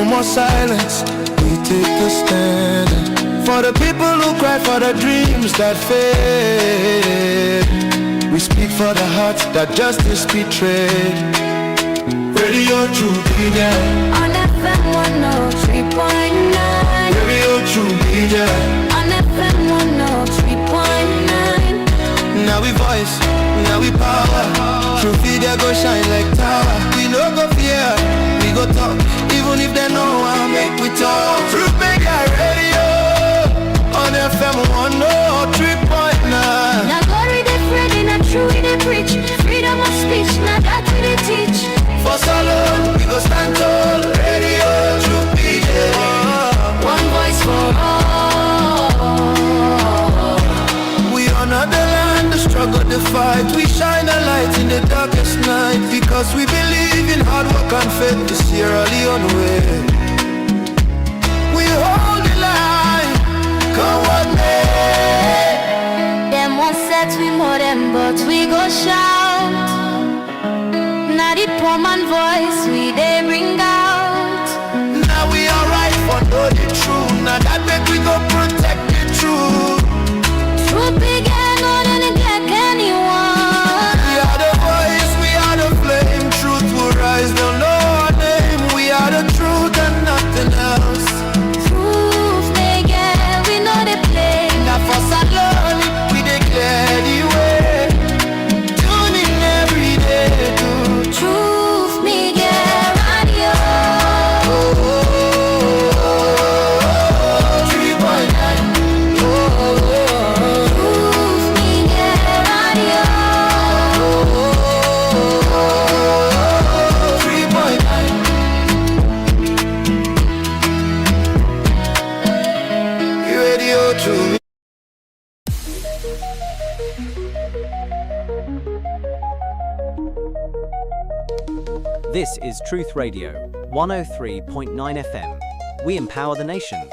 more silence, we take a stand. For the people who cry for the dreams that fade, we speak for the hearts that justice betrayed. Radio True Media on FM 103.9. Radio True Media on FM 103.9. Now we voice, now we power. True Media go shine like tower. We no go fear, we go talk. Even if they know how make we talk. True Media Radio on FM 103.9. Now glory they spread in a true they preach. Freedom of speech, now that we they teach. For so long, we go stand tall. Radio True Media, one voice for all. We honor the land, the struggle, the fight. We shine a light in the darkest night, because we believe in hard work and faith to Sierra Leone way. We hold the line, come what may. Them won't set we more them, but we go shout. Now the poor man voice we they bring out. Now we alright for know the truth. Now that make we go protect the truth. Truth began on any black anyone. We are the voice, we are the flame. Truth will rise, they'll know our name. We are the truth and nothing else. Truth began, we know the play. Now for Salon, we declare the way. Tune in every day to Truth began radio. 3.9. Truth began radio. 3.9. Radio True. This is Truth Radio, 103.9 FM. We empower the nation.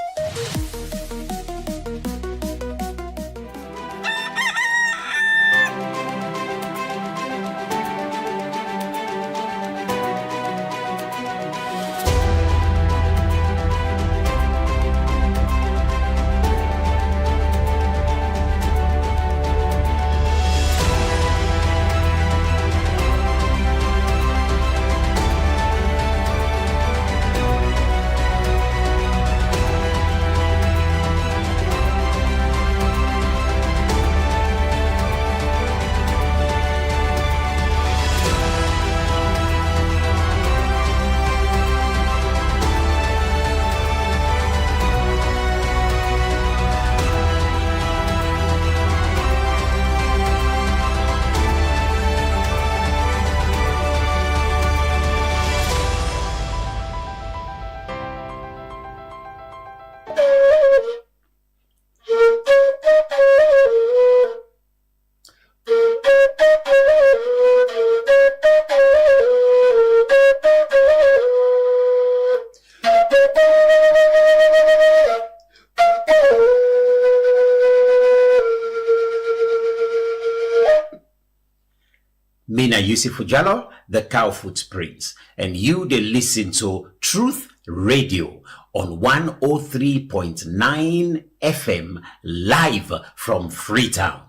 Mina Yusufu Jallo, the Cow Footprints, and you they listen to Truth Radio on 103.9 FM live from Freetown.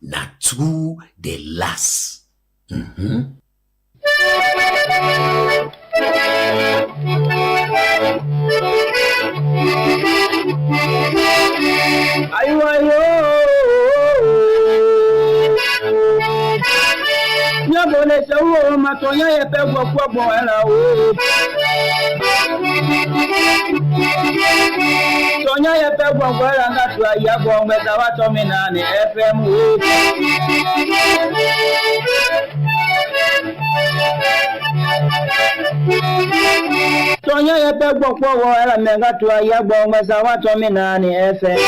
Natu de las. Nyabone sewo matonya yepe gwogwo ela o. Tonya yepe gwogwo ela ngatu ayabo ngeza wato minani FM o. Tonya yepe gwogwo ela ngatu ayabo ngeza wato minani FM.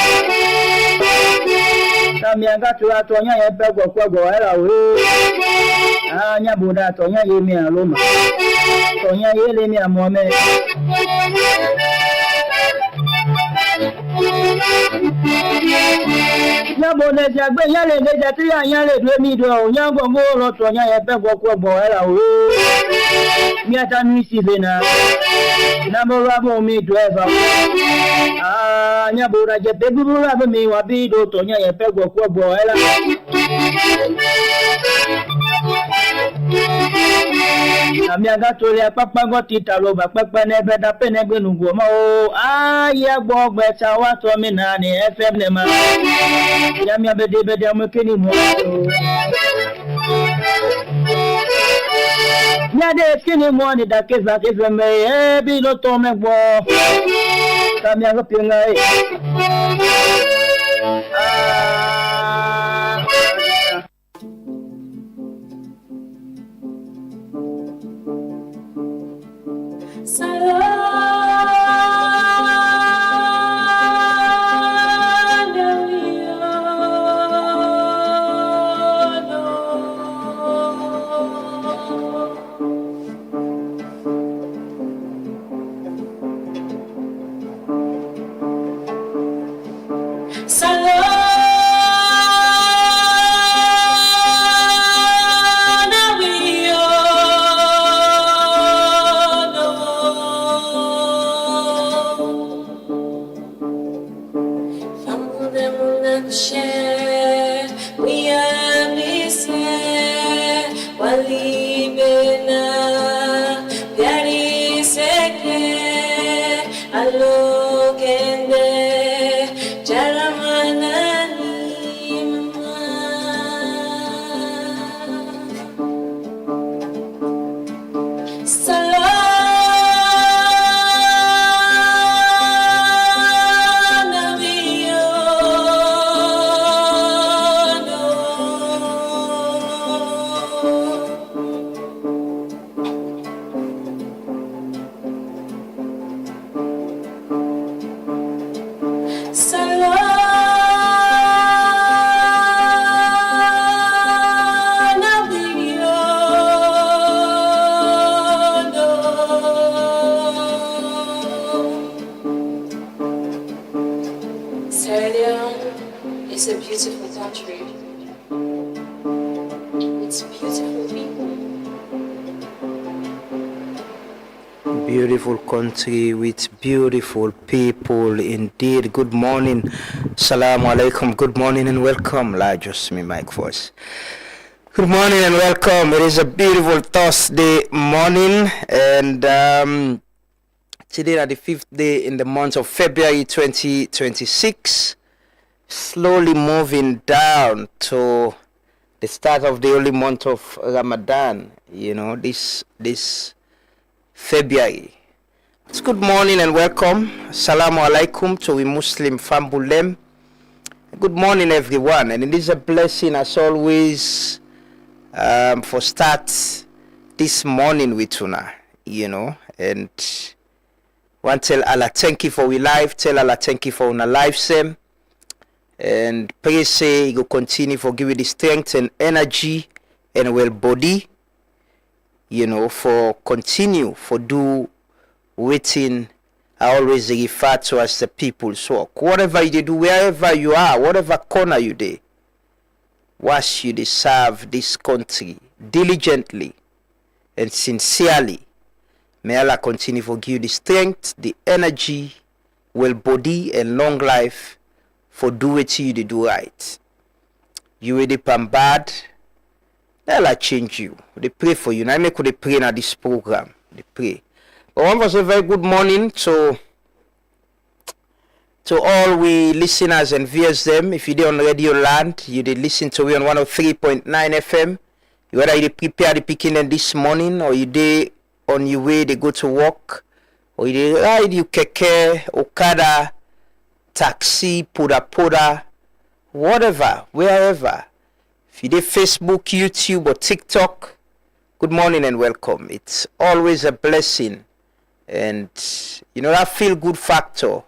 Mianga tua tonya yepe gwogwo ela o. Anya buda tonya yemi aloma. Tonya yele mi amome. Nyabone jagbe yale ngeja tu ya yale dwe mi do nyango ngoro to nya ye pe gwo bo era o mi ata nu si bena na mo ra mo mi driver nyabora je pe buru ra mi wa bi do to nya ye pe gwo bo era ami aga to le papa go tita lo ba papa ne be da pe ne gbe nu go mo ye gbo gbe cha wa to mi na ni FM ne ma ya mi abede be da mo keni mo ya de keni mo ni da ke za ke me bi lo to me gbo ta mi aga pinga It's a beautiful country. It's beautiful people. Beautiful country with beautiful people indeed. Good morning. Assalamu alaikum. Good morning and welcome. Just me, Mike Voice. Good morning and welcome. It is a beautiful Thursday morning, and today is the 5th day in the month of February 2026. Slowly moving down to the start of the holy month of Ramadan. This February. It's good morning and welcome. Assalamu alaikum to we Muslim Fambulem. Good morning everyone, and it is a blessing as always for start this morning with Tuna, and want to tell Allah thank you for we life, tell Allah thank you for our life same, and pray say you go continue for give you the strength and energy and well body, for continue for do waiting. I always refer to as the people's work. Whatever you do, wherever you are, whatever corner you do, wash you serve this country diligently and sincerely. May Allah continue for give you the strength, the energy, well body and long life for do what you do right. You will depend bad. Allah change you. They pray for you. Now I make they pray in this program. They pray. But one was a very good morning to all we listeners and viewers them. If you did on radio land, you did listen to me on 103.9 FM. Whether you prepare the picking this morning, or you did on your way they go to work, or you did ride you keke, okada, taxi, poda, whatever, wherever. If you did Facebook, YouTube, or TikTok, good morning and welcome. It's always a blessing. And that feel good factor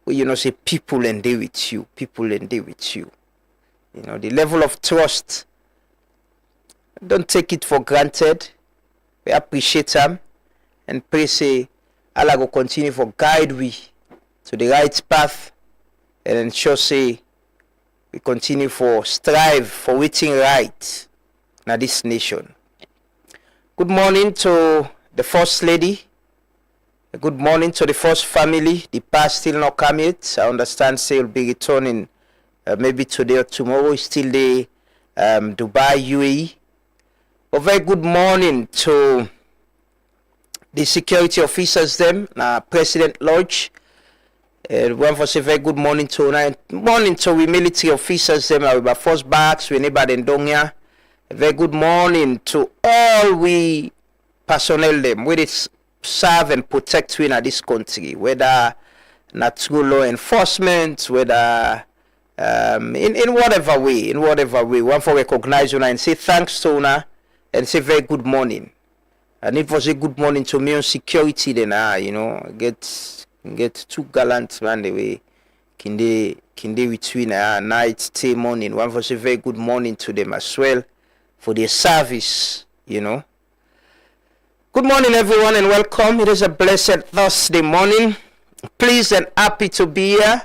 where say people and they with you, the level of trust, don't take it for granted. We appreciate them and pray say Allah will continue for guide we to the right path and ensure say we continue for strive for waiting right in this nation. Good morning to the First Lady. Good morning to the first family. The past still not come yet. I understand say will be returning maybe today or tomorrow. It's still the Dubai, UAE. A very good morning to the security officers them, President Lodge. One for say very good morning to we military officers them, our first backs, we neighbor in Dongia. Very good morning to all we personnel them, with it serve and protect we in this country, whether not through law enforcement, whether in whatever way, one for recognize una and say thanks to una and say very good morning. And it was a good morning to me on security then get two gallant man the way can they between night, day, morning. One for say very good morning to them as well for their service, Good morning everyone and welcome. It is a blessed Thursday morning. Pleased and happy to be here.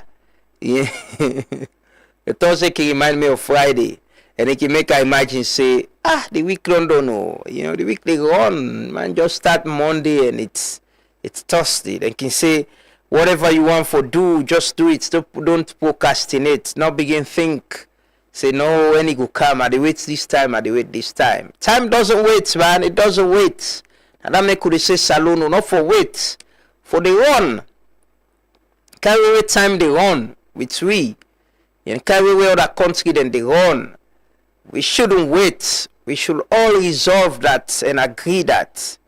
Yeah. The Thursday can remind me of Friday. And it can make I imagine say, the week don't know. The week they run, man, just start Monday and it's Thursday. They can say whatever you want for do, just do it. Don't procrastinate. Not begin think. Say no, when it go come, I wait this time, I wait this time. Time doesn't wait, man. It doesn't wait. And that make could say salon, not for wait. For the run. Carry away time they run with we. And carry away other country then they run. We shouldn't wait. We should all resolve that and agree that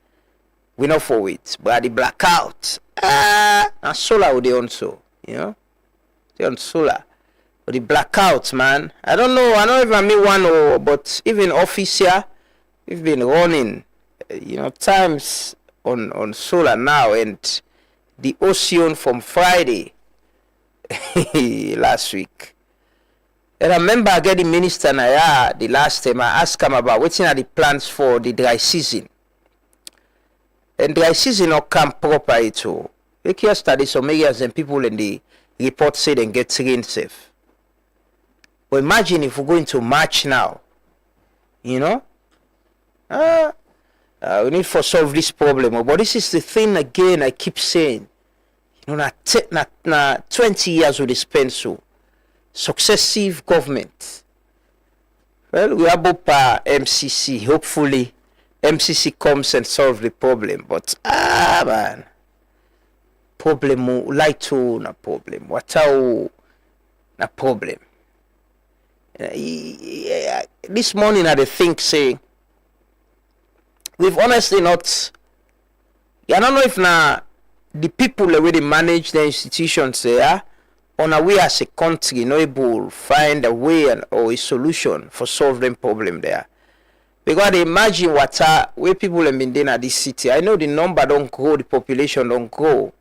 we not for wait. But the blackout, and solar would they also, They on solar. But the blackout, man, I don't know if I mean one or, but even office here, we've been running, times on solar now, and the ocean from Friday last week. And I remember I get the minister Naya the last time I asked him about what are the plans for the dry season. And dry season not come proper at all. They can study some areas and people in the report say they get rain safe. But imagine if we're going to March now. We need to solve this problem. But this is the thing again I keep saying. 20 years with this pencil. Successive government. Well, we have MCC. Hopefully, MCC comes and solve the problem. But man, problem like to na problem. Watau na problem. This morning I think say we've honestly not. I don't know if now the people the way they manage the institutions there. On a way as a country, no able find a way or a solution for solving problem there. Because imagine where people have been doing at this city. I know the number don't grow, the population don't grow.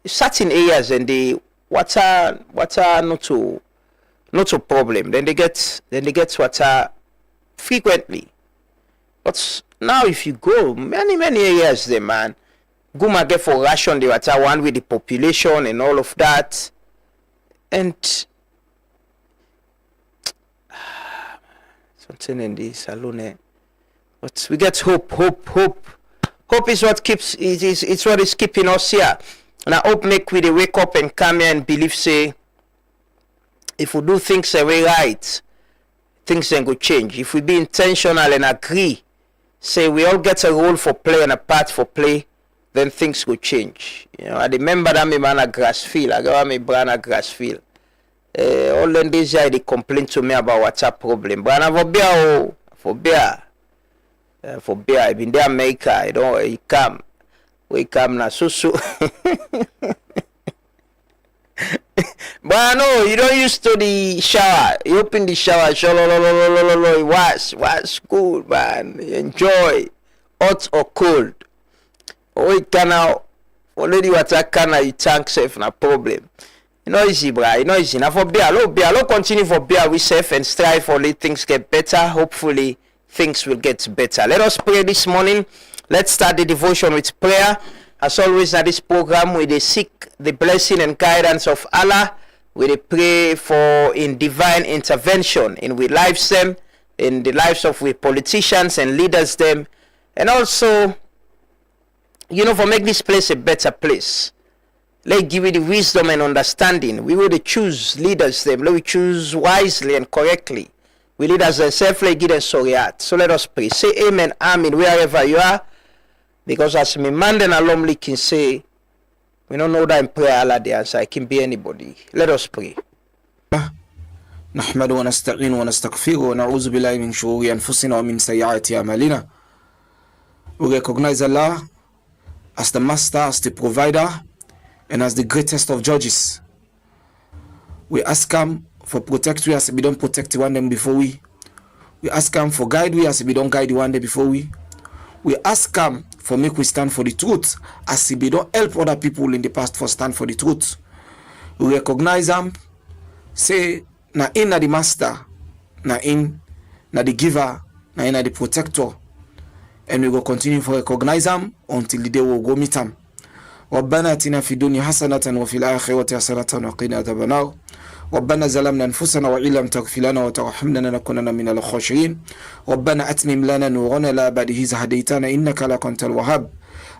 Certain areas and the water not a problem. Then they get water frequently. But now if you go many areas there, man. Go get for ration the water one with the population and all of that. And something in this alone. But we get hope. Hope is what keeps it's what is keeping us here. And I hope make we wake up and come here and believe say if we do things the way right, things then go change. If we be intentional and agree, say we all get a role for play and a part for play. Then things will change. I remember that me man a grass field. I got me brand a grass field. All them days they complain to me about what's a problem. But I for beer. I've been there America. We come now so. But I know you don't used to the shower. You open the shower, wash good, man. Enjoy, hot or cold. Or it can now already water can you tank safe na problem. Easy, bra. Easy. Now for beer, continue for beer we safe and strive for let things get better. Hopefully things will get better. Let us pray this morning. Let's start the devotion with prayer. As always at this program, we dey seek the blessing and guidance of Allah. We dey pray for in divine intervention in we lives them, in the lives of we politicians and leaders them, and also, for make this place a better place. Let give you the wisdom and understanding. We will choose leaders them. Let we choose wisely and correctly. We leaders themselves, let give them sorryat. So let us pray. Say amen, amen, wherever you are. Because as me man and alumni can say, we don't know that in prayer Allah the answer. It can be anybody. Let us pray. نحمد ونستعين ونستغفر ونعوذ بالله من شرور أنفسنا ومن سيئات أعمالنا. We recognize Allah as the master, as the provider, and as the greatest of judges. We ask Him for protect we as we don't protect one day before we. We ask Him for guide we as we don't guide one day before we. We ask Him for make we stand for the truth as we don't help other people in the past for stand for the truth. We recognize Him, say na in na the master, na the giver, na in na the protector, and we will continue to recognize Him until the day we go meet Him. ربنا اتنا في الدنيا حسنة وفي الآخرة حسنة وقنا عذاب النار. ربنا ظلمنا أنفسنا وإن لم تغفر لنا وترحمنا لنكونن من الخاسرين. ربنا أتمم لنا نورنا لا بعد إذ هديتنا إنك لأنت الوهاب.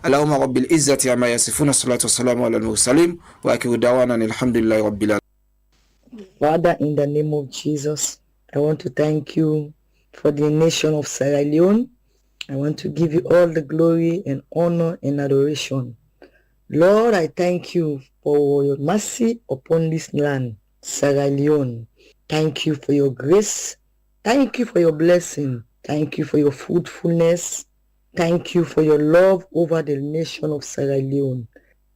اللهم رب العزة عما يصفون الصلاة والسلام على المرسلين وآخر دعوانا الحمد لله رب العالمين. Father, in the name of Jesus, I want to thank you for the nation of Sierra Leone. I want to give you all the glory and honor and adoration. Lord, I thank you for your mercy upon this land, Sierra Leone. Thank you for your grace. Thank you for your blessing. Thank you for your fruitfulness. Thank you for your love over the nation of Sierra Leone.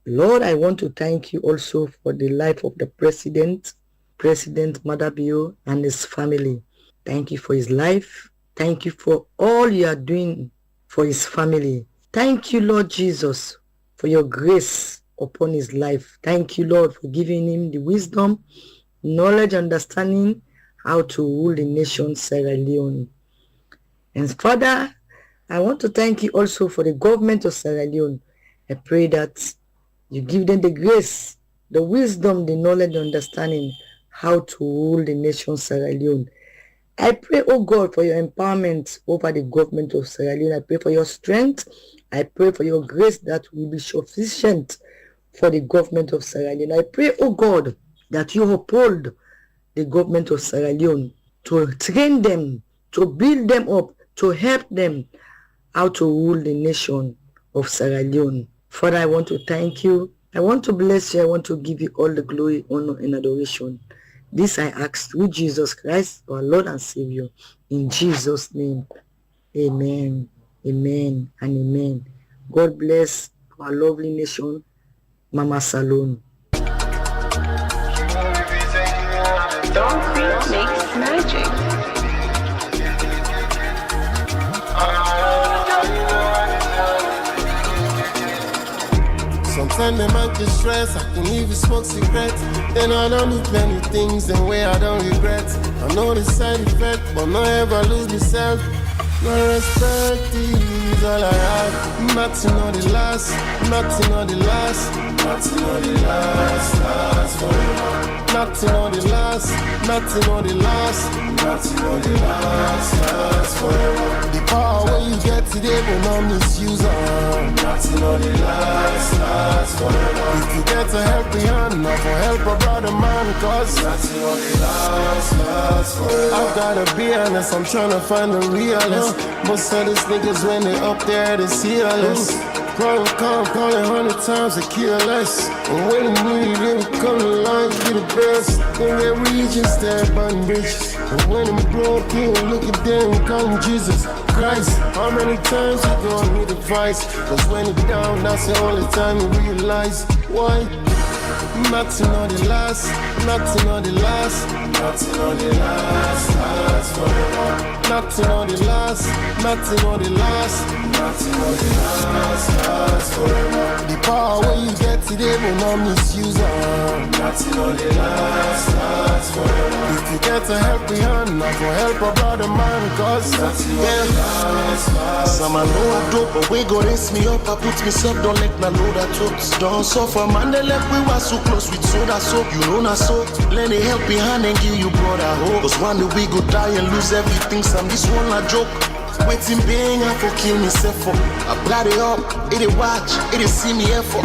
Lord, I want to thank you also for the life of the President Madabio and his family. Thank you for his life. Thank you for all you are doing for his family. Thank you, Lord Jesus, for your grace upon his life. Thank you, Lord, for giving him the wisdom, knowledge, understanding how to rule the nation Sierra Leone. And Father, I want to thank you also for the government of Sierra Leone. I pray that you give them the grace, the wisdom, the knowledge, the understanding how to rule the nation Sierra Leone. I pray, oh God, for your empowerment over the government of Sierra Leone. I pray for your strength. I pray for your grace that will be sufficient for the government of Sierra Leone. I pray, oh God, that you uphold the government of Sierra Leone to train them, to build them up, to help them how to rule the nation of Sierra Leone. Father, I want to thank you. I want to bless you. I want to give you all the glory, honor, and adoration. This I ask through Jesus Christ, our Lord and Savior. In Jesus' name, amen, amen, and amen. God bless our lovely nation, Mama Salon. Concrete makes magic. Sometimes I might get stressed, I can even smoke cigarettes. Then I don't do plenty things and way I don't regret. I know the side effect, but not ever lose myself. No respect is all I have. Nothing on the last, nothing on the last, nothing on the last forever. Nothing on the last, nothing on the last, nothing on the last forever. The power when you get today will not misuse her. Nothing on the last forever. If you get to help me hand, not for help a brother man, cause nothing on the last forever. I've gotta be honest, I'm trying to find the realest. Most of these niggas when they up there, they see us. Call 100 times, they kill us. And when you need them, come to line, be the best. Then they regions, they're burning bridges. And when I'm broken, look at them, call them Jesus Christ. How many times you gonna need advice? Cause when you're down, that's the only time you realize why. Nothing on the last, nothing on the last, nothing on the last forever. Nothing on the last, nothing on the last, nothing on the last forever. The power when you get today will not misuse her. Nothing on the last forever. If you get get a helping hand, not for help a brother man, cause some I know I dope, but we go raise me up, I put myself, don't let me know that toots. Don't suffer, man, they left we were so close with soda soap. You know not so, lend a helping hand and give you brother hope. Cause one day we go die and lose everything, some this one a joke. Waiting being I for kill myself for. I blood it up, it is watch, it is see me effort.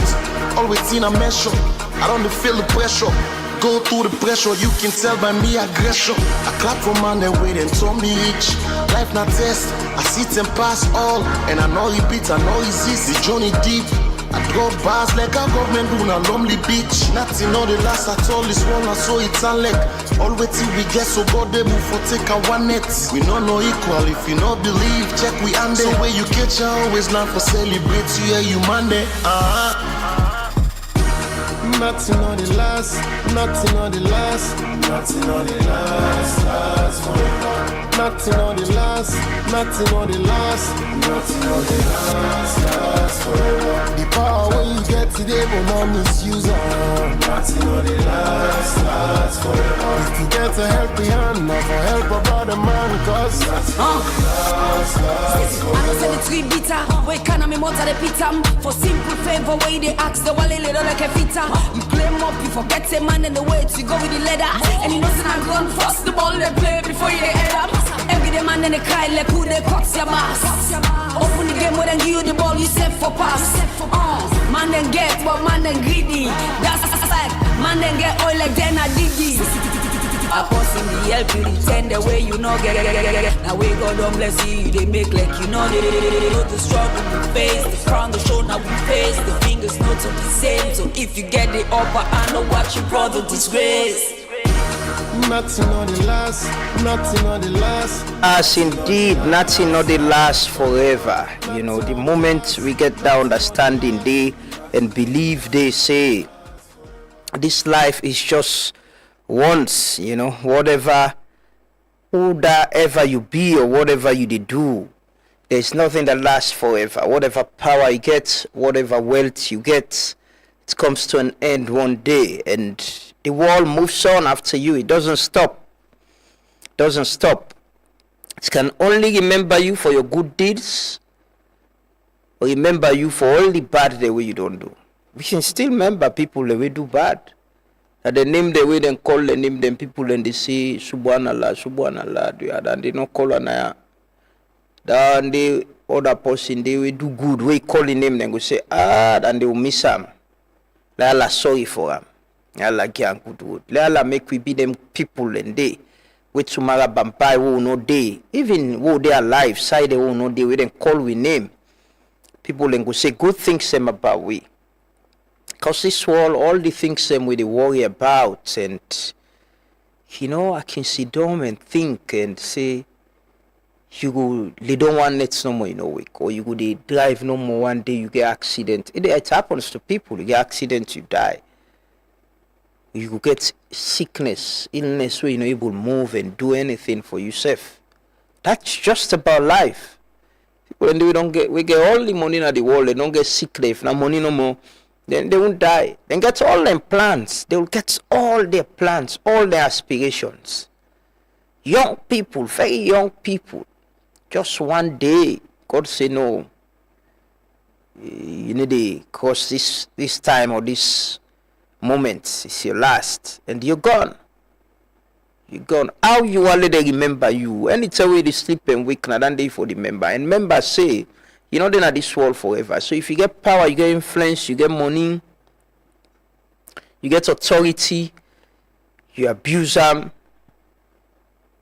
Always in a measure, I don't feel the pressure. Go through the pressure, you can tell by me aggression. I clap for man and wait and told me each. Life not test, I sit and pass all. And I know he beat, I know he's easy, journey deep. I drop bars like a government doing a lonely beach. Nothing on the last at all, this one I saw it's a leg. Always till we get so god they move for take a one net. We don't know equal, if you not believe, check we under. So where you catch ya, always not for celebrate you, yeah you Monday. Nothing on the last, nothing on the last, nothing on the last, last forever. Nothing on the last, nothing on the last, nothing on the last forever. The power when you get today will not misuse it. Nothing on the last forever. If you get a helping hand, not for help a brother man, cause nothing on the last forever. I said the tree bitter, where can I me motor the pitam? For simple favor, where they ask the wale little like a fitter. You claim up, you forget a man and the way to go with the leather. And you know say I run first the ball they play before you head up. Every day man and they cry like who they cuts your mask. Open the game where they give you the ball, you set for pass. Man then get, but man then greedy. That's like, man then get oil like then I diggy. I possibly help you return the way you know get. Now we God don't bless you, they make like you know they know the struggle we face, the crown the show now we face, the fingers not to the same. So if you get the upper, I know what your brother disgrace. Nothing on the last, nothing on the last. As indeed, nothing on the last forever. You know, the moment we get the understanding they and believe they say this life is just once, you know, whatever ever you be or whatever you do, there's nothing that lasts forever. Whatever power you get, whatever wealth you get, it comes to an end one day, and the world moves on after you. It doesn't stop. It can only remember you for your good deeds or remember you for all the bad the way you don't do. We can still remember people the way do bad. And the name the way they call the name them people and they say Subhanallah, and they don't call anaya. Then the other person they will do good. We call the name then go say and they will miss them. Let Allah sorry for them. Allah can't good word. Let Allah make we be them people and they with tomorrow bampai who no day. Even who they alive, side they who no day, we then call we name. People then go say good things them about we. Because this world, all the things them we they worry about, and you know, I can sit down and think and say, you go, they don't want nets no more in a week, or you go, they drive no more one day, you get accident. It happens to people, you get accident, you die. You go get sickness, illness, where you're not able to move and do anything for yourself. That's just about life. When we get all the money in the world, they don't get sick, if no money no more. Then they won't die. Then get all them plans. They will get all their plans, all their aspirations. Young people, very young people. Just one day, God say no. You need to cross this time or this moment. It's your last. And you're gone. You're gone. How you already remember you? Anytime we sleep and wake, not day for the member. And members say, you're not in this world forever. So if you get power, you get influence, you get money, you get authority, you abuse them.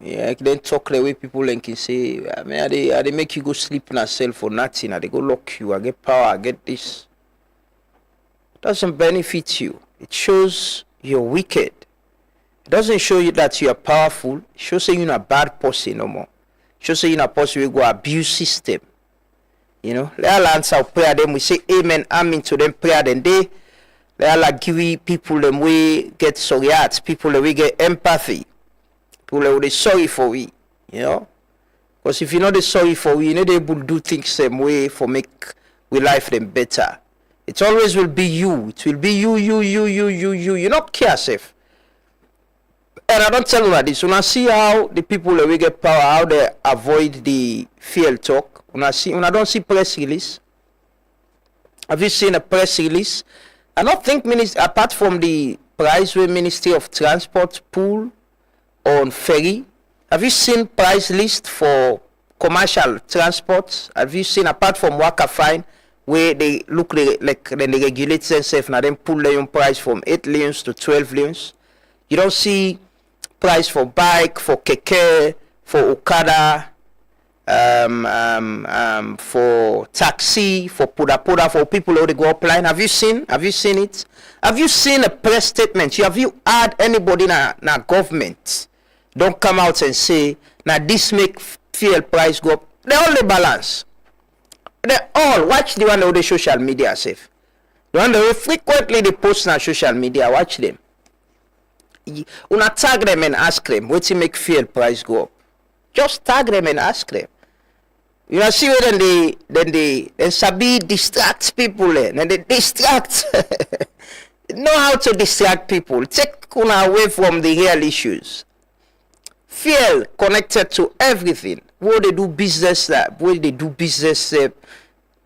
Yeah, then talk the way people and can say, I mean, they make you go sleep in a cell for nothing. They go lock you. I get power, I get this. It doesn't benefit you. It shows you're wicked. It doesn't show you that you are powerful. It shows you you're not a bad person no more. It shows you you're not a person who go abuse system. You know, let Allah answer our prayer, then we say amen, amen to them prayer, then let Allah give people them we get sorry hearts, people that we get empathy, people that they sorry for we, you know. Because if you're not sorry for we, you're not able to do things same way for make we life them better. It always will be you. It will be you. You not care yourself. And I don't tell you this. When I see how the people that we get power, how they avoid the field talk. When I don't see press release. Have you seen a press release? I don't think apart from the price where Ministry of Transport pool on ferry, have you seen price list for commercial transports? Have you seen, apart from Waka Fine, where they look like they regulate themselves and then pull their own price from 8 lanes to 12 lanes? You don't see price for bike, for keke, for Okada, for taxi, for puda for people who they go apply. Have you seen it? Have you seen a press statement? Have you heard anybody na government don't come out and say now this make fuel price go up? They all balance. They all watch the one on the social media safe. The one that frequently they post on social media, watch them. Una tag them and ask them what to make fuel price go up. Just tag them and ask them. You know, see where then sabi distract people and they distract. Know how to distract people. Take una away from the real issues. Fuel connected to everything. Where they do business,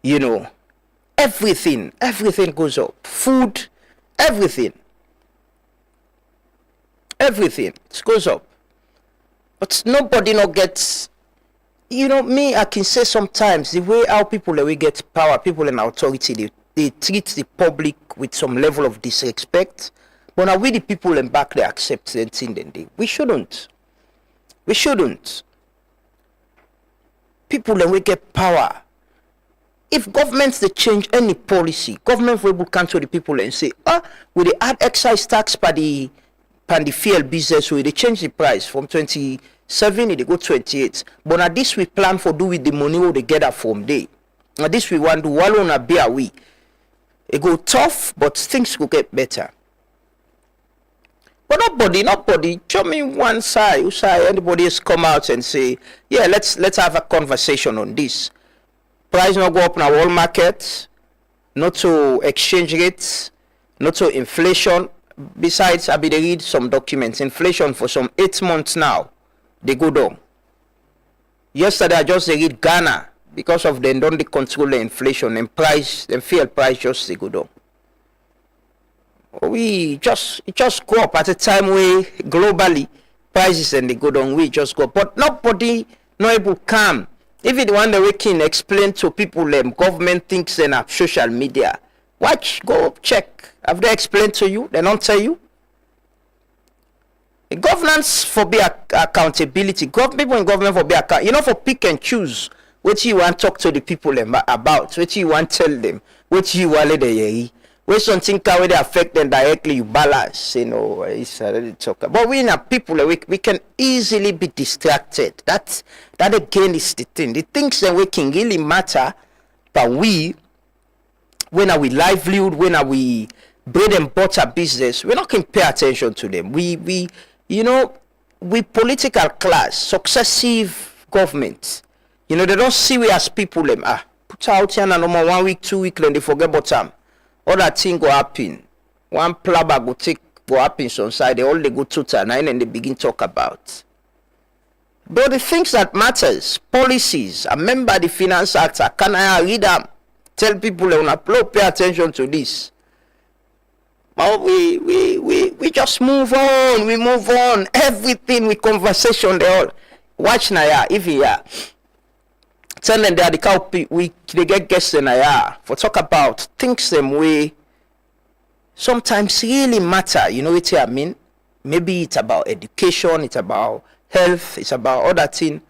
you know, everything goes up. Food, everything it goes up. But nobody gets, you know, me, I can say sometimes the way how people that we get power, people in authority, they treat the public with some level of disrespect. But now we the people in back they accept something, then we shouldn't. People that we get power. If governments they change any policy, government will come to the people and say, will they add excise tax by the fuel business, will they change the price from 27 they go 28. But now this we plan for do with the money we they get from day. Now this we want to wallow on a beer we. It go tough, but things will get better. But nobody, show me one side, who side anybody has come out and say, yeah, let's have a conversation on this. Price not go up in our world market, not to exchange rates, not to inflation. Besides, I be they read some documents. Inflation for some 8 months now, they go down. Yesterday I just read Ghana because of them don't they control the inflation and price, and fuel price just they go down. It just go up at a time where globally prices and they go down. We just go up, but nobody not able to come. If it one that we can explain to people, government thinks in social media. Watch, go check. Have they explained to you? They don't tell you. The governance for be accountability. People in government for be account. You know, for pick and choose what you want to talk to the people about, what you want to tell them, what you want to do. When something can really affect them directly, you balance. You know, it's already talk. But we are people we can easily be distracted. That again is the thing. The things that we can really matter, but when are we livelihood, when are we bread and butter business, we're not going to pay attention to them. We political class, successive governments, you know, they don't see we as people put out here and no more 1 week, 2 weeks, then they forget about them. Other thing go happen. One plumber go happen some side, they all they go to 9 and they begin talk about. But the things that matters, policies, I remember the Finance Act, can I read them? Tell people pay attention to this. But we just move on. We move on. Everything with conversation. They all watch now. If you are tell them they are the cow. They get guests in for talk about things them way. Sometimes really matter. You know what I mean? Maybe it's about education. It's about health. It's about other thing.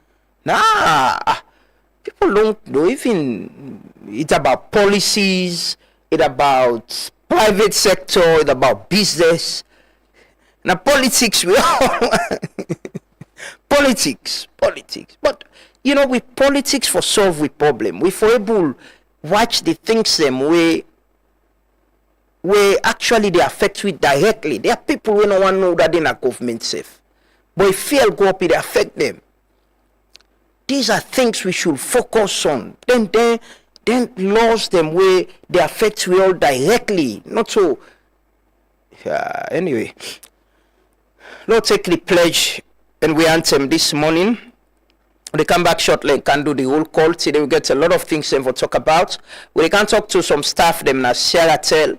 People don't know even it's about policies, it's about private sector, it's about business. Now politics, we all politics. But you know, with politics for solve with problem, we for able watch the things them way where actually they affect we directly. There are people who no one know that they not government safe. But if fear go up, it affect them. These are things we should focus on. Then laws them where they affect we all directly. Not so. Anyway, Lord, take the pledge and we anthem this morning. We come back shortly and can do the roll call. Today we get a lot of things them for talk about. We can talk to some staff them na Sarah tell.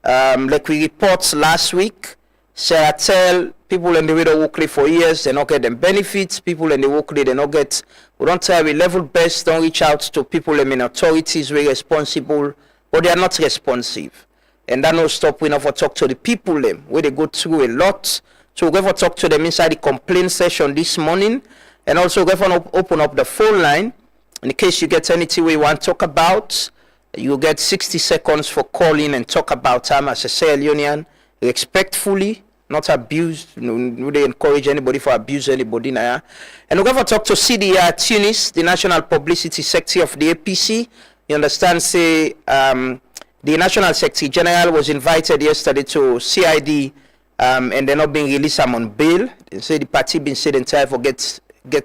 Like we report last week, Sarah tell people in the widow workly for years, they not get them benefits. People in the workly they not get. We don't try we level best, don't reach out to people in authorities very responsible, but they are not responsive. And that no stop we never talk to the people them where they go through a lot. So we're going to talk to them inside the complaint session this morning. And also we're going to open up the phone line. In case you get anything we want to talk about, you get 60 seconds for calling and talk about time as a Sierra Leonean, respectfully, not abuse. They encourage anybody for abuse anybody. And we're going to talk to CDR Tunis, the National Publicity Secretary of the APC. You understand, say, the National Secretary General was invited yesterday to CID. And they're not being released on bail. They say the party been said entire for gets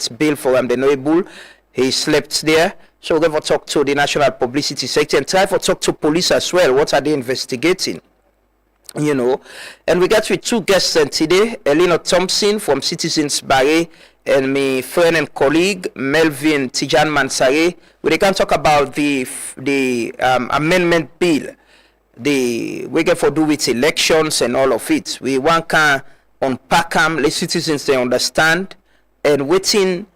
bail for him. They're not able. He slept there. So we're going to talk to the National Publicity Sector and try to talk to police as well. What are they investigating? You know. And we got with two guests today. Elena Thompson from Citizens Barre and my friend and colleague Melvin Tijan Mansare. We can talk about the amendment bill. We get for do with elections and all of it. We want to unpack them, let citizens they understand, and waiting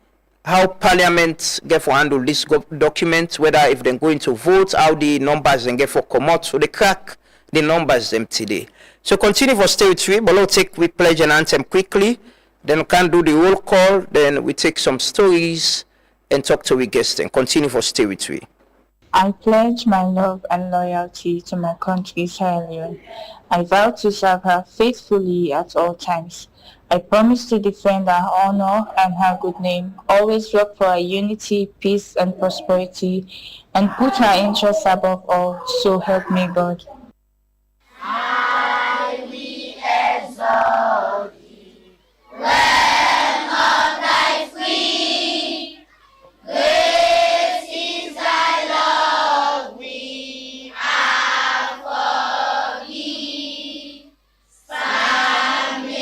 how Parliament get for handle this document, whether if they're going to vote, how the numbers then get for come out. So they crack the numbers them today. So continue for stay with me, but we'll take we pledge and anthem quickly. Then we can do the roll call. Then we take some stories and talk to we guests and continue for stay with me. I pledge my love and loyalty to my country, Sierra Leone. I vow to serve her faithfully at all times. I promise to defend her honor and her good name, always work for her unity, peace, and prosperity, and put her interests above all, so help me God. I will exalt thee when on thy feet. Great is thy love, we are for thee. Standing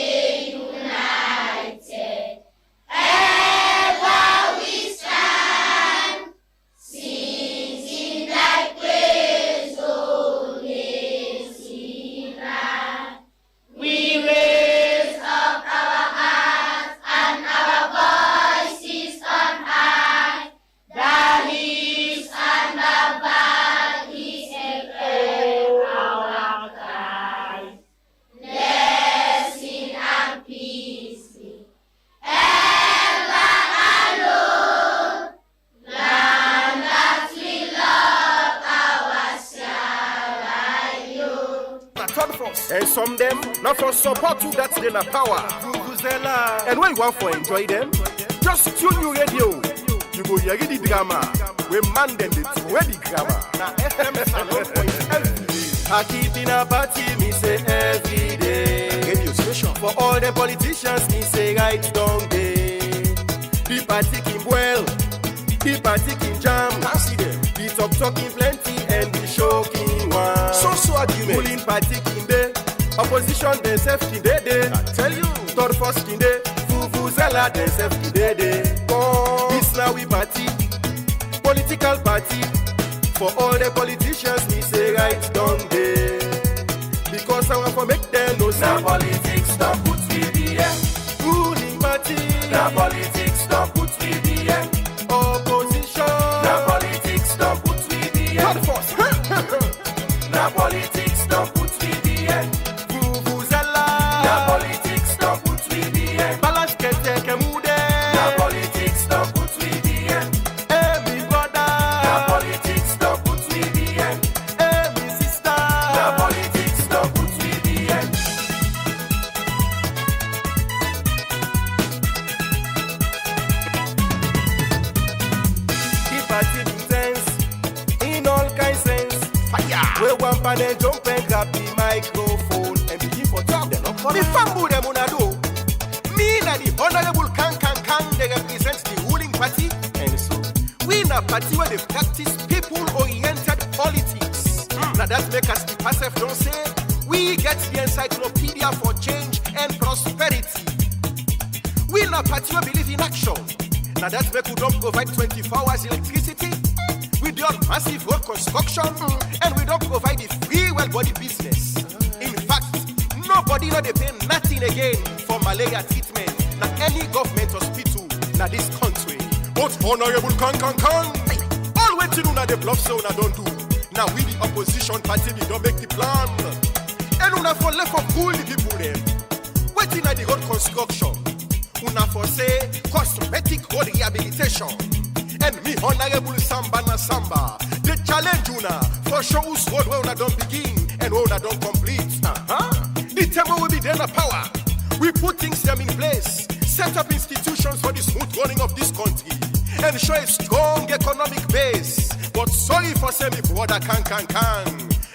united, ever we stand, singing thy praise, O lazy land. We raise up our hands and our voices on high. The hills and the valleys echo our cries. Blessing and peace be ever alone. Land that we love, our Sierra Leone. Turn first. And some them not for support to that they na power. And when you want for enjoy them, just tune your radio. You go hear the drama. We man them the where the grammar. Now FM salon point every day. I keep in a party, me say every day. Radio station. For all the politicians, me say right down day. The party king well, the party king jam. Can't see them. The talking plenty and the shocking one. So argument. Ruling party king day, opposition they self king day. I tell you. Third first king day, Vuvuzela they self king day. This now we party, political party. For all the politicians, me say right down day. Because I want to make them know now politics don't put me there. Ruling party, now politics don't put me there. Opposition, now politics don't put me there. Now politics don't put me there. Vuvuzela, now politics don't put me there. Balance can take a mood. Now politics don't put me there. Every brother, now politics don't put me there. Every sister, now politics don't put me there. The party intense in all kinds sense. We one panel jump and grab the microphone and begin for talk. The fambu them una do. Me na the honorable can they represent the ruling party. And so we na party where they practice people-oriented politics. Now that make us the passive don't say we get the encyclopedia for change and prosperity. We na party we believe in action. Now that's why we don't provide 24 hours electricity. We do massive road construction, and we don't provide the free well-body business. In fact, nobody know they pay nothing again for malaria treatment. Now any government hospital na this country. But honorable can. All waiting on the bluff so una don't do. Now we the opposition party we don't make the plan. And una for left for cool the people them. Waiting at the road construction. Una for say cosmetic road rehabilitation. And me honorable Samba na Samba. The challenge una for show us road where una don't begin and where una don't complete. The temple will be there na power. We put things them in place. Set up institutions for the smooth running of this country. And show a strong economic base. But sorry for saying me brother can.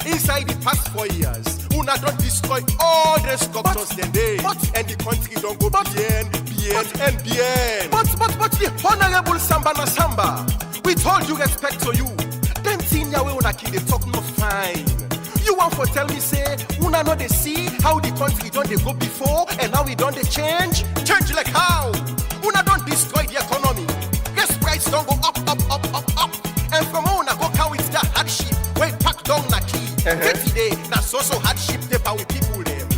Inside the past 4 years, una don't destroy all the structures then day. And the country don't go bien. But the honorable Samba na Samba, with all due respect to you, them thing ya way una kill they talk no fine. You want to tell me say, una know they see how the country don't they go before and now we don't they change? Change like how? Una don't destroy the economy. Gas price don't go up. And from una go count with that hardship, we pack down na key. Today, na so hardship paper with people them.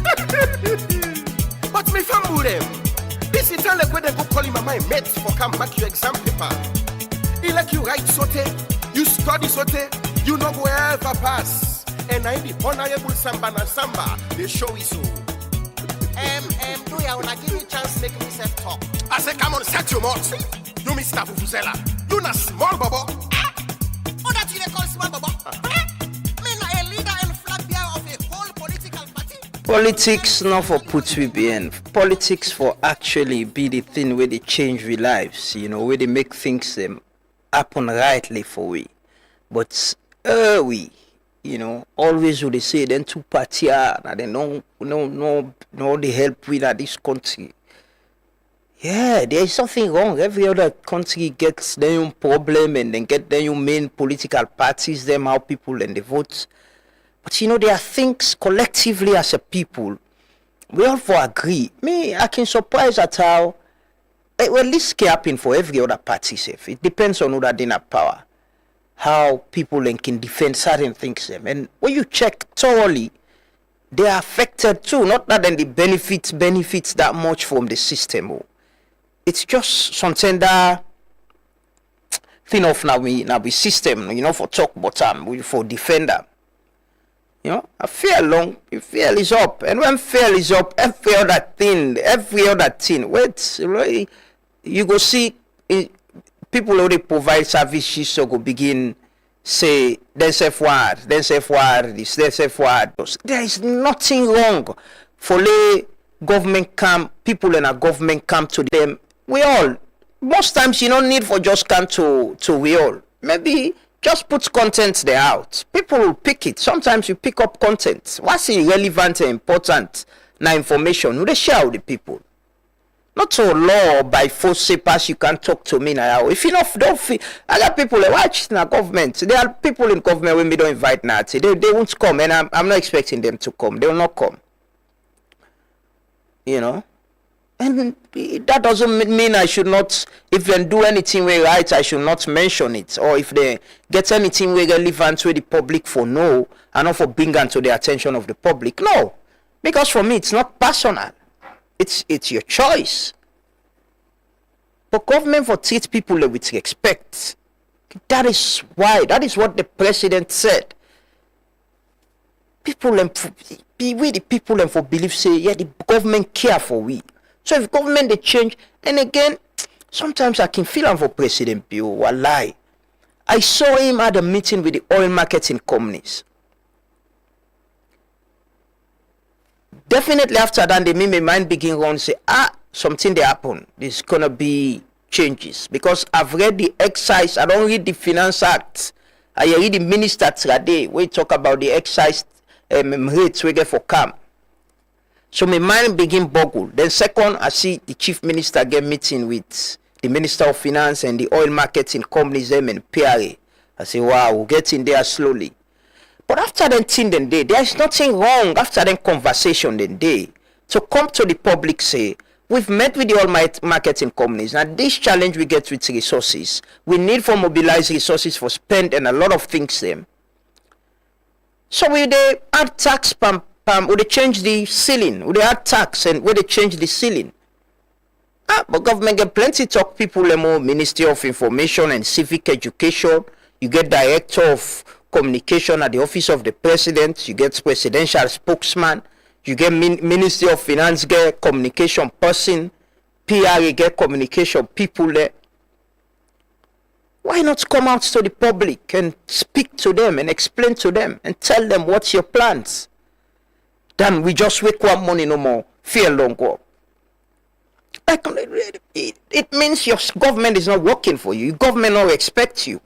But me family them. This is like when they go call him my mate for come back your exam paper. He like you write sote, you study sote, you no go ever pass. And I the honorable Samba na Samba, they show you so. Do ya wanna give me chance make me self talk? I say come on, set your mouth. You Mr. Vuvuzela, you na small bobo. Oh, that you they call small bobo? Me na a leader and flag bearer of a whole political party. Politics not for put we behind. Politics for actually be the thing where they change we lives, where they make things them happen rightly for we. But we, always would they say then two party and they no they help with this country. Yeah, there is something wrong. Every other country gets their own problem and then get their own main political parties, them how people and they vote. But there are things collectively as a people, we all for agree. I can surprise at how, this can happen for every other party. Safe. It depends on who that in power, how people can defend certain things. And when you check thoroughly, they are affected too. Not that then the benefits that much from the system. It's just something that thing of now we system, for talk but for defender. I fear is up. And when fear is up, every other thing, wait, you go see people already provide services, so go begin say, then say forward, this, then say forward. There is nothing wrong for government come, people in a government come to them. We all, most times you don't need for just come to we all. Maybe just put content there out. People will pick it. Sometimes you pick up content. What's irrelevant and important now information? They share with the people. Not so law by force say pass you can talk to me now. If you don't feel, I got people that watch in the government. There are people in government when we don't invite Nazi. They won't come and I'm not expecting them to come. They will not come. And that doesn't mean I should not, if they do anything we right, I should not mention it. Or if they get anything we relevant to the public for no, and not for bring to the attention of the public. No. Because for me, it's not personal. It's your choice. But government for treat people with respect. That is what the president said. People and we the people and for believe say, yeah, the government care for we. So if government they change, and again, sometimes I can feel him for President Bio. Wallahi. I saw him at a meeting with the oil marketing companies. Definitely after that, they made my mind begin around say, something they happen. There's gonna be changes. Because I've read the excise, I don't read the Finance Act. I read the minister today where he talk about the excise rates we get for CAM. So my mind begin boggle. Then second, I see the chief minister get meeting with the minister of finance and the oil marketing companies them and PRA. I say, wow, we'll get in there slowly. But after that thing there is nothing wrong after that conversation to come to the public say, We've met with the all marketing companies. Now, this challenge we get with resources, we need for mobilize resources for spend and a lot of things them. So we they add tax pam, we they change the ceiling, we they add tax and we they change the ceiling. But government get plenty talk people more Ministry of Information and Civic Education. You get Director of Communication at the Office of the President. You get Presidential Spokesman. You get Ministry of Finance get communication person. PR get communication people there. Why not come out to the public and speak to them and explain to them and tell them what's your plans? Then we just wake one morning no more. Fear long go. It means your government is not working for you. Your government don't expect you.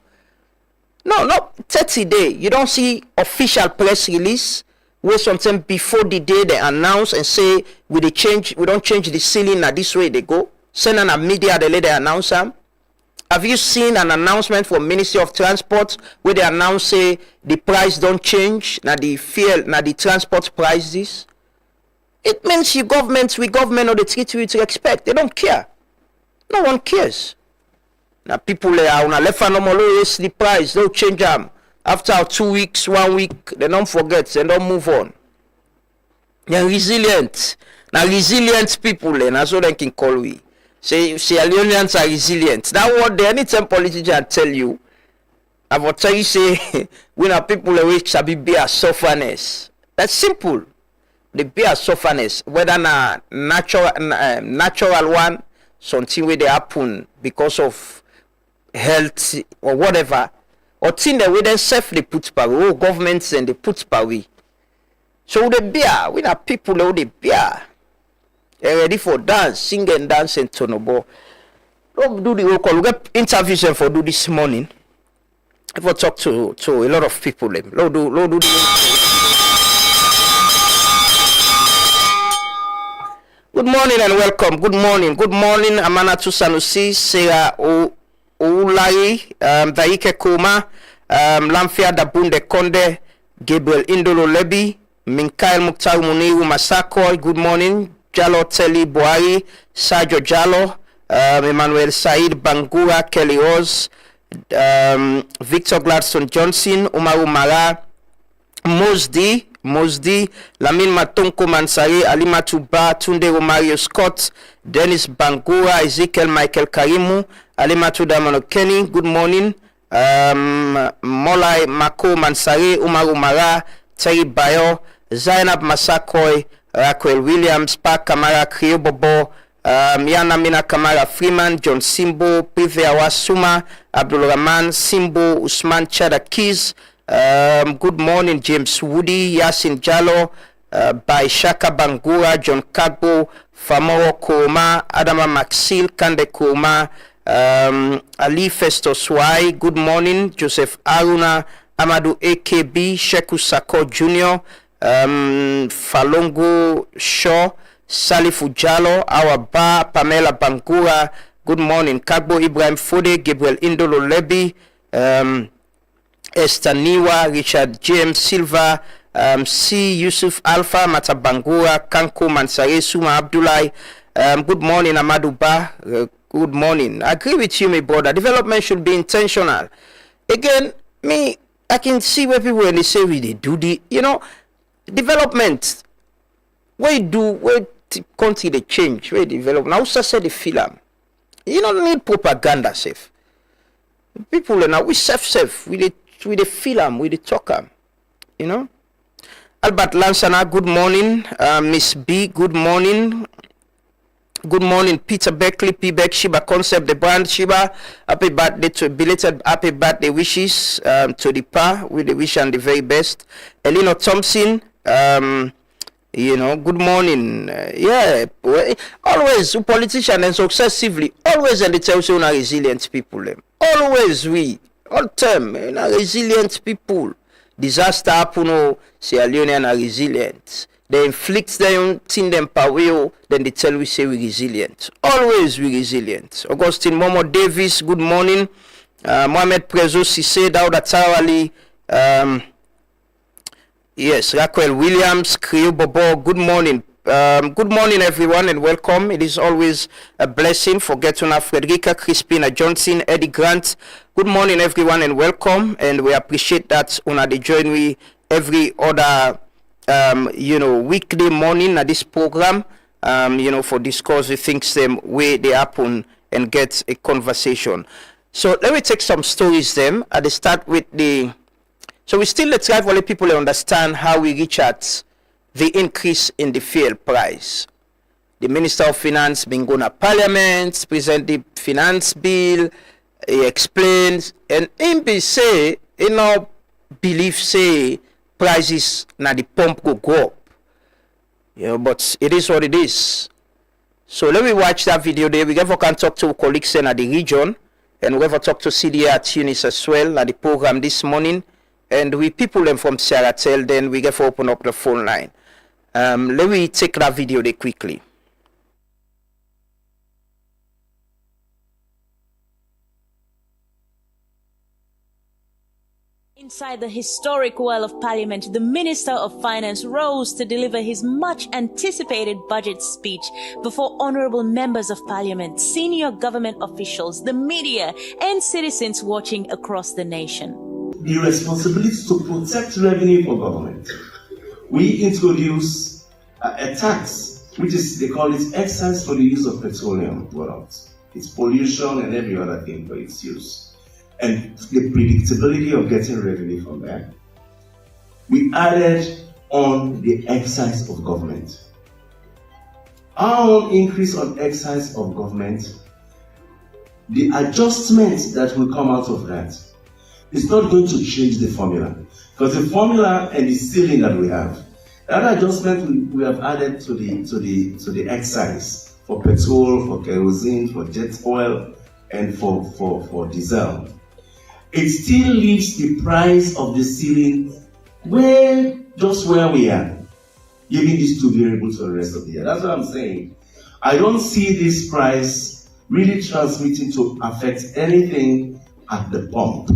No, not 30 days. You don't see official press release where sometime before the day they announce and say we don't change the ceiling now this way they go. Send on a media they let they announce them. Have you seen an announcement from Ministry of Transport where they announce say the price don't change now the fuel now the transport prices? It means we government or the treat you to expect. They don't care. No one cares. Now people are on a left and raise the price, they'll change them. After 2 weeks, 1 week, they don't forget, they don't move on. They're resilient. Now resilient people, and that's what they can call we. Say Sierra-Leoneans are resilient. That what they anytime politician tell you, I will tell you say when are people which shall be a sufferness. That's simple. The bear sufferness, whether na natural one, something where they happen because of health or whatever, or thing that we then self they put power, or governments and they put power. So the bear, we have people who the bear, ready for dance, sing and dance and tonobo. Don't do the local. We get interviews for do this morning. If I talk to a lot of people, do the. Good morning and welcome. Good morning, Amanatu Sanusi, Sarah Oulai, Daike Kuma, Lamfia Dabunde Konde, Gabriel Indolo Lebi, Minkael Mukhtar Muniru Masako. Good morning, Jalo Teli Boari, Sajo Jalo, Emmanuel Said Bangura, Kelly Rose, Victor Gladstone Johnson, Umaru Mara, Mosdi, Lamin Matonko Mansari, Alimatu Ba, Tunde Romario Scott, Dennis Bangura, Ezekiel Michael Karimu, Alimatu Damano Kenny, good morning, Molai Mako Mansari, Umaru Mara, Terry Bayo, Zainab Masakoy, Raquel Williams, Park Kamara, Kriobobo, Yana Mina Kamara Freeman, John Simbo, Pive Awasuma, Abdul Rahman, Simbo, Usman Chada Keys. Good morning, James Woody, Yasin Jalo, by Shaka Bangura, John Kagbo, Famoro Koma, Adama Maxil, Kande Koma, Ali Festus Y. Good morning, Joseph Aruna, Amadou AKB, Sheku Sako Jr., Falongo Shaw, Salifu Jalo, Awaba, Pamela Bangura. Good morning, Kagbo Ibrahim Fode, Gabriel Indolo Lebi, Esther Niwa, Richard James Silva, C. Yusuf Alpha, Matabangura, Kanko Mansare, Suma Abdullah. Good morning, Amadou Ba. Good morning. I agree with you, my brother. Development should be intentional. Again, I can see where people when they say they do the, development. Where the country they change, where develop. Now, also say the film. You don't need propaganda, safe. People now we safe with the film, with the talker, Albert Lansana, good morning. Miss B, good morning. Good morning, Peter Beckley, P. Beck, Shiba Concept, the brand Shiba. Happy birthday to belated happy birthday wishes to the pa with the wish and the very best. Elino Thompson, good morning. Always politicians and successively, always and they tell you are resilient people. Always all time, resilient people. Disaster happen, Sierra Leoneans are resilient. They inflict them, them power, then they tell we say we resilient. Always we resilient. Augustine Momo Davis, good morning. Mohamed Prezo Sise, Dauda Tarawali, yes, Raquel Williams, Kriyo Bobo, good morning. Good morning, everyone, and welcome. It is always a blessing for Getuna, Frederica, Crispina Johnson, Eddie Grant. Good morning, everyone, and welcome. And we appreciate that una they join we every other, weekday morning at this program, for discuss the things them where they happen and get a conversation. So let me take some stories them. At the start with so we still let's try for people to understand how we reach at the increase in the fuel price. The Minister of Finance been going to Parliament, present the finance bill, he explains, and him be say, believe say prices na the pump go up. But it is what it is. So let me watch that video there. We ever can talk to colleagues in the region, and we ever talk to CDA at Tunis as well at the program this morning. And we people them from Sierra, then we get open up the phone line. Let me take that video there quickly. Inside the historic well of Parliament, the Minister of Finance rose to deliver his much-anticipated budget speech before honorable members of Parliament, senior government officials, the media, and citizens watching across the nation. The responsibility to protect revenue for government. We introduce a tax, which is, they call it excise for the use of petroleum products. It's pollution and every other thing for its use. And the predictability of getting revenue from that. We added on the excise of government. Our own increase on excise of government, the adjustment that will come out of that is not going to change the formula. Because the formula and the ceiling that we have, that adjustment we have added to the excise for petrol, for kerosene, for jet oil, and for diesel. It still leaves the price of the ceiling just where we are, giving these two variables for the rest of the year. That's what I'm saying. I don't see this price really transmitting to affect anything at the pump.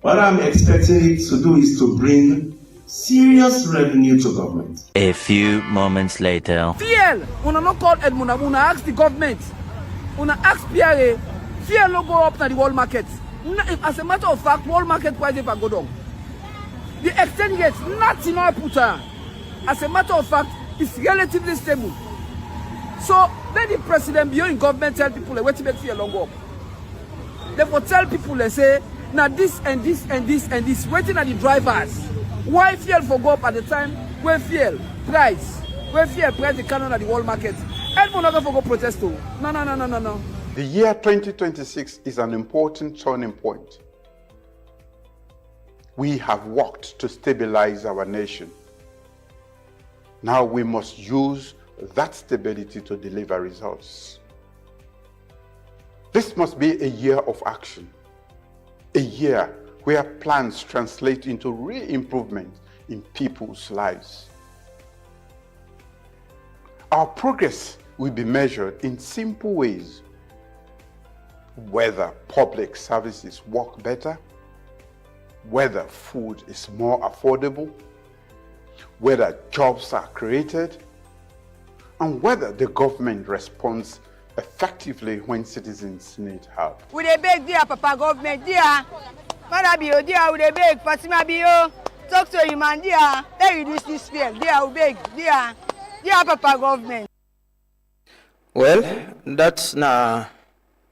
What I'm expecting it to do is to bring serious revenue to government. A few moments later. Fuel! Una not call Edmund, una ask the government. Una ask PRA. Fuel no go up to the world market. As a matter of fact, world market price if I go down. The exchange rate, nothing I put her. As a matter of fact, it's relatively stable. So then the president beyond government tell people where to make fuel long up. Therefore tell people they say now this and this and this and this waiting at the drivers. Why fuel for go up at the time where fuel price the canon at the world market? Everyone not for go protest too. No. The year 2026 is an important turning point. We have worked to stabilize our nation. Now we must use that stability to deliver results. This must be a year of action, a year where plans translate into real improvement in people's lives. Our progress will be measured in simple ways. Whether public services work better, whether food is more affordable, whether jobs are created, and whether the government responds effectively when citizens need help. We dey beg dear Papa government, dear. Mother Bio, dear, we dey beg. Fatima Bio, talk to him and dear, let reduce this fear. Dear, we beg, dear Papa government. Well, that's now.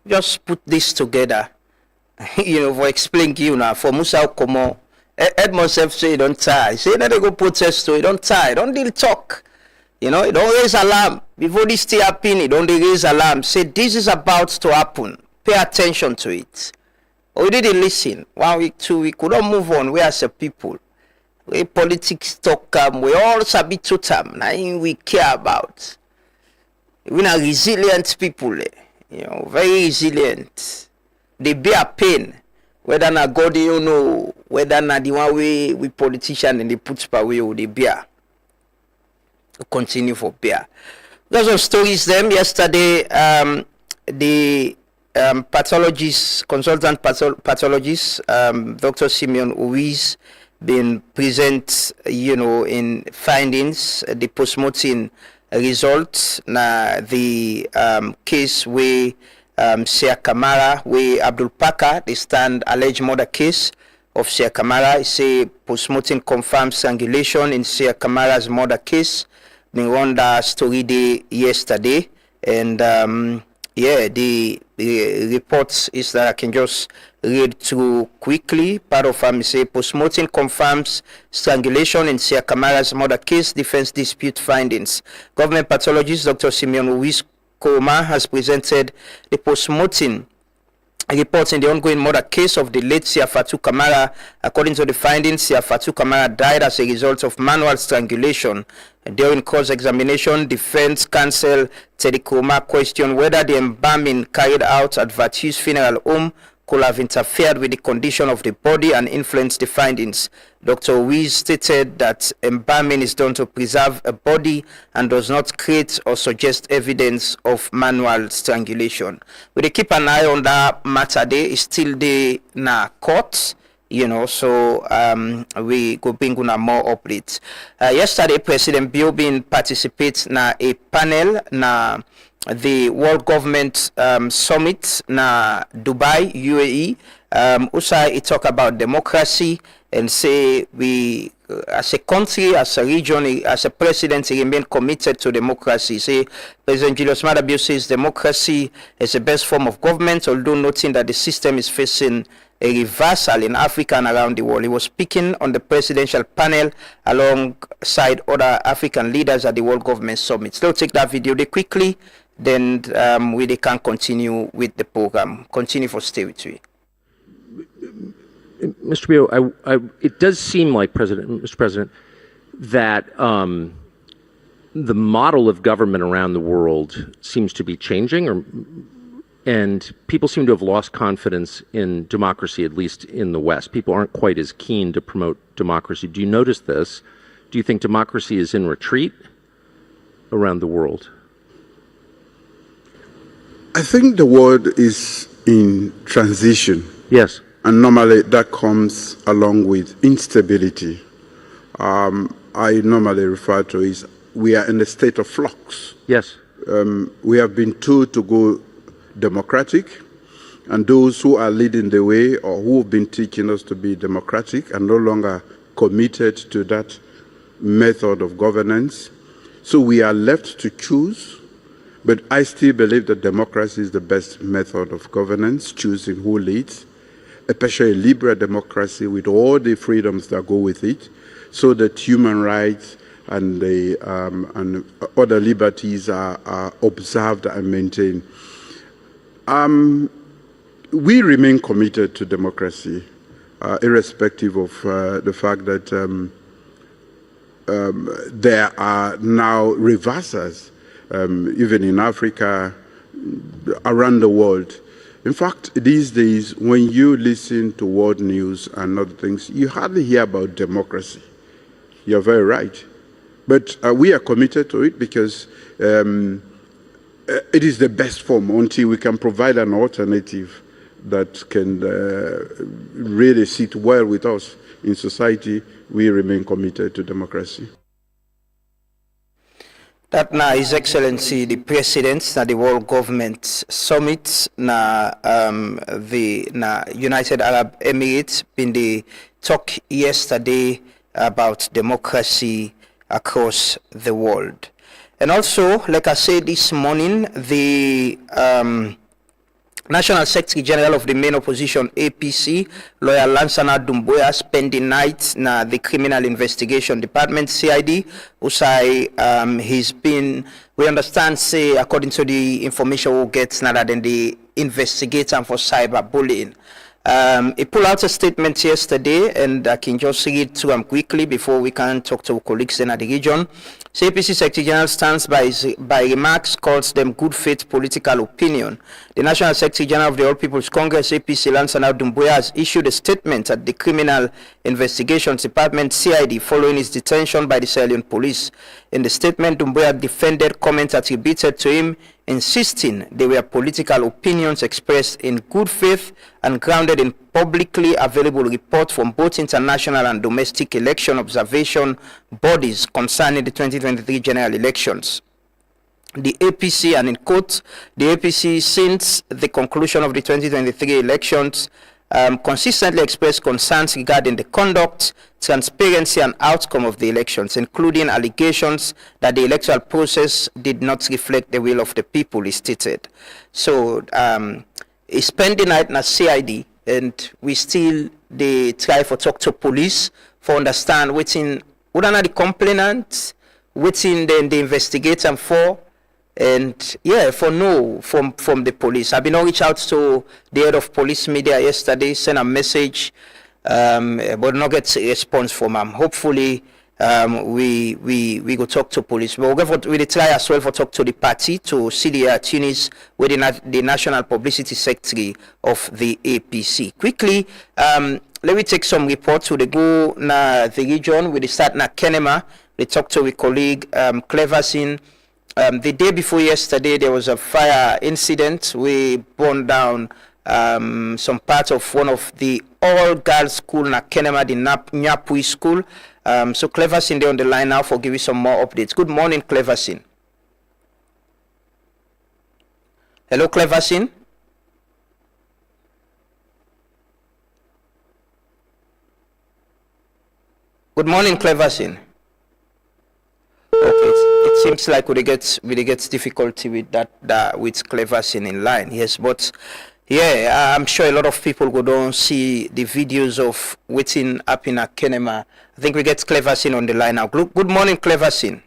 Just put this together, for explaining you now. For Musa Okomo, Edmond self say he don't tie. Say that they go protest to, he don't tie. Don't deal talk. He don't raise alarm. Before this thing happen, he don't raise alarm. Say this is about to happen. Pay attention to it. We didn't listen. 1 week, 2 weeks, we don't move on. We as a people. We politics talk, we all sabi to them. Nothing we care about. We are resilient people. Very resilient. They bear pain. Whether na God, whether na the one way we politician and they put per way, they bear. Continue for bear. There's some stories them yesterday. The pathologist, consultant pathologist, Dr. Simeon Uwiz, been present, in findings, the post-mortem results, na the case where Sheikh Kamara, where Abdul Pakar, the stand alleged murder case of Sheikh Kamara. Say post-mortem confirmed strangulation in Sheikh Kamara's murder case. Been run that story day yesterday, and the reports is that I can just read through quickly. Part of say post-mortem confirms strangulation in Sheikh Kamara's murder case, defense dispute findings. Government pathologist Dr. Simeon Ruiz Koma has presented the post-mortem reports in the ongoing murder case of the late Siafatu Kamara. According to the findings, Siafatu Kamara died as a result of manual strangulation. During cross-examination, defense counsel Teddy Koma questioned whether the embalming carried out at Vatu's funeral home could have interfered with the condition of the body and influenced the findings. Dr. Ruiz stated that embalming is done to preserve a body and does not create or suggest evidence of manual strangulation. We keep an eye on that matter. There is still the court, so we go bring more updates. Yesterday, President Biobin participates na a panel na the World Government Summit na Dubai, UAE. Also, he talk about democracy and say we, as a country, as a region, as a president, he remain committed to democracy. Say President Julius Maada Bio says democracy is the best form of government, although noting that the system is facing a reversal in Africa and around the world. He was speaking on the presidential panel alongside other African leaders at the World Government Summit. So take that video there quickly, then we can continue with the program. Continue for stay with you. Mr. Bio, it does seem like, Mr. President, that the model of government around the world seems to be changing, and people seem to have lost confidence in democracy, at least in the West. People aren't quite as keen to promote democracy. Do you notice this? Do you think democracy is in retreat around the world? I think the world is in transition. Yes. And normally that comes along with instability. I normally refer to it as we are in a state of flux. Yes. We have been told to go democratic, and those who are leading the way or who have been teaching us to be democratic are no longer committed to that method of governance. So we are left to choose, but I still believe that democracy is the best method of governance, choosing who leads, especially liberal democracy with all the freedoms that go with it, so that human rights and other liberties are observed and maintained. We remain committed to democracy, irrespective of the fact that there are now reversals, even in Africa, around the world. In fact, these days, when you listen to world news and other things, you hardly hear about democracy. You're very right. But we are committed to it because it is the best form until we can provide an alternative that can really sit well with us in society. We remain committed to democracy. That now His Excellency the President at the World Government Summit na the United Arab Emirates been the talk yesterday about democracy across the world. And also, like I said this morning, the National Secretary General of the main opposition, APC, lawyer Lansana Doumbouya, spent the night na the Criminal Investigation Department, CID, usai he's been, we understand, say, according to the information we get, now that the investigator for cyberbullying. He pulled out a statement yesterday, and I can just read through them quickly before we can talk to colleagues in the region. So APC Secretary General stands by remarks, calls them good faith political opinion. The National Secretary General of the All People's Congress, APC, Lansana Doumbouya, has issued a statement at the Criminal Investigations Department, CID, following his detention by the Sierra Leone police. In the statement, Doumbouya defended comments attributed to him insisting they were political opinions expressed in good faith and grounded in publicly available reports from both international and domestic election observation bodies concerning the 2023 general elections. The APC, and in quote, the APC, since the conclusion of the 2023 elections, consistently expressed concerns regarding the conduct, transparency, and outcome of the elections, including allegations that the electoral process did not reflect the will of the people, he stated. So, he spent the night in a CID, and we still they try for talk to police for understand what are the complainants, what the investigator for. And yeah, for no from the police. I've been reached out to the head of police media yesterday, sent a message, but not get a response from him. Hopefully, we go talk to police. But we'll try as well for talk to the party to see the attorneys with the National Publicity Secretary of the APC. Quickly, let me take some reports. We go na the region. We start na Kenema. We talk to our colleague Cleverson. The day before yesterday, there was a fire incident. We burned down some part of one of the all-girls school in Kenema, the Nyapui school. So Cleverson, they're on the line now for giving some more updates. Good morning, Cleverson. Hello, Cleverson. Good morning, Cleverson. Okay, it seems like we get difficulty with that with Cleverson in line. Yes, but yeah, I'm sure a lot of people go down see the videos of waiting up in Kenema. I think we get Cleverson on the line now. Good morning, Cleverson.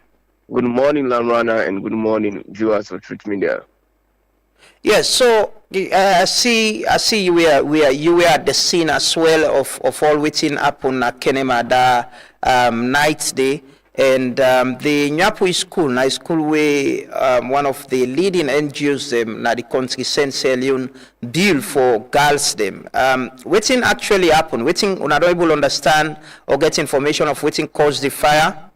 Good morning, Lamrana, and good morning, viewers of Truth Media. Yes, so I see you were at the scene as well of all waiting up on Kenema that night day. And the Nyapui school, a school where one of the leading NGOs them na the country sent Sierra bill for girls them. Waiting actually happened. Waiting not able to understand or get information of waiting caused the fire.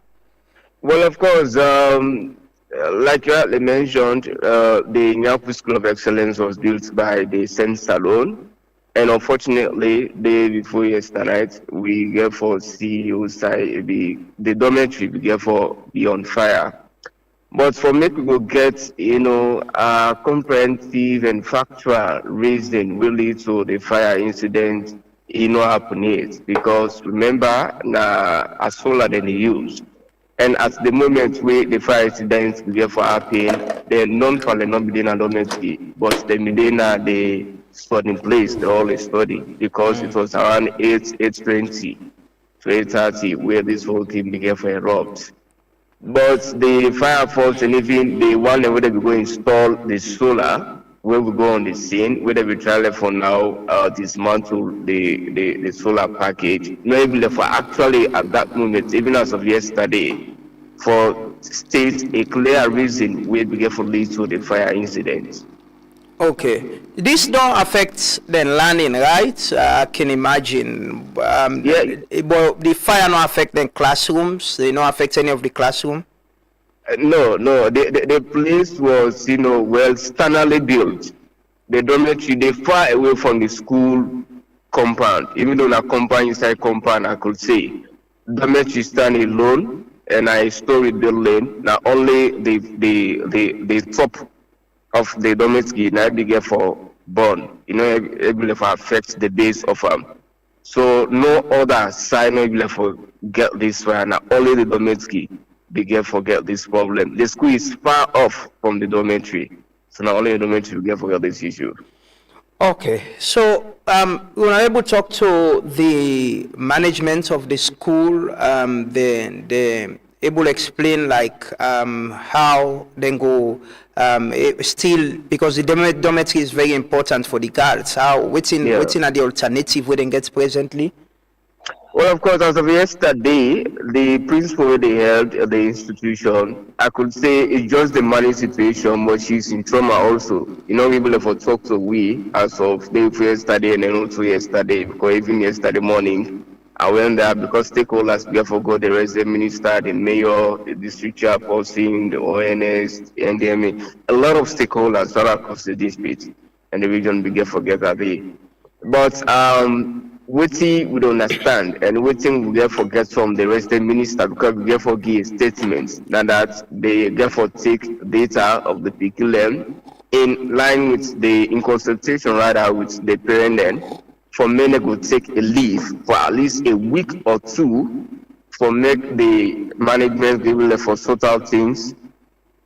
Well, of course, like you already mentioned, the Nyapui School of Excellence was built by the Saint Salon. And unfortunately, day before yesterday night, we therefore see the dormitory therefore be on fire. But for me to get, a comprehensive and factual reason really to the fire incident, happening because remember, a solar then used. And at the moment where the fire incident therefore happened, the non-fallen dormitory, but the studying place, they always study because it was around 8:20 to 8:30 where this whole thing began to erupt. But the fire force and even the one where they go install the solar, where we go on the scene, where we try for now dismantle the solar package. Not even for actually at that moment, even as of yesterday, for state a clear reason where we get for lead to the fire incident. Okay, this don't affect the learning, right? I can imagine. Yeah. But the fire not affect the classrooms. They not affect any of the classroom. No. The place was, well standardly built. The dormitory they far away from the school compound. Even though a compound inside compound, I could say dormitory stand alone and a story building. Now only the top of the dormitory now bigger for burn, able to affect the base of so no other side no able to get this fire. Now only the dormitory bigger for get this problem. The school is far off from the dormitory, so now only the dormitory bigger for get this issue. Okay, so we were able to talk to the management of the school. They able to explain how they go still because the dormitory is very important for the girls. How waiting are the alternative we then get presently? Well, of course, as of yesterday, the principal they held at the institution, I could say it's just the money situation, but she's in trauma also. Able to talk to we as of day before yesterday and then also yesterday, because even yesterday morning, I went there because stakeholders therefore got the resident minister, the mayor, the district chairperson, the ONS, the NDMA, a lot of stakeholders all across the district and the region began forget that day. But waiting we don't understand and waiting we get forget from the resident minister because we therefore give statements now that they therefore take data of the PQLM in line with in consultation rather with the parent then for many will take a leave for at least a week or two for make the management be able to sort out things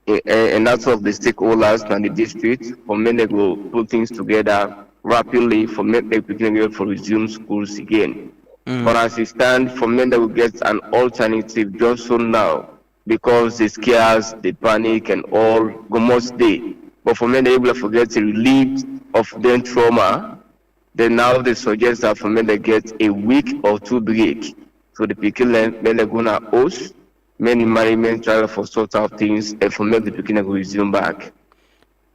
and that's of the stakeholders and the district for many will put things together rapidly for make the beginning for resume schools again. But as it stands, for many will get an alternative just so now because the scares, the panic and all go must day. But for many able to forget the relief of their trauma, then now they suggest that for men they get a week or two break. So the people then they're gonna host many management try for sort out things and for men the people will resume back.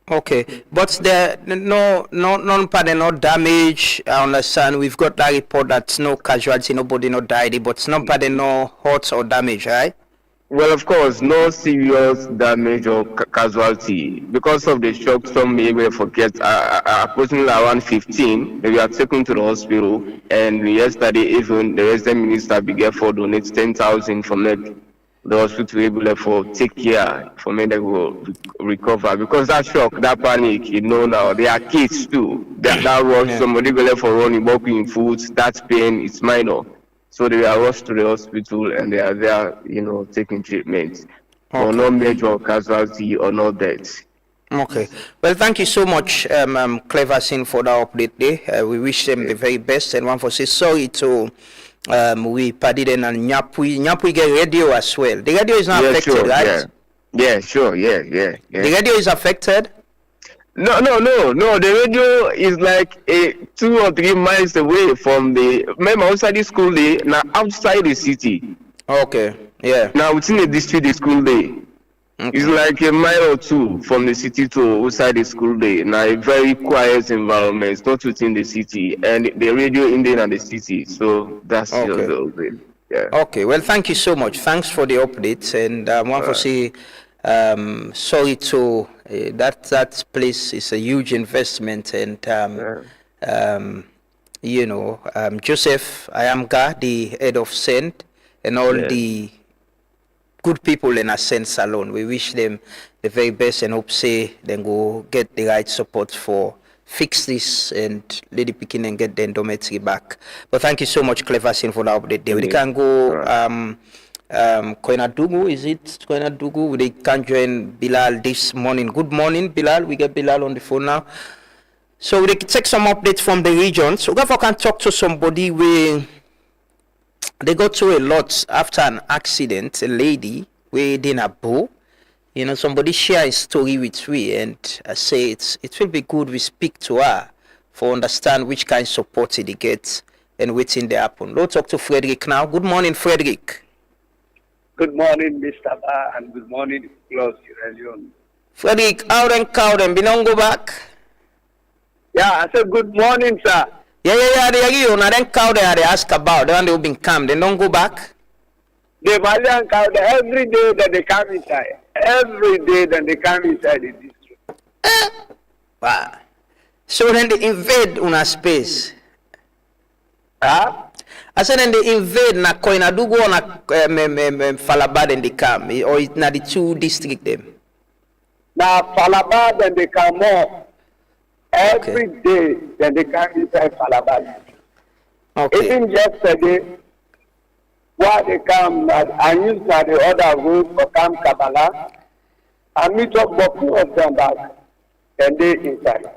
Okay, but there no damage. I understand. We've got that report that no casualty, nobody no died, but no no hurts or damage, right? Well, of course, no serious damage or casualty. Because of the shock, some may able to forget, approximately around 15, they were taken to the hospital. And yesterday, even the resident minister began for donate 10,000 from the hospital able to take care for men that will recover. Because that shock, that panic, now, they are kids too. That rush, somebody go for running, walking food, that pain, it's minor. So they are rushed to the hospital and they are there, taking treatment. Okay. Or no major casualty or no death. Okay. Well, thank you so much, Clever Sin, for that update there. We wish them the very best and one for say sorry to we Padiden and Nyapui. Nyapui get radio as well. The radio is not affected, sure, right? Yeah, sure, yeah. The radio is affected? No. The radio is like 2 or 3 miles away from remember outside the school day, now outside the city. Okay, yeah. Now within the district, the school day. Okay. It's like a mile or two from the city to outside the school day. Now a very quiet environment, it's not within the city. And the radio in the city, so that's just a little bit. Yeah. Okay, well, thank you so much. Thanks for the updates. And I want to say, sorry to that place is a huge investment, and Joseph Ayamga, the head of Send, and all the good people in Ascent Salon. We wish them the very best and hope say then go get the right support for fix this and Lady Pekin and get the endometry back. But thank you so much, Clever Sin, for the update. We can go Koinadugu, is it Koinadugu? They can join Bilal this morning. Good morning, Bilal. We get Bilal on the phone now. So we take some updates from the region. So if I can talk to somebody where they got through a lot after an accident, a lady where in a bow. Somebody share a story with me, and I say it will be good we speak to her for understand which kind of support they get and what's in the happen. Let's talk to Frederick now. Good morning, Frederick. Good morning, Mr. Ba, and good morning, Claus Leon. Frederick, out and cow them, go back? Yeah, I said good morning, sir. Yeah, they are then cow they ask about, the one they've been come, they don't go back? The Malian cow, every day that they come inside. Every day that they come inside the district. Wow. So then they invade una space. Huh? I said then they invade na Koinadugu or na Falabad and they come, or it's na the 2 districts them. Now Falabad and they come more. Every day that they come inside Falabad. Okay. Even yesterday, while they come, I used the other road for Camp Kabbalah, I meet up for 2 of them back, and they inside.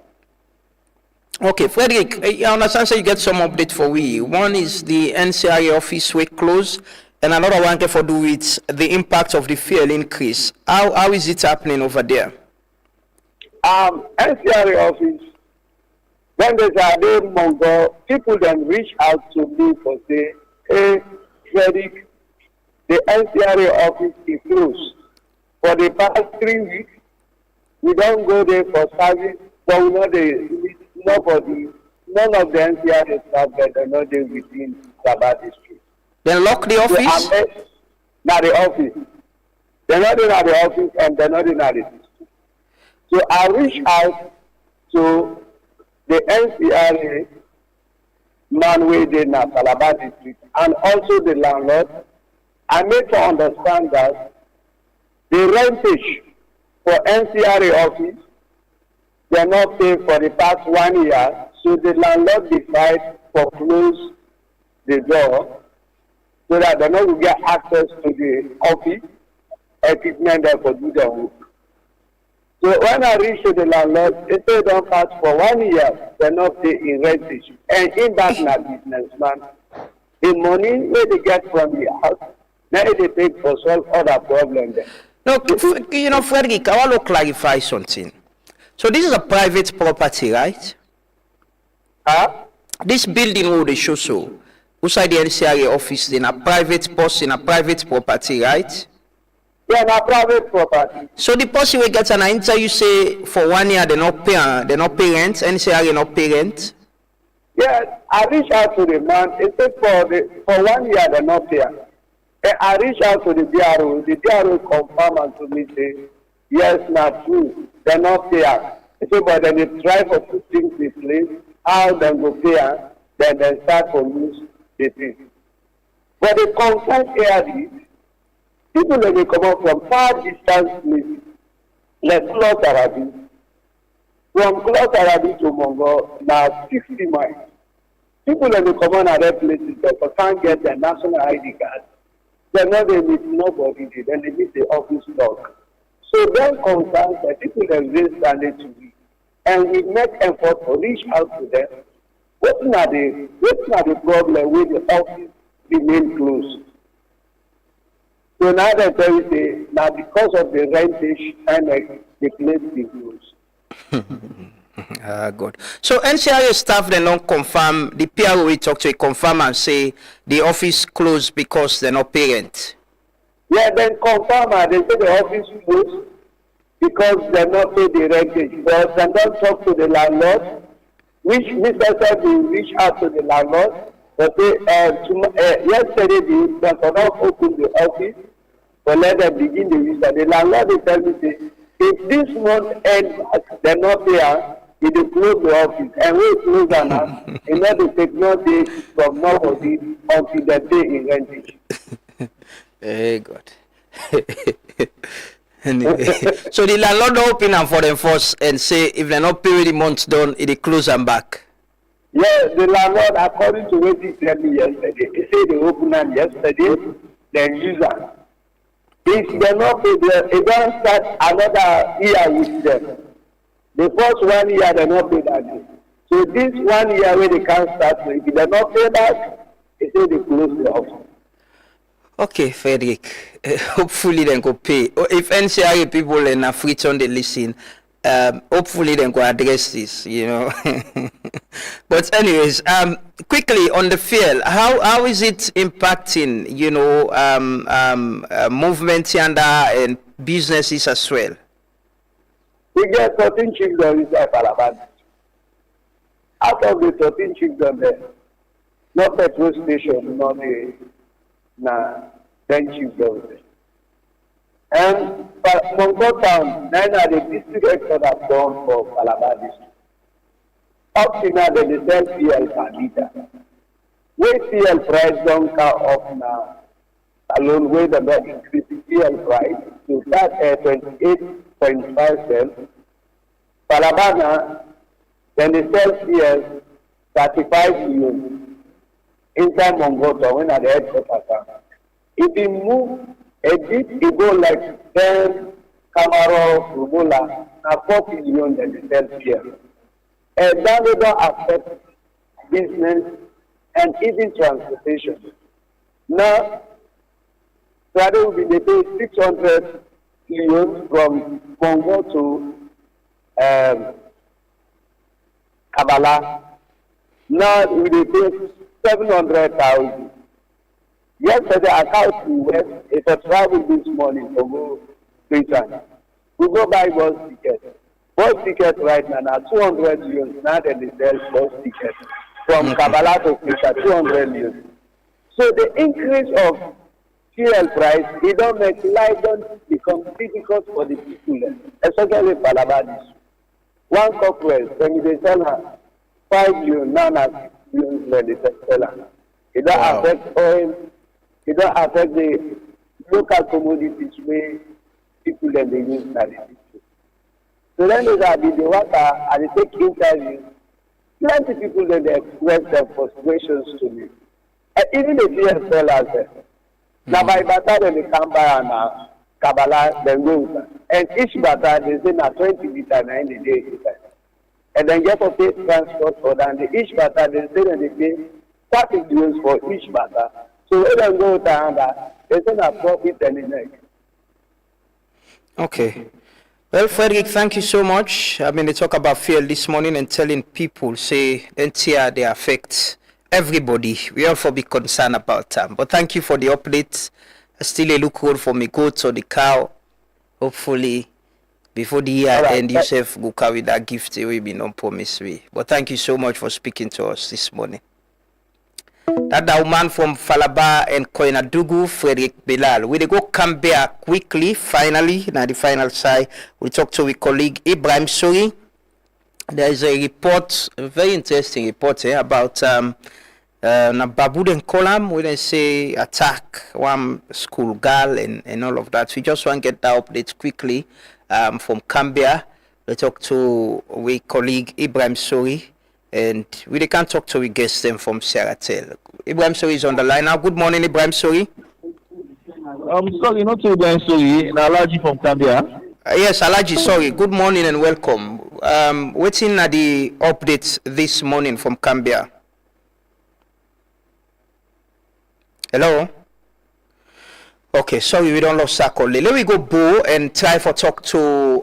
Okay, Frederick, I understand so you get some update for we. One is the NCRA office way closed, and another one for do with the impact of the fuel increase. How is it happening over there? NCRA office, when there's a day Mongo, people then reach out to me for say, hey, Frederick, the NCRA office is closed. For the past 3 weeks, we don't go there for service, but we know none of the NCRA staff that are not there within Sabah district. Then lock the office? Not the office. They're not in the office and they're not in the system. So I reached out to the NCRA man within Calabar district and also the landlord. I made to understand that the rentage for NCRA office they are not paid for the past 1 year, so the landlord decides to close the door so that they don't get access to the office equipment there for do their work. So when I reached the landlord, they say don't pass for 1 year, they not pay in rentage. And in that na businessman, the money where they get from the house, now they take for solve other problems there. No, you know, Frederick, I want to clarify something. So this is a private property, right? This building where they show so, outside the NCRA office, in a private person, a private property, right? Yeah, a private property. So the person will get an answer, you say for 1 year they not pay rent, NCRA not pay rent? Yeah, I reached out to the man, he said for 1 year they not pay. And I reached out to the DRO confirmed and to me say, yes, not true, they not pay. He said, but then they try to put things in place, how they go pay, then they start to lose the thing. But the concern here is, people when they come up from far distance places, like Close Arabi, from Close Arabi to Mongo, now 60 miles. People when they come on other places, they can't get their national ID card. They're not they meet nobody, then they meet the office dog. So then concerns that people that raise standing to me, and we make effort to reach out to them. What's not the problem with the office remain closed? So now they tell you now because of the rentage and the place be closed. Good. So NCRA staff they don't confirm, the PRO we talk to confirm and say the office closed because they're not pay rent. Yeah, then confirm and they say the office closed because they're not pay the rentage. But they don't talk to the landlord, which Mr. Said will reach out to the landlord. But yesterday they cannot open the office, but let them begin the use. The landlord will tell me, say, if this month ends, they're not there, it will close the office. And we close them now, in order to take no day from nobody until they pay in rentage. Very good. Anyway, so the landlord open them for them first and say if they're not pay the months done, it will close them back. Yeah, the landlord, according to what he said me yesterday, he said they open them yesterday, then use them. If they not pay, they don't start another year with them. The first 1 year they not pay that day. So this 1 year where they can't start, so if they not pay that, they say they close the office. Okay, Frederick. Hopefully they go pay. If NCRA people in Afriton they listen, hopefully they go address this, you know. But anyways, quickly on the field, how is it impacting, you know, movement and businesses as well? We get 13 children inside Parliamentary. Out of the 13 children there, not petrol station, not the 10 children there. And Mongo Town, 9 are the district headquarters have done for Calabar district. Up to now, they sell PL per liter. Where PL price don't come up now, alone with the increase in PL price to start at 28.5 cents. Palabana, then they sell PL 35 million inside Mongoto when at the headquarters. If you move a bit, it go like 10 Camaro, Rubola, now 4 million that they sell PL. And that will not affect business and even transportation. Now, Friday will be they pay 600 million from Congo to Kabbalah. Now we pay 700,000. Yesterday I called to West. If I travel this morning to go Britain, we go buy bus ticket. Bus ticket right now 200 euros. Now they sell bus ticket from Kabbalah to Krishna 200 euros. So the increase of fuel price, it don't make life don't become difficult for the people, especially Palabadis. One corporate, when they sell her 5 million, now na when they sell her. It don't affect oil, it don't affect the local commodities where people then they use that. So then those are the water and they take interviews. Plenty people then they express their frustrations to me. And even the fuel sellers, now by bata then they come by and Kabbalah then go. And each bata they say na 20 litres na in the day. And then get to pay transport for that. And each bata they say that they pay 30 euros for each bata. So when they go down that, they say na profit and the next. Okay. Well, Frederick, thank you so much. I mean, they talk about fuel this morning and telling people, say, NTR, they affect everybody. We all for be concerned about them. But thank you for the update. Still a look road for me goats or the cow. Hopefully, before the year end, yourself go carry that gift away, be non-promise way. But thank you so much for speaking to us this morning. That woman from Falaba and Koinadugu, Frederick Bilal. We go come back quickly, finally, now the final side. We talk to our colleague Ibrahim Sori. There is a report, a very interesting report about Nababud and Kolam, where they say attack one school girl and all of that. We just want to get that update quickly from Cambia. We talk to our colleague Ibrahim Sori. And we can't talk to we guest them from Seratel. Ibrahim Sori is on the line now. Good morning, Ibrahim Sori. Sorry, not to Ibrahim Sori, Alaji from Cambia. Yes, Alaji, sorry. Good morning and welcome. Waiting at the updates this morning from Cambia. Hello? Okay, sorry, we don't lose our call. Let me go Bo and try for talk to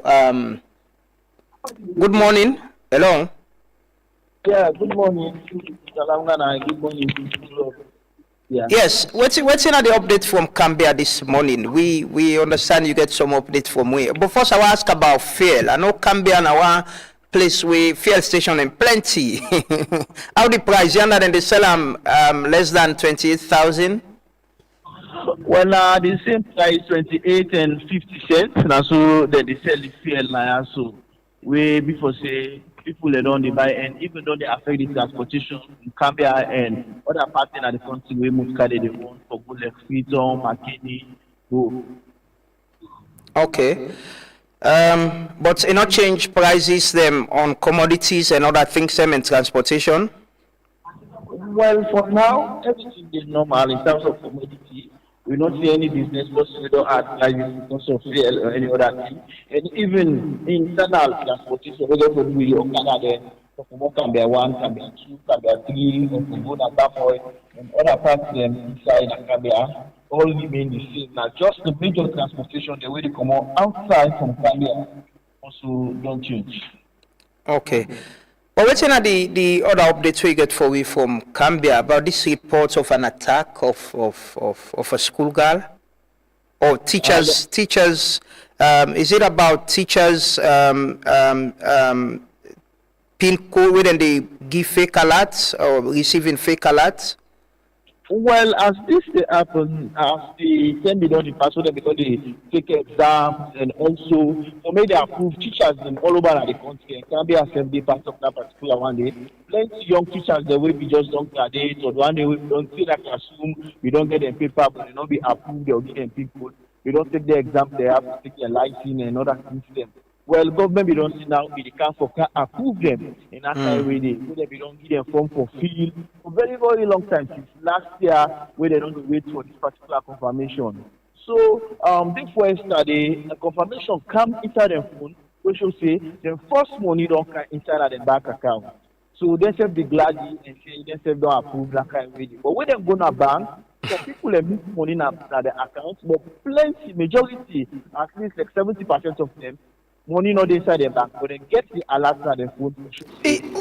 good morning. Hello? Yeah, good morning. Good morning. Yeah. Yes, what's in the update from Cambia this morning? We understand you get some update from where. But first I will ask about fuel. I know Cambia now one place where fuel station and plenty. How the price? Younger than they sell less than 28,000? Well, the same price 28 and 50 cents. And so then they sell the fuel now. So way before say people they don't buy, and even though they affect the transportation in Cambia and other parts of the country where most carry they want for good like Freedom, McKinney, go. Okay. But you not change prices them on commodities and other things them in transportation? Well, for now, everything is normal in terms of commodity. We don't see any business because we don't add prices because of fuel or any other thing. And even internal transportation, we don't do your Canada, Cambia 1, Cambia 2, Cambia 3, and other parts inside Cambia all remain the same. Now, just the major transportation, the way they come out outside from Cambia, also don't change. Okay. But what's the other updates we get for we from Cambia about this report of an attack of a school girl or teachers? Teachers, is it about teachers pin code when they give fake alerts or receiving fake alerts? Well, as this happen, as the can be done in person because they take exams and also for me they approve teachers in all over the country and can be assembly part of that particular one day. Plenty young teachers they will be just don't graduate or one day we don't see that assume we don't get them paper but they not be approved they'll get them people. We don't take the exam, they have to take their license and other things them. Well, government we don't see now we can't approve them in that kind way we don't give them form for field for very, very long time since last year where they don't wait for this particular confirmation. So this yesterday a confirmation come inside their phone which will say the first money don't come inside their bank account. So they say be glad and say they say don't approve that kind of way. But when they go to bank, so people have miss money in the account, but plenty majority, at least like 70% of them money not inside the bank, but they get the alert on the phone.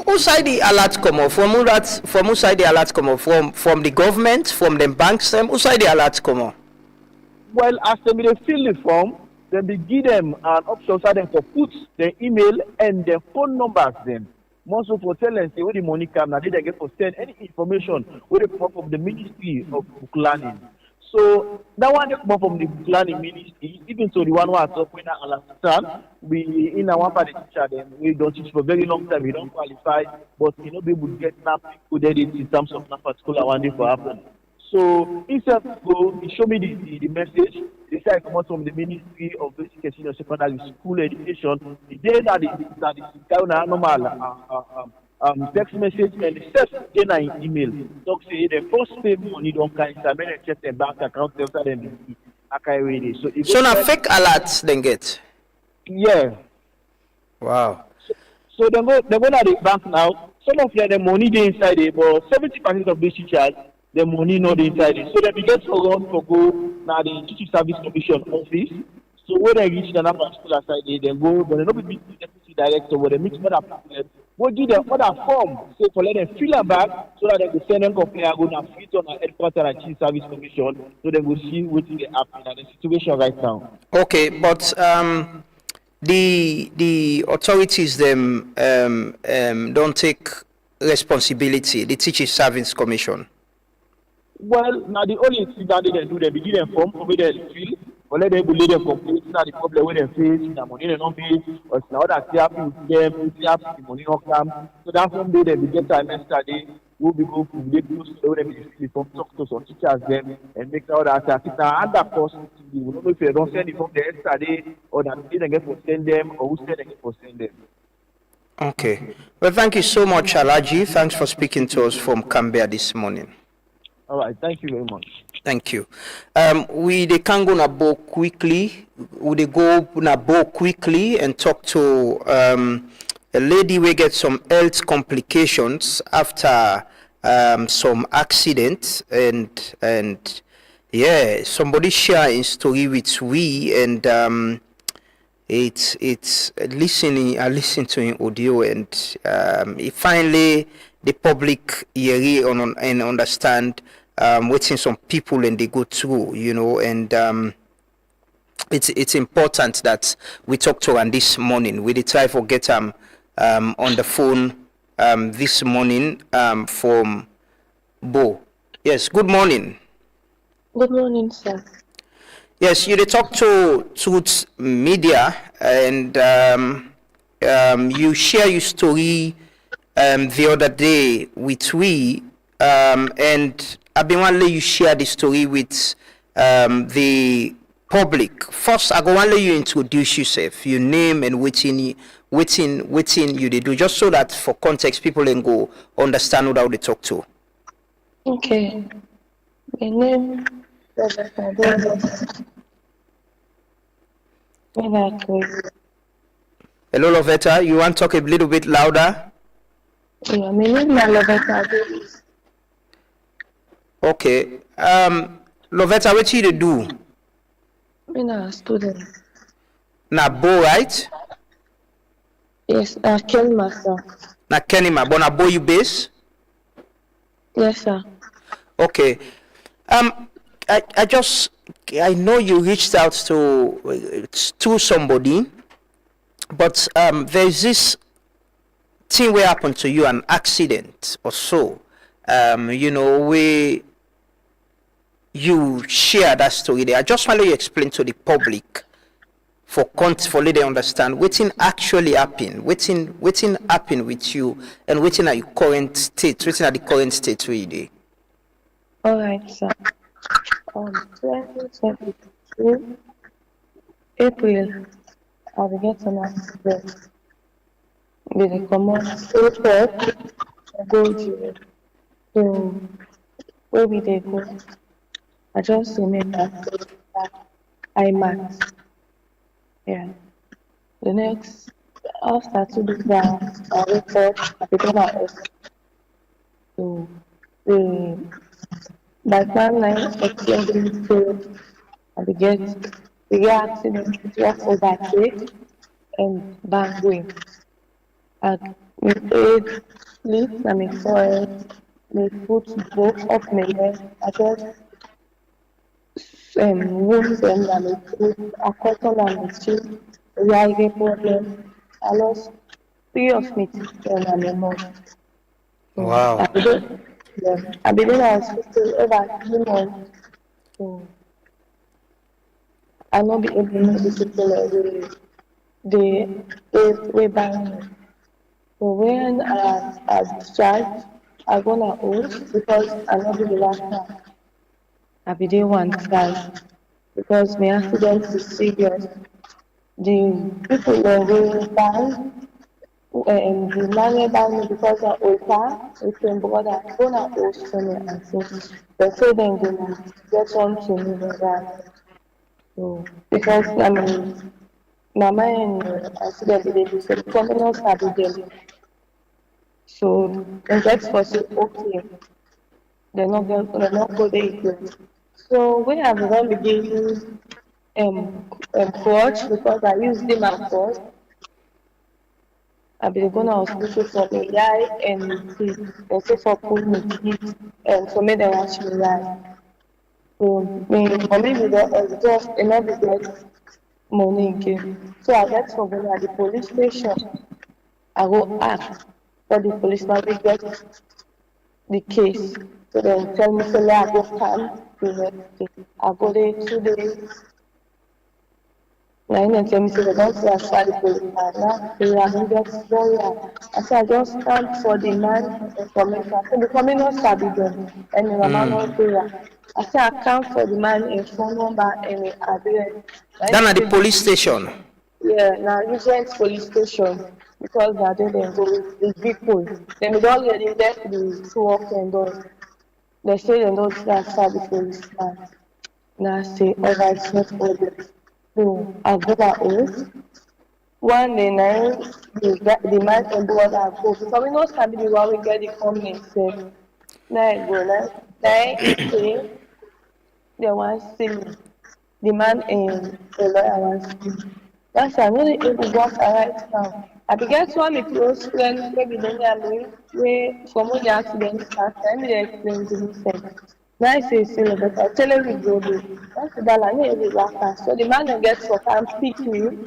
Who side the alert come off? From who side the alert come off? From the government, from the banks, them? Who side the alert come off? Well, as they fill the form, then they give them an option so they can put their email and their phone numbers then. More so for tell and say where the money come, now they get for send any information where they come from the Ministry of Book Learning. So that one they come from the Book Learning Ministry, even to the one who are talking I understand. We in our one part the teacher then we don't teach for a very long time, we don't qualify, but you know people get napped coded it in terms of that particular one day for happen. So instead of go, he showed me the message. They say I come out from the Ministry of Basic and Senior Secondary School Education. The day that the kind of normal text message and the first then I email. Talk say the first pay money don't kind of when I check the bank account after them I can read it. So now fake alerts then get. Yeah. Wow. So they go to the bank now. Some of them the money they inside it, but 70% of these teachers the money not inside it. So they begin to run for go now the Teaching Service Commission office. So when they reach the number school aside they go, but they don't be the deputy director, but they meet other people. Go give them other form, so for let them fill them back so that they go send them complaint and go now fit on the headquarters and Teaching Service Commission so they go see what they happen in the situation right now. Okay, but the authorities them don't take responsibility. The Teaching Service Commission. Well, now the only thing that they do, they begin them form for me they feel, or let them believe them complete. Now the problem where they face, the money they don't pay, or it's now that they happy with them, they happy the money not come. So that from there they begin time yesterday. We'll be go from the close to them the form talk to some teachers them and make sure that I think now under cost we don't know if they don't send it from there yesterday or that they don't get for send them or who said they get for send them. Okay. Well, thank you so much, Alaji. Thanks for speaking to us from Canberra this morning. All right, thank you very much. Thank you. We can go na bo quickly. We go na bo quickly and talk to a lady we get some health complications after some accident and yeah, somebody sharing story with we and it's listening. I listen to him audio and finally the public hear and understand waiting some people and they go through, you know, and it's important that we talk to her this morning. We did try for get on the phone this morning from Bo. Yes, good morning. Good morning, sir. Yes, you did talk to Truth Media and you share your story the other day with we and I've been want to let you share the story with the public. First, I go want to let you introduce yourself, your name and waiting you they do, just so that for context people can go understand who they talk to. Okay. My name is Hello, Lovetta. You want to talk a little bit louder? Yeah, my name is Lovetta. Okay. Lovetta, what you do? I'm a student. Na Bo, right? Yes, Kenma, sir. Na Kenima, but na Bo you base? Yes, sir. Okay. I know you reached out to somebody, but there's this thing where happened to you, an accident or so. You know, where you share that story there. I just want to explain to the public for let them understand what actually happened, what happened with you, and what are your current state, what are the current state really. All right, sir. 2022 April, I will get an accident with a commercial truck go to where we they go. I just remember I met. Yeah. The next after 2 days I wake up, I become a so the by time 9 to I get accident with walk overtake and bangway. I made sleep, I make forehead, my foot broke up my leg. I just wounds and I make foot, I cut on my chin, where I get problem. I lost three of me children and a mom. So Wow. I been in hospital over 3 months. So I not be able to know the people they buy me. So when I discharged, I gonna host because I not be the last time. I be the one time because my accident is serious. The people that will buy the money buy me because of Oka, with my brother, gonna host to me and so they say then gonna get on to me with that. So because I mean Mama and accident they say criminals have them. So they get for say okay, they're not go there again. So when I began begin coach because I used them at first. I been going to hospital for my eye and teeth. They say for pull me teeth and for me they wash me eye. So me for me we don't exhaust enough to get money again. So I get for going at the police station. I go ask for the policeman to get the case. So then tell me say I go come the next day. I go there 2 days. Now and tell me say they don't transfer the policeman. Now they are don't get lawyer. I say I just stand for the man information. I say the coming not sabi them and the mama not there. I say I count for the man in phone number and address. Down at the police station. Yeah, now Regent police station because that day they go with the people. Then we don't get in there the 2 and done. They say they don't transfer the policeman. Now I say alright, it's not problem. So I go back home. One day now the man and brother go because we not sabi the one we get the comment say. Now I go now he say they want see me. The man and the lawyer wants to. That's why I'm really able to work right now. I began to have a close friend, maybe then I'm where from when the accident started, I need to explain to himself. Now I say, still, but I tell him we go do. That's the dollar, I need to work fast. So the man that gets for can pick me,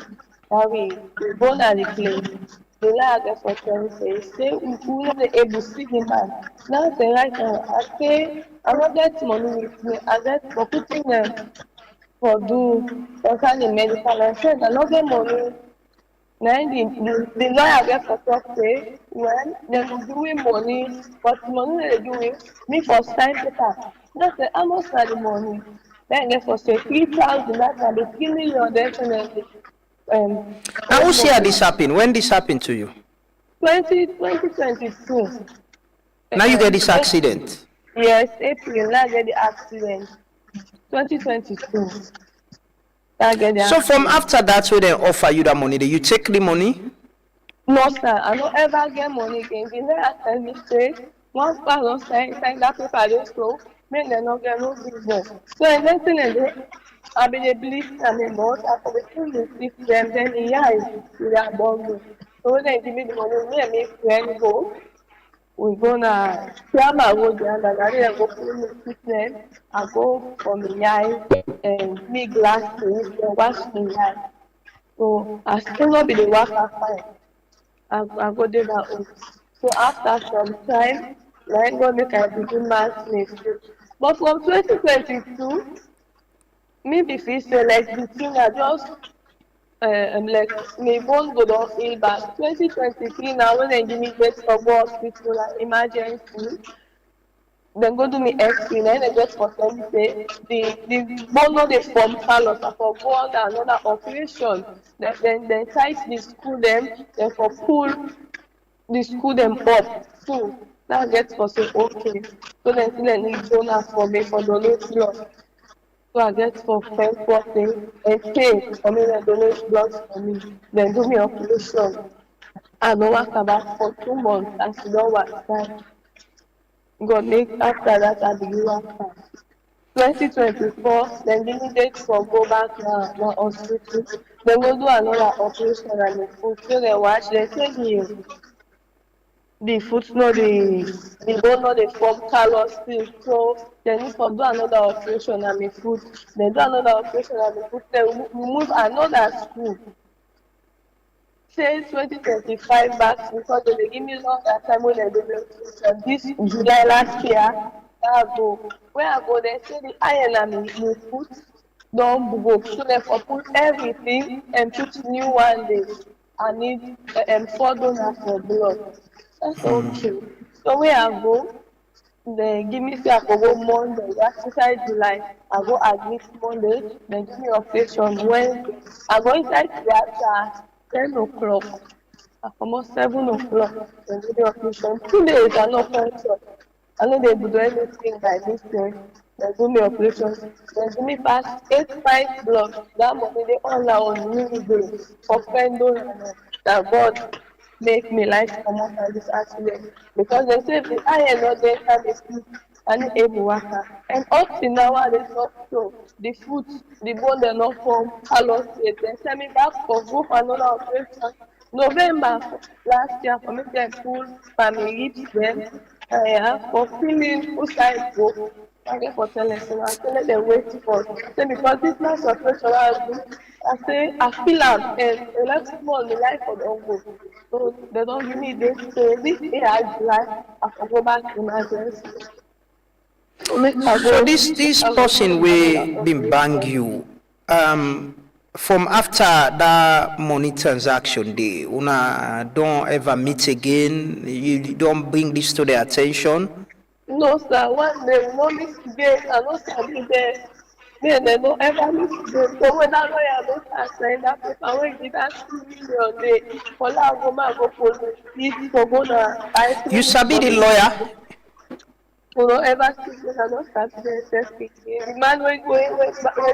that we go at the place. The lawyer gets for tell say, we not able to see the man. Now I say, right now, I say, I don't get money with me, I get for putting them for do concerning medical and said I no get money. Na the lawyer get for talk say well dem go give me money but the money wey dey give me for sign paper. Just say how much na the money? Then get for say 3,000 that na the 3 million definitely. And who Hold see how this money. happen? When this happened to you? 2022. Now you get this accident. Yes, April now I get the accident. 2022. I get the So from accident. after that, when they offer you that money, do you take the money? No, sir, I don't ever get money again. The lawyer tell me straight, once I don't sign that paper, they so, make them not get no business. So, the next thing they do, I be the bliss and the boss, I for the thing they speak to them, then the eyes, they are bundle. So, when they give me the money, me and my friend go, we gonna clear my road there, and I didn't go full me sickness, I go for my eye, and me glasses, then wash my eye. So, I still not be the worker fine. I go do that own. So after some time, like God make I begin mass mistake. But from 2022, me be feel say like the thing I just like my bone go don heal back. 2023 now when dem give me date for go hospital like emergency, dem go do me x-ray na dem get for tell me say the bone no dey form callus I for go under another operation. Dem tight the screw dem for pull the school them up too. That gets for say okay. So then still they need donor for me for donate blood. So I get for first thing and pay for me to donate blood for me. Then do me operation. I don't work about for 2 months and she don't work time. God make after that I begin work time. 2024, then give me date for go back now hospital. Then go do another operation and the food. So they watch, they say the foot no the bone no dey form callus still so dem need for do another operation and the foot dem do another operation and the foot dem remove another screw say 2025 back because they give me longer time when they do the this July last year. I go where I go they say the iron and me put don't broke so they for put everything and put new one day. I need 4 donors for blood. That's okay. So where I go they give me say I go go Monday, that's inside July. I go admit Monday, they give me operation Wednesday. I go inside theatre 10 o'clock. I come out 7 o'clock. They do the operation. 2 days I no function. I know they do anything by mistake. They do me operation. They do me pass 8 pints blood. That money they all are on me day for $10. That God make me like come out of this accident because they say the iron not there can be sleep and able worker and up till now I dey talk so the foot the bone dey not form callus state dem send me back for go for another operation November last year for make dem pull family hips dem for filling outside go I get for tell them say I say let dem wait for say because this last operation wey I do I say I feel am and the next small the life for don go. So they don't give me this say this year July I can go back to emergency. So make I So go. this person will been bang you. From after that money transaction day, una don't ever meet again. You don't bring this to their attention. No sir, one day we no miss again. I no sabi there. Then they don't ever miss again. So when that lawyer no start sign that paper wey give that 2 million dey for la go ma go police if for go na I You sabi the lawyer? we no ever speak when I no start there say speak again. The man wey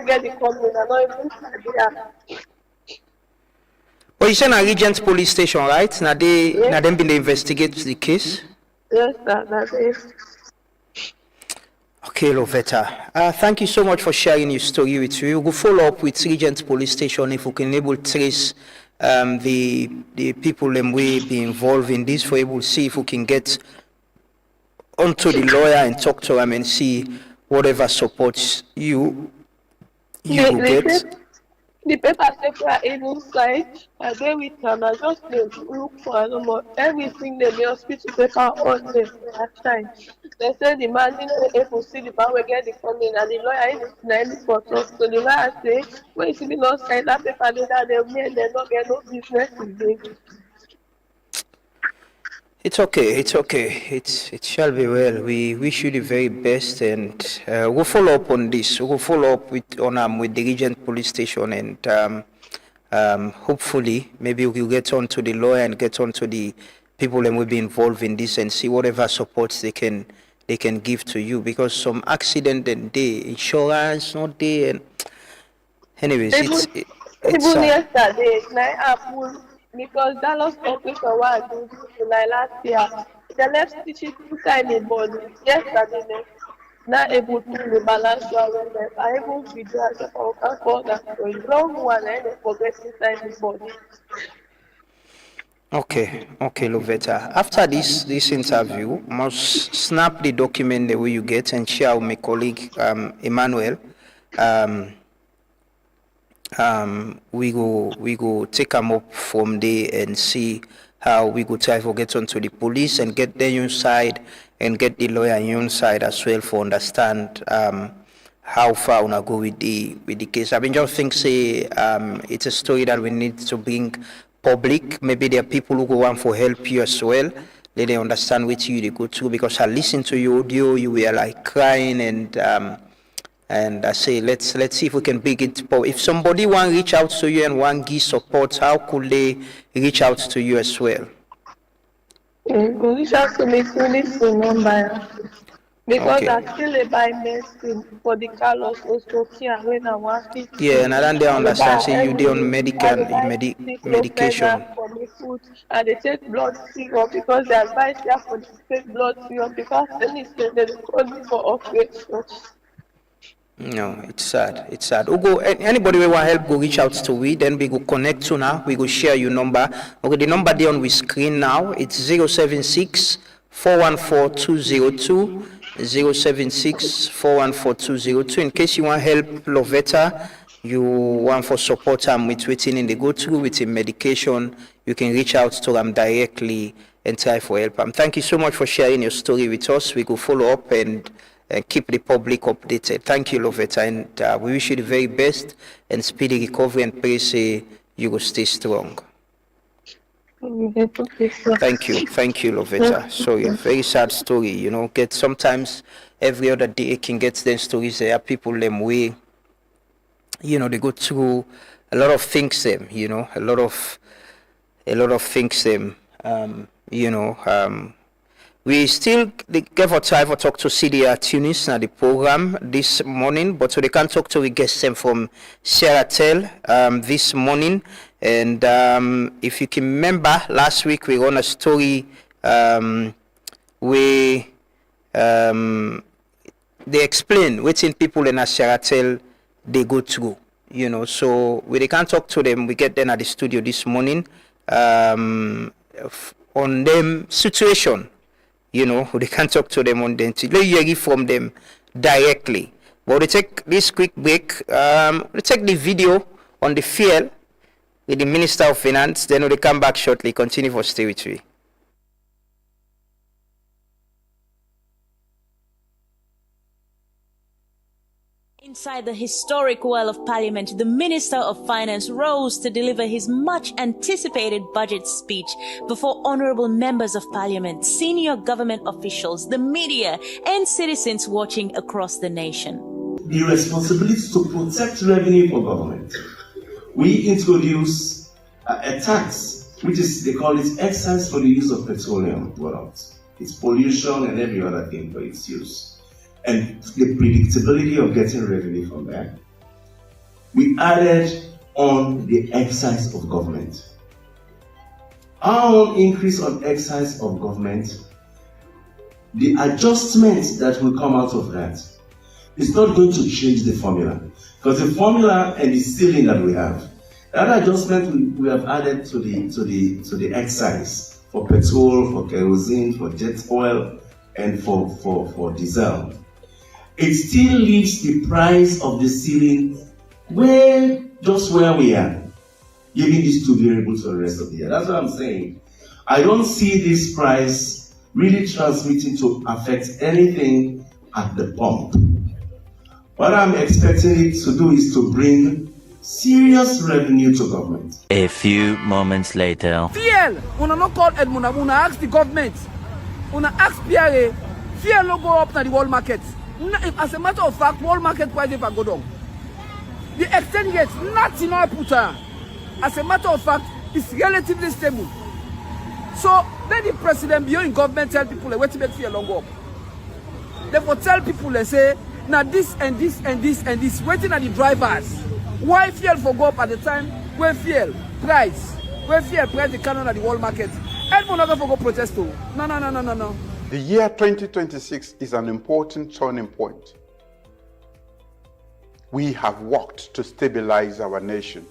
get the company I no even sabi am. But you say na Regent Police Station, right? Now them been they investigate the case. Yes, sir, that's it. Okay, Lovetta. Thank you so much for sharing your story with you. We'll follow up with Regent Police Station if we can able to trace the people that will be involved in this, for able to see if we can get onto the lawyer and talk to him and see whatever supports you will get. The paper say I even sign. I dey with them. I just dey look for no more. Everything they be hospital paper on them. I sign. They say the man didn't able to see the man will get the funding and the lawyer is denying for talk. So the lawyer say when you see me not sign that paper, they not get no business again. It's okay. It shall be well. We wish you the very best, and we'll follow up on this. We'll follow up with the Regent Police Station, and hopefully maybe we'll get on to the lawyer and get on to the people that will be involved in this and see whatever supports they can give to you, because some accident and the insurance not there, and anyways, it's even yesterday, night apple. Because that last operation I do July last year, the left stitches 2 times in body. Yesterday, not able to rebalance your awareness. I able to withdraw for that for a long one and forget inside the body. Okay, Lovetta. After this interview, must snap the document the way you get and share with my colleague Emmanuel. We go take them up from there and see how we go try to get onto the police and get them inside and get the lawyer inside as well for understand how far we go with the case. I mean, just think say it's a story that we need to bring public. Maybe there are people who go want for help you as well. Let them understand what you they go through, because I listen to your audio, you were like crying and I say, let's see if we can bring it. But if somebody want to reach out to you and want to give support, how could they reach out to you as well? Go reach out to me through this phone number. Because Okay. I still buy medicine for the Carlos Ostokia when I want 50. Yeah, and I don't understand. Say you on medication. For me food, and they take blood syrup because they advise there for the take blood syrup because any state they call me for operation. No, it's sad. Ugo, anybody we want help, go reach out to we. Then we go connect to now. We go share your number. Okay, the number there on we screen now. It's 076 414 202 076 414 202. In case you want help, Lovetta, you want for support them with waiting in the go through with the medication, you can reach out to them directly and try for help. Thank you so much for sharing your story with us. We will follow up and keep the public updated. Thank you, Lovetta, and we wish you the very best and speedy recovery, and pray say you will stay strong. Thank you, Lovetta. So yeah, very sad story. You know, get sometimes every other day can get them stories. There are people them way. You know, they go through a lot of things. Them, you know, a lot of things. Them, we still give a try for talk to CDR Tunis na the program this morning, but so they can't talk to we guest them from Sierra this morning. And if you can remember, last week we run a story where they explain what in people in Sierra they go through. You know, so we they can't talk to them. We get them at the studio this morning on them situation. You know, they can't talk to them on them. They hear from them directly. But we take this quick break. We take the video on the field with the Minister of Finance. Then we come back shortly. Continue for Stay With Me. Inside the historic well of Parliament, the Minister of Finance rose to deliver his much-anticipated budget speech before honorable members of Parliament, senior government officials, the media, and citizens watching across the nation. The responsibility to protect revenue for government. We introduce a tax, which is, they call it excise for the use of petroleum products. It's pollution and every other thing for its use. And the predictability of getting revenue from that. We added on the excise of government. Our increase on excise of government, the adjustment that will come out of that is not going to change the formula. Because the formula and the ceiling that we have, that adjustment we have added to the excise for petrol, for kerosene, for jet oil, and for diesel. It still leaves the price of the ceiling just where we are, giving these two variables for the rest of the year. That's what I'm saying. I don't see this price really transmitting to affect anything at the pump. What I'm expecting it to do is to bring serious revenue to government. A few moments later. Fuel, una no call Edmund, una ask the government, una ask PRA, fuel no go up to the world market. If, as a matter of fact, world market price if I go down. The exchange rate, nothing I put her. As a matter of fact, it's relatively stable. So then the president beyond government tell people where to make fuel long up. Therefore tell people they say, now this and this and this and this, waiting at the drivers. Why fuel for go up at the time where fuel price the canon at the world market? Everyone not for go protest too. No. The year 2026 is an important turning point. We have worked to stabilize our nation.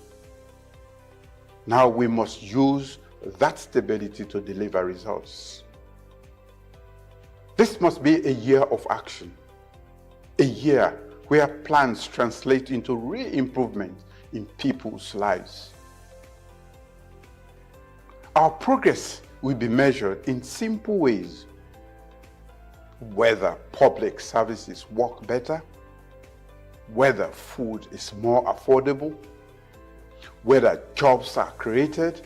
Now we must use that stability to deliver results. This must be a year of action, a year where plans translate into real improvement in people's lives. Our progress will be measured in simple ways. Whether public services work better, whether food is more affordable, whether jobs are created,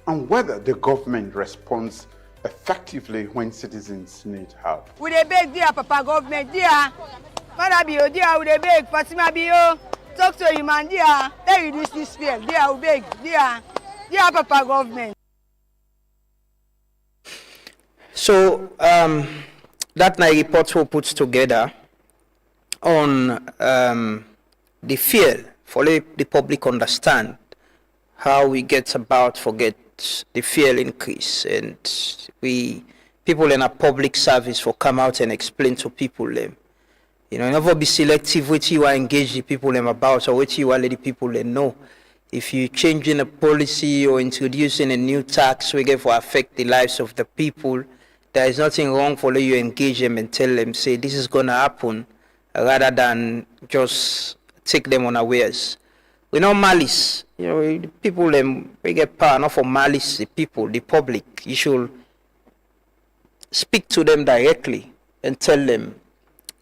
and whether the government responds effectively when citizens need help. We dey beg dear Papa government, dear. Mother be dear, we dey beg. Fatima be talk to him and dear. Let reduce this fear. Dear, we beg, dear Papa government. So that night report we put together on the fear for let the public understand how we get about forget the fuel increase, and people in a public service for come out and explain to people them. You know, never be selective what you are engage the people them about or what you are let the people them know. If you changing a policy or introducing a new tax we get for affect the lives of the people, there is nothing wrong for you engage them and tell them say this is gonna happen, rather than just take them unawares. We know malice. The people we get power not for malice. The people, the public. You should speak to them directly and tell them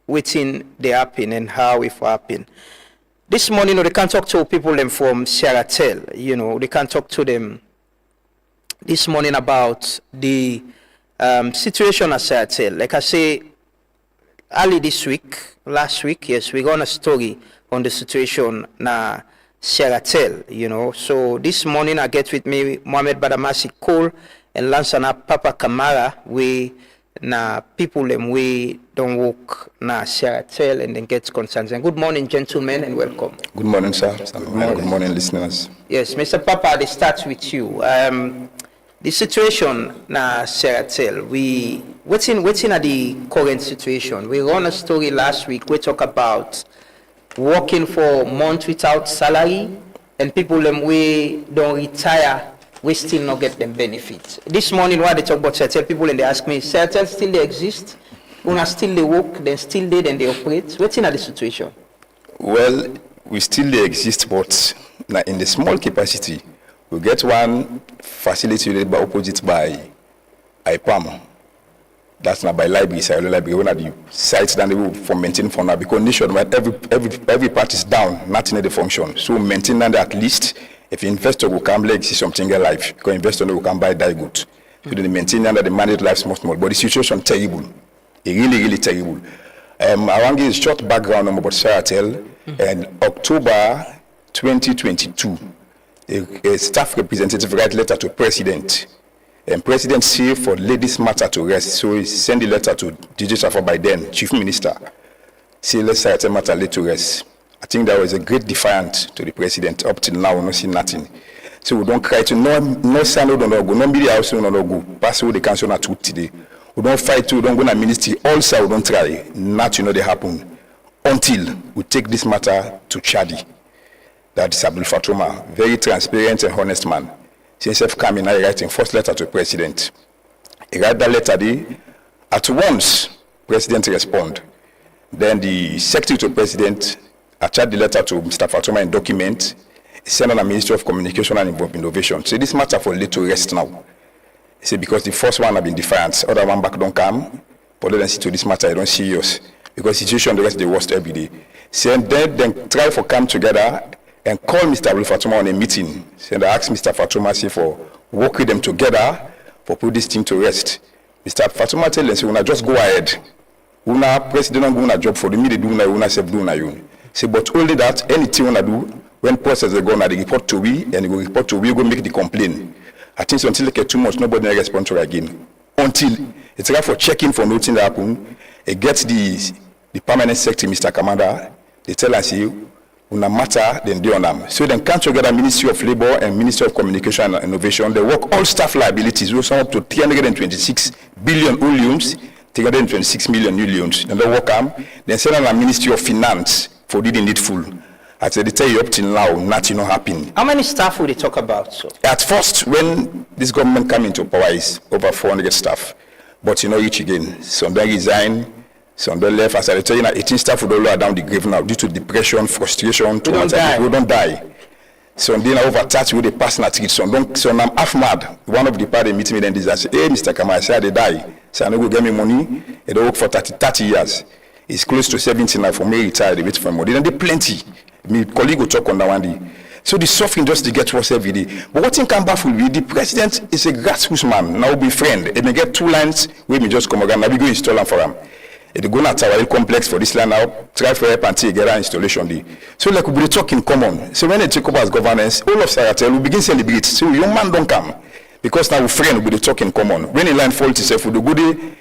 what's they happen and how it happen. This morning, they can't talk to people from Seattle. They can't talk to them this morning about the situation at Seattle. Like I say, early last week, yes, we got a story on the situation na Seattle. So this morning, I get with me Mohamed Badamasi Cole and Lansana Papa Kamara. We na people we don't work na Seattle and then get concerns. And good morning, gentlemen, and welcome. Good morning, sir. Good morning, listeners. Yes, Mr. Papa, they start with you. The situation na Seattle, what's in the current situation? We run a story last week. We talk about working for months without salary, and people we don't retire. We still not get them benefits. This morning, while they talk about Seattle, people and they ask me, Seattle still they exist? Una still they work, then still they, then they operate? What's in the situation? Well, we still they exist, but in the small capacity, we get one facility by opposite by IPAM. That's not by library, one of the sites that they will for maintain for now, because nation every part is down, nothing in the function. So maintain that at least. If investor will come, like see something alive, because investor will come buy die good. So they maintain under the managed life small. But the situation terrible, really terrible. I want to give a short background on about Seattle. And October 2022, a staff representative write letter to president, and president say for ladies matter to rest. So he send the letter to DJ Safa by then chief minister. Say let Seattle matter lay to rest. I think that was a great defiance to the president. Up till now, we don't see nothing. So we don't cry to no sign, no go, no media house, no go. Pass all the council na truth today. We don't fight to, we don't go to ministry. Also, we don't try. Nothing they happen until we take this matter to Chadi. That is Abdul Fatuma, very transparent and honest man. Since I've come in, I writing first letter to president. He write that letter there. At once, president respond. Then the secretary to president attach the letter to Mr. Fatuma in document, send on the Ministry of Communication and Innovation. So this matter for little rest now. He said because the first one have been defiant, other one back don't come, but let them see to this matter, I don't serious. Because situation the rest the worst every day. So then try for come together and call Mr. Abdul Fatuma on a meeting. So I ask Mr. Fatuma say for work with them together for put this thing to rest. Mr. Fatuma tell them, so una just go ahead. Una president don't go a job for the media do una self do na you. Say, but only that, anything we do, when process they go, they report to we, and they go report to we, go make the complaint. I think so until they get 2 months, nobody will respond to it again. Until it's right for checking for nothing that happen, it gets the permanent secretary, Mr. Commander, they tell us, no matter, then they on them. So then come together Ministry of Labor and Ministry of Communication and Innovation, they work all staff liabilities, which sum up to 326 billion volumes, 326 million new loans. Then they work them, then send on the Ministry of Finance, for the needful. As they tell you up till now, nothing not happening. How many staff will they talk about? So? At first, when this government came into power, is over 400 staff. But each again. Some they resign, some they left. As I tell you, 18 staff will lower down the grave now due to depression, frustration. People don't die. Some they now over 30 with the personal treat. Some I'm half mad. One of the party meeting me then this I say, hey Mr. Kamara, I say they die. So I no go get me money. They work for 30 years. It's close to 70 now for me retired, they wait for more. Then they plenty. My colleague will talk on that one day. So the suffering just to get worse every day. But what thing come back will be the president is a grassroots man. Now be friend. They may get 2 lines where me just come around. Now we go install them for them. They go na Tower complex for this land now. Try for help and take get installation day. So like we be talking common. So when they take over as governance, all of Seattle will begin celebrate. So young man don't come. Because now we friend will be talking common. When the line fault itself, we go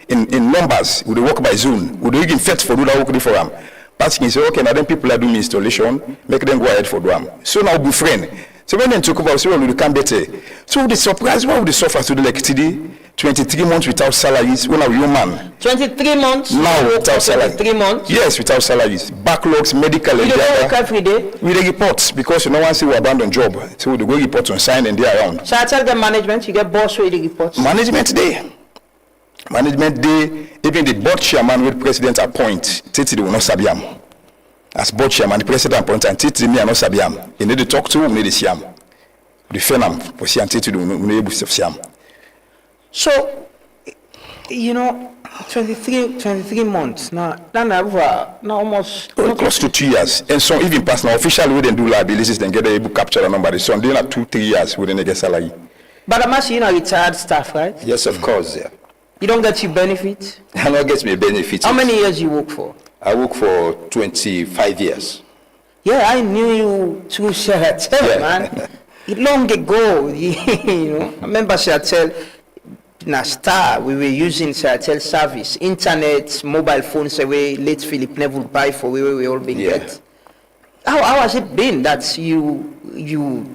in numbers, we work by zone, we even fit for do that work for them. Passing say, okay, now then people are doing installation, make them go ahead for them. So now we friend. So when they took over, so we can better. So the surprise, why would they suffer to the like today? 23 months without salaries. When are you man? 23 months? Now without salaries. 3 months? Yes, without salaries. Backlogs, medical. You don't work every day? We the reports because no one say we abandon job. So they go report on sign and they are around. So I tell the management, you get boss with the reports? Management day. Management day, even the board chairman with president appoint, they will not sabi am. as board chairman, the president appoint and titi me ano sabiam. You need to talk to him, need to see him. Defend him for see and titi do no able to see him. So, 23 months now. Now almost close to 2 years. And so even personal officially we didn't do liabilities, then get able capture the number. So I'm doing 2-3 years we didn't get salary. But I'm asking retired staff, right? Yes, of course, yeah. You don't get your benefit? I don't get me benefits. How many years you work for? I work for 25 years. Yeah, I knew you through Sheratel, man. Long ago, I remember Sheratel. Star, we were using Sheratel service, internet, mobile phones away, late Philip Neville buy for where we all been get. How has it been that you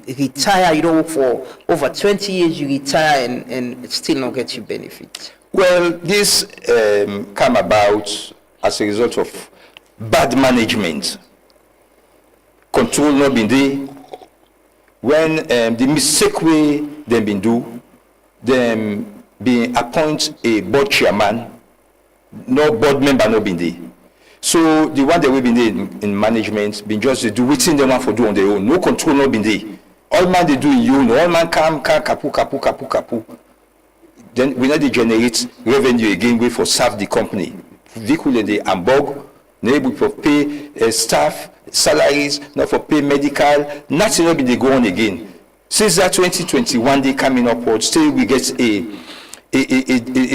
retire, you don't work for over 20 years, you retire and still not get your benefit? Well, this came about as a result of bad management. Control not been there. When the mistake way they been do, them being appoint a board chairman, no board member no been there. So the one that we been there in management been just do waiting they want for do on their own. No control no been there. All man they do in you, all man come kapu. Then we need to generate revenue again, we for serve the company. Vehicle they ambog, not able to pay staff, salaries, not for pay medical, nothing will be they go on again. Since that 2021 they coming upwards, still we get a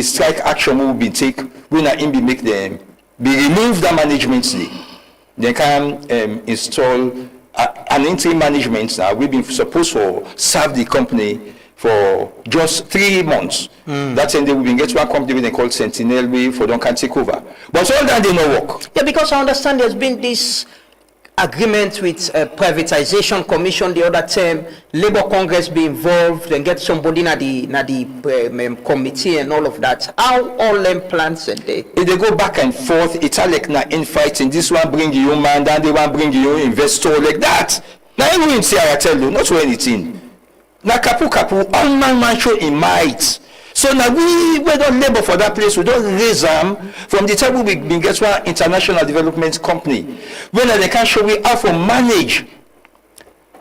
strike action will be taken when I be make them be remove the management day. They can install an interim management now. We've been supposed to serve the company for just 3 months. That's when they will get one company they call Sentinel way for don't can take over. But all that they no work. Yeah, because I understand there's been this agreement with privatization commission the other term, Labour Congress be involved and get somebody na the committee and all of that. How all them plans and they go back and forth, it's like na infighting. This one bring you man, then they one bring you investor like that. Now you will say I tell you, not for anything. Na kapu, all man show in might. So now we don't labor for that place. We don't raise them from the time we been get one international development company. When they can show we how to manage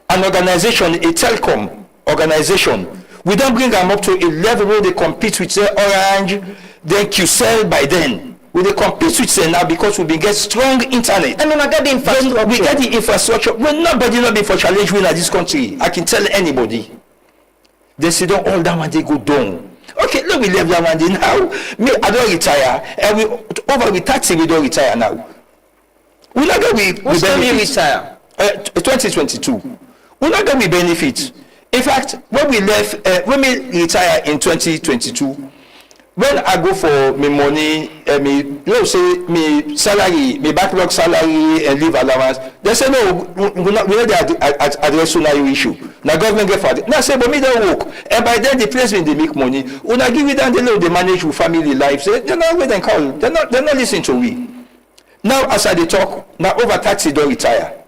an organization, a telecom organization. We don't bring them up to a level where they compete with say Orange, then QCell by then. We they compete with say now because we been get strong internet. And when I get the infrastructure, we get the infrastructure. When nobody not be for challenge win at this country, I can tell anybody. They say don't all that one they go down. Okay, look, we left that one day now. Me, I don't retire, and we over with 30, we don't retire now. We not get we retire? 2022. We not get we benefit. In fact, when we left, when we retire in 2022, when I go for my money, say me salary, me backlog salary and leave allowance, they say no, we not address your issue. Now government get for it. Now say, but me don't work. And by then the place when they make money, when I give it down, they manage your family life. Say, they're not waiting call. They're not listening to me. Now as I talk, now over 30 don't retire.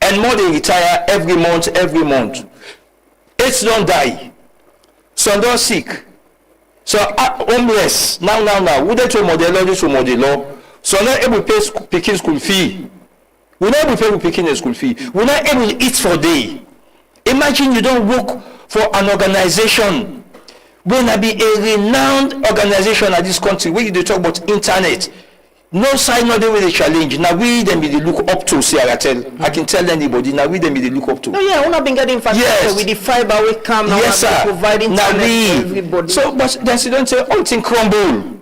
And more they retire every month. 8 don't die. Some don't sick. So homeless now. We don't to model. So not able to pay picking school fee. We're not able to pay picking a school fee. We're not able to eat for day. Imagine you don't work for an organization. When I be a renowned organization at this country, where you talk about internet. No side not there with a challenge. Now we them be the look up to Sheratel. I can tell anybody now we them be the look up to. No, yeah, we not been getting infrastructure with the fiber we come now. Yes, sir. Providing now we everybody. So but then you don't say all thing crumble.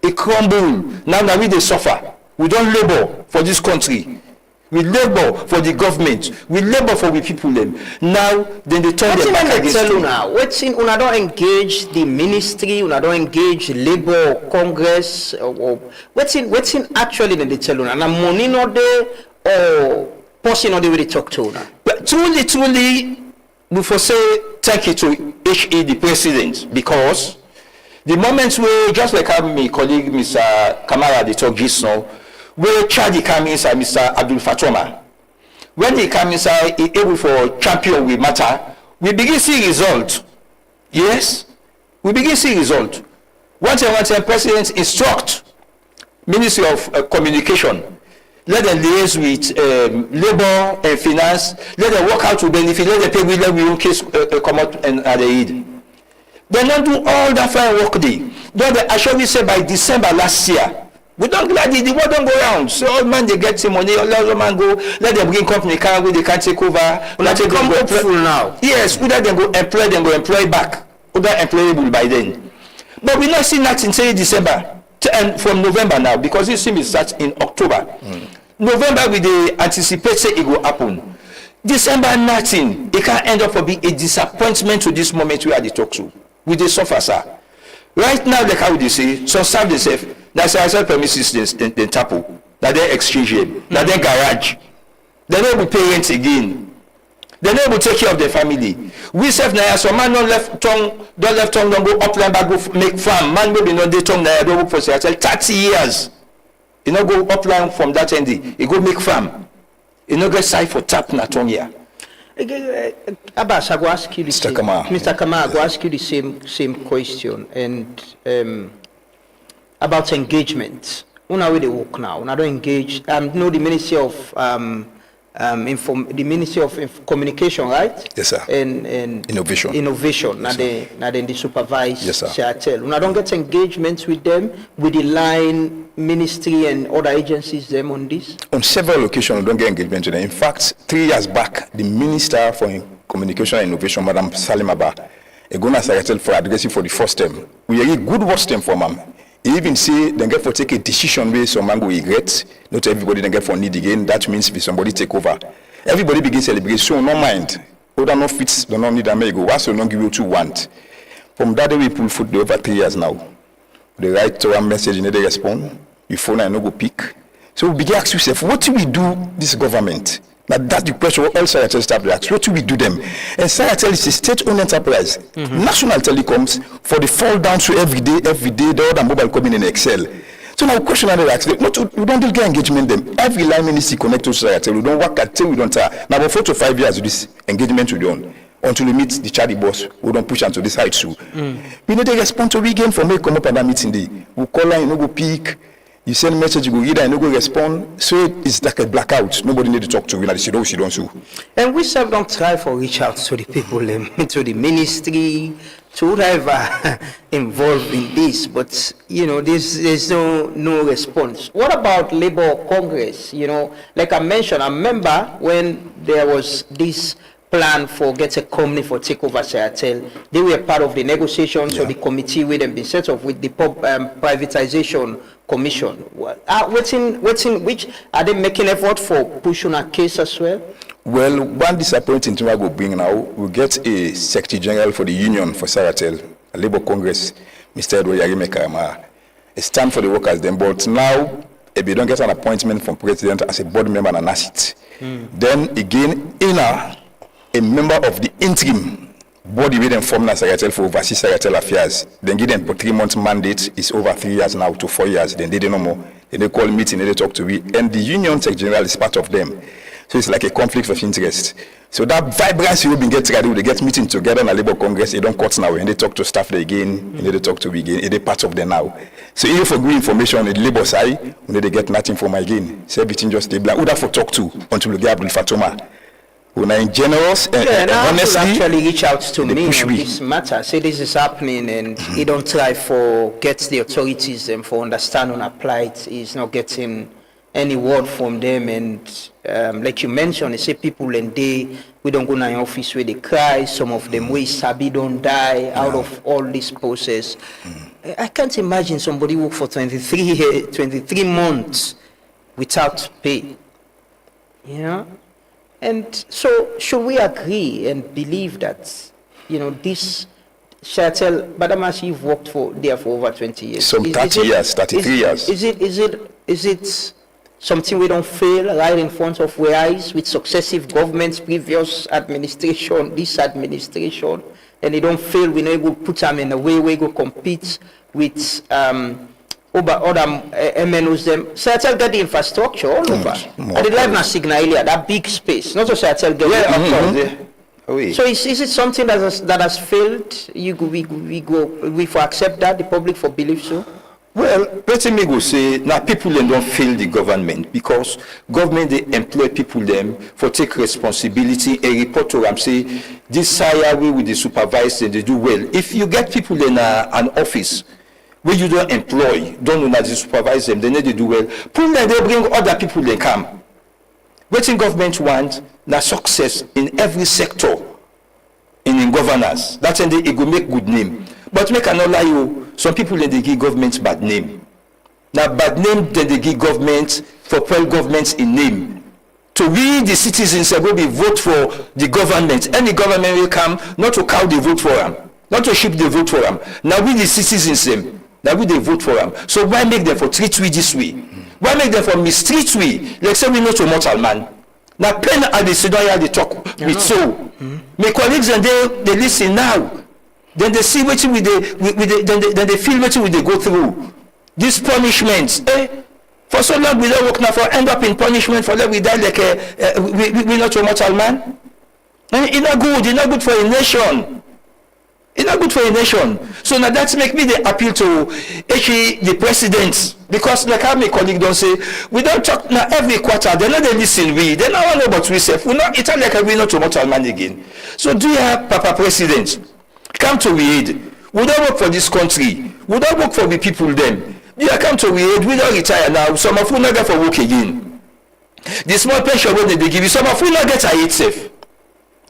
It crumble. Now we they suffer. We don't labor for this country. We labor for the government. We labor for the people them. Now then they turn their back against you. What's in una don't engage the ministry, una don't engage Labour Congress or what's in actually in the tell una? Na money not there or person not there with the talk to una? But truly we for say thank you to HE the president, because the moments where just like my colleague Mr. Kamara they talk just now. Where Chadi came inside Mr. Abdul Fatoma. When he came inside, he able for champion we matter, we begin see result. Yes, we begin see result. One time, President instruct Ministry of Communication, let them liaise with labor and finance, let them work out to benefit, let them pay with them in case come out and at the aid. They don't do all that fine work day. Don't they actually say by December last year, we don't let the world don't go around. So all man they get some money, all man go, let them bring company car where they can take over. Let them come up full now. Yes, whether they go employ back. Other employable by then. But we not see nothing say December and from November now, because this thing is starts in October. November we they anticipate say it will happen. December nothing. It can end up for be a disappointment to this moment we are the talk to. We they suffer, sir. Right now, like how they say, some serve themselves. That's why I said premises they tapu. That they exchange them. That they garage. They don't be parents again. They don't will take care of their family. We self now, some man don't left tongue, don't go upland back, go make farm. Man will be not the tongue now, don't work for say 30 years. You know, go upland from that end, you go make farm. You know, get side for tap na tongue here. Abbas, I go ask you the same. Mr. Kama, I go ask you the same question and about engagement. Una where they work now. Una don't engage. No, the Ministry of Communication, right? Yes, sir. And innovation. Innovation. Yes, now they supervise. Yes, sir. Seattle. Una don't get engagement with them, with the line ministry and other agencies them on this? On several occasions, we don't get engagement with them. In fact, 3 years back, the Minister for Communication and Innovation, Madam Salim Abba, Egona Seattle for addressing for the first time. We are a good worst time for ma'am. He even say they get for take a decision where some man go regret. Not everybody they get for need again. That means if somebody take over. Everybody begin celebrate. So no mind. Other no fits, do not need a go. What's so not give you what you want. From that day we pull foot over 3 years now. They write to a message and they respond. Your phone and no go pick. So we begin ask yourself, what do we do this government? Now that's the question all Seattle staff ask. What do we do them? And Seattle is a state-owned enterprise. National telecoms for the fall down to every day, the other mobile coming in Excel. So now question I ask, we don't get engagement them. Every line ministry connect to Seattle. We don't work until we don't tire. Now about 4 to 5 years with this engagement we done. Until we meet the charity boss, we don't push onto this height too. We need to respond to weekend for me come up at that meeting day. We call her, you know, go pick. You send a message, you go read and you go respond. So it's like a blackout. Nobody need to talk to you. Like, she don't so. And we self don't try for reach out to the people, to the ministry, to whoever involved in this. But you know, there's no response. What about Labour Congress? You know, like I mentioned, I remember when there was this plan for get a company for takeover Seattle. They were part of the negotiations or the committee with them been set up with the privatization commission. Which are they making effort for pushing a case as well? Well, one disappointing thing I go bring now, we get a Secretary General for the Union for Seattle, a Labour Congress, Mr. Edward Yarime Karama. It stands for the workers then, but now if you don't get an appointment from President as a board member and an asset, then again a member of the interim body with them formed as Seattle for oversee Seattle affairs. Then give them for 3 months mandate. It's over 3 years now to 4 years. Then they don't know more. Then they call meeting, they talk to me. And the Union Secretary General is part of them. So it's like a conflict of interest. So that vibrancy will be get together, they get meeting together in a Labour Congress, they don't cut now, and they talk to staff there again, and they talk to me again, and they part of them now. So even for good information on the Labour side, when they get nothing from again. So everything just stay black. Who that for talk to until we get Abdul Fatoma? When I'm generous and honestly, actually reach out to me on this matter. Say this is happening, and he don't try for get the authorities and for understand and apply it. He's not getting any word from them, and like you mentioned, they say people and we don't go to an office where they cry. Some of them we sabi don't die out of all this process. I can't imagine somebody work for 23 months without pay. You know. And so, should we agree and believe that, you know, this Seattle, Badamas, you've worked there for over 20 years. Some 30 years, 33 years. Is it something we don't fail right in front of our eyes with successive governments, previous administration, this administration, and they don't fail, we know we put them in a way we go compete with other MNOs them. Seattle get the infrastructure all over. And the live na signal area, that big space. Not just Seattle get So is it something that has failed? We for accept that, the public for believe so? Well, let me go say, now people then don't fail the government because government they employ people them for take responsibility and report to them say, this sire way with the supervise and they do well. If you get people in an office where you don't employ, don't know that they supervise them, then they do well, pull them, they bring other people they come. What in government want, na success in every sector in governance. That's when they go make good name. But make cannot lie you, some people then they give government bad name. Now bad name then they give government for poor governments in name. To we the citizens will be vote for the government. Any government will come not to cow they vote for them, not to sheep they vote for them. Now we the citizens them, now we they vote for them. So why make them for treat we this way? Why make them for mistreat we? Like say we not a mortal man. Now pen at the Sidonia they talk with so. My colleagues and they listen now. Then they see what we then they feel what we they go through. These punishments, for so long we don't work now for end up in punishment for let we die like we not a mortal man. And it's not good for a nation. It's not good for a nation. So now that's make me the appeal to actually the president. Because like how my colleague don't say, we don't talk now every quarter, they're not they listen we, they don't know about we say, we not it's like we not a mortal man again. So do you have Papa President? Come to we aid. We don't work for this country. We don't work for the people then. You come to we aid, we don't retire now. Some of you not get for work again. The small pension when they give you, some of you not get a aid safe.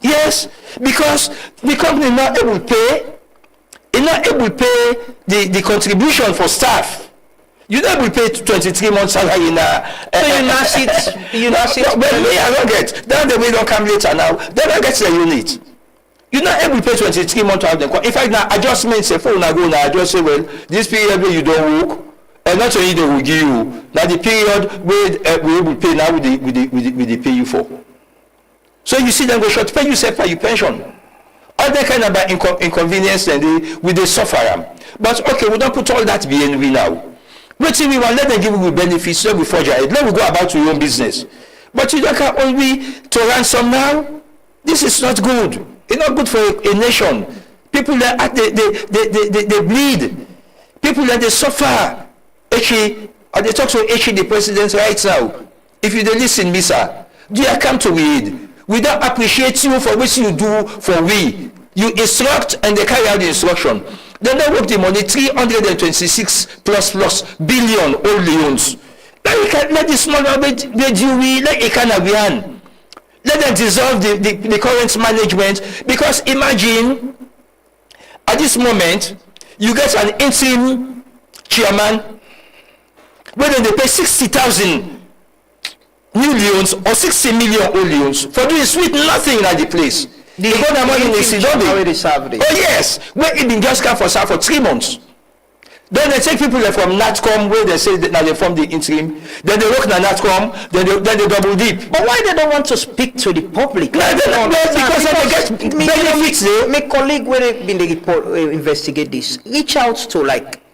Yes, because the company not able to pay, is not able to pay the contribution for staff. You not able to pay 23 months salary in a so you not sit. But me I don't get. Then the way don't come later now. Then I get the unit. You're not able to pay 23 months out of the. In fact, now adjustments say for now go now adjust say well this period where you don't work and not only they will give you now the period where we will pay now with the pay you for. So you see them go short pay yourself for your pension. All that kind of inconvenience and they suffer them. But okay, we don't put all that behind we now. Wait till we want let them give you benefits so we forge ahead. Let we go about your own business. But you don't have only to ransom now. This is not good. It's not good for a nation. People that they bleed. People that they suffer. Actually, they talk to the president right now. If you don't listen, Misa, do you come to we? We don't appreciate you for what you do for we. You instruct and they carry out the instruction. Then they work the money 326 plus billion old loans. Let the small bit be due we let it can be. Let them dissolve the current management because imagine at this moment you get an interim chairman whether they pay 60,000 new loans or 60 million old loans for doing sweet nothing at the place. The government already served it. Oh yes, where it been just come for 3 months. Then they take people from NATCOM where they say that now they form the interim. Then they work in NATCOM. Then they double dip. But why they don't want to speak to the public? No, because they get benefits. My colleague when they been the report investigate this, reach out to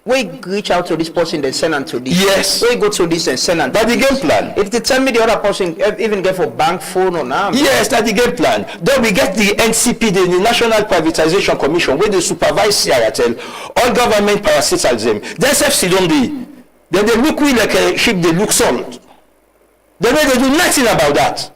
reach out to this person then send them to this. Yes. We go to this and send them. That's the game plan. If they tell me the other person even get for bank phone or now. Yes, that's the game plan. Then we get the NCP, the National Privatization Commission, where they supervise CRTL, all government parasitals them. Then SFC don't be. Then they look we like a ship, they look salt. Then they do nothing about that.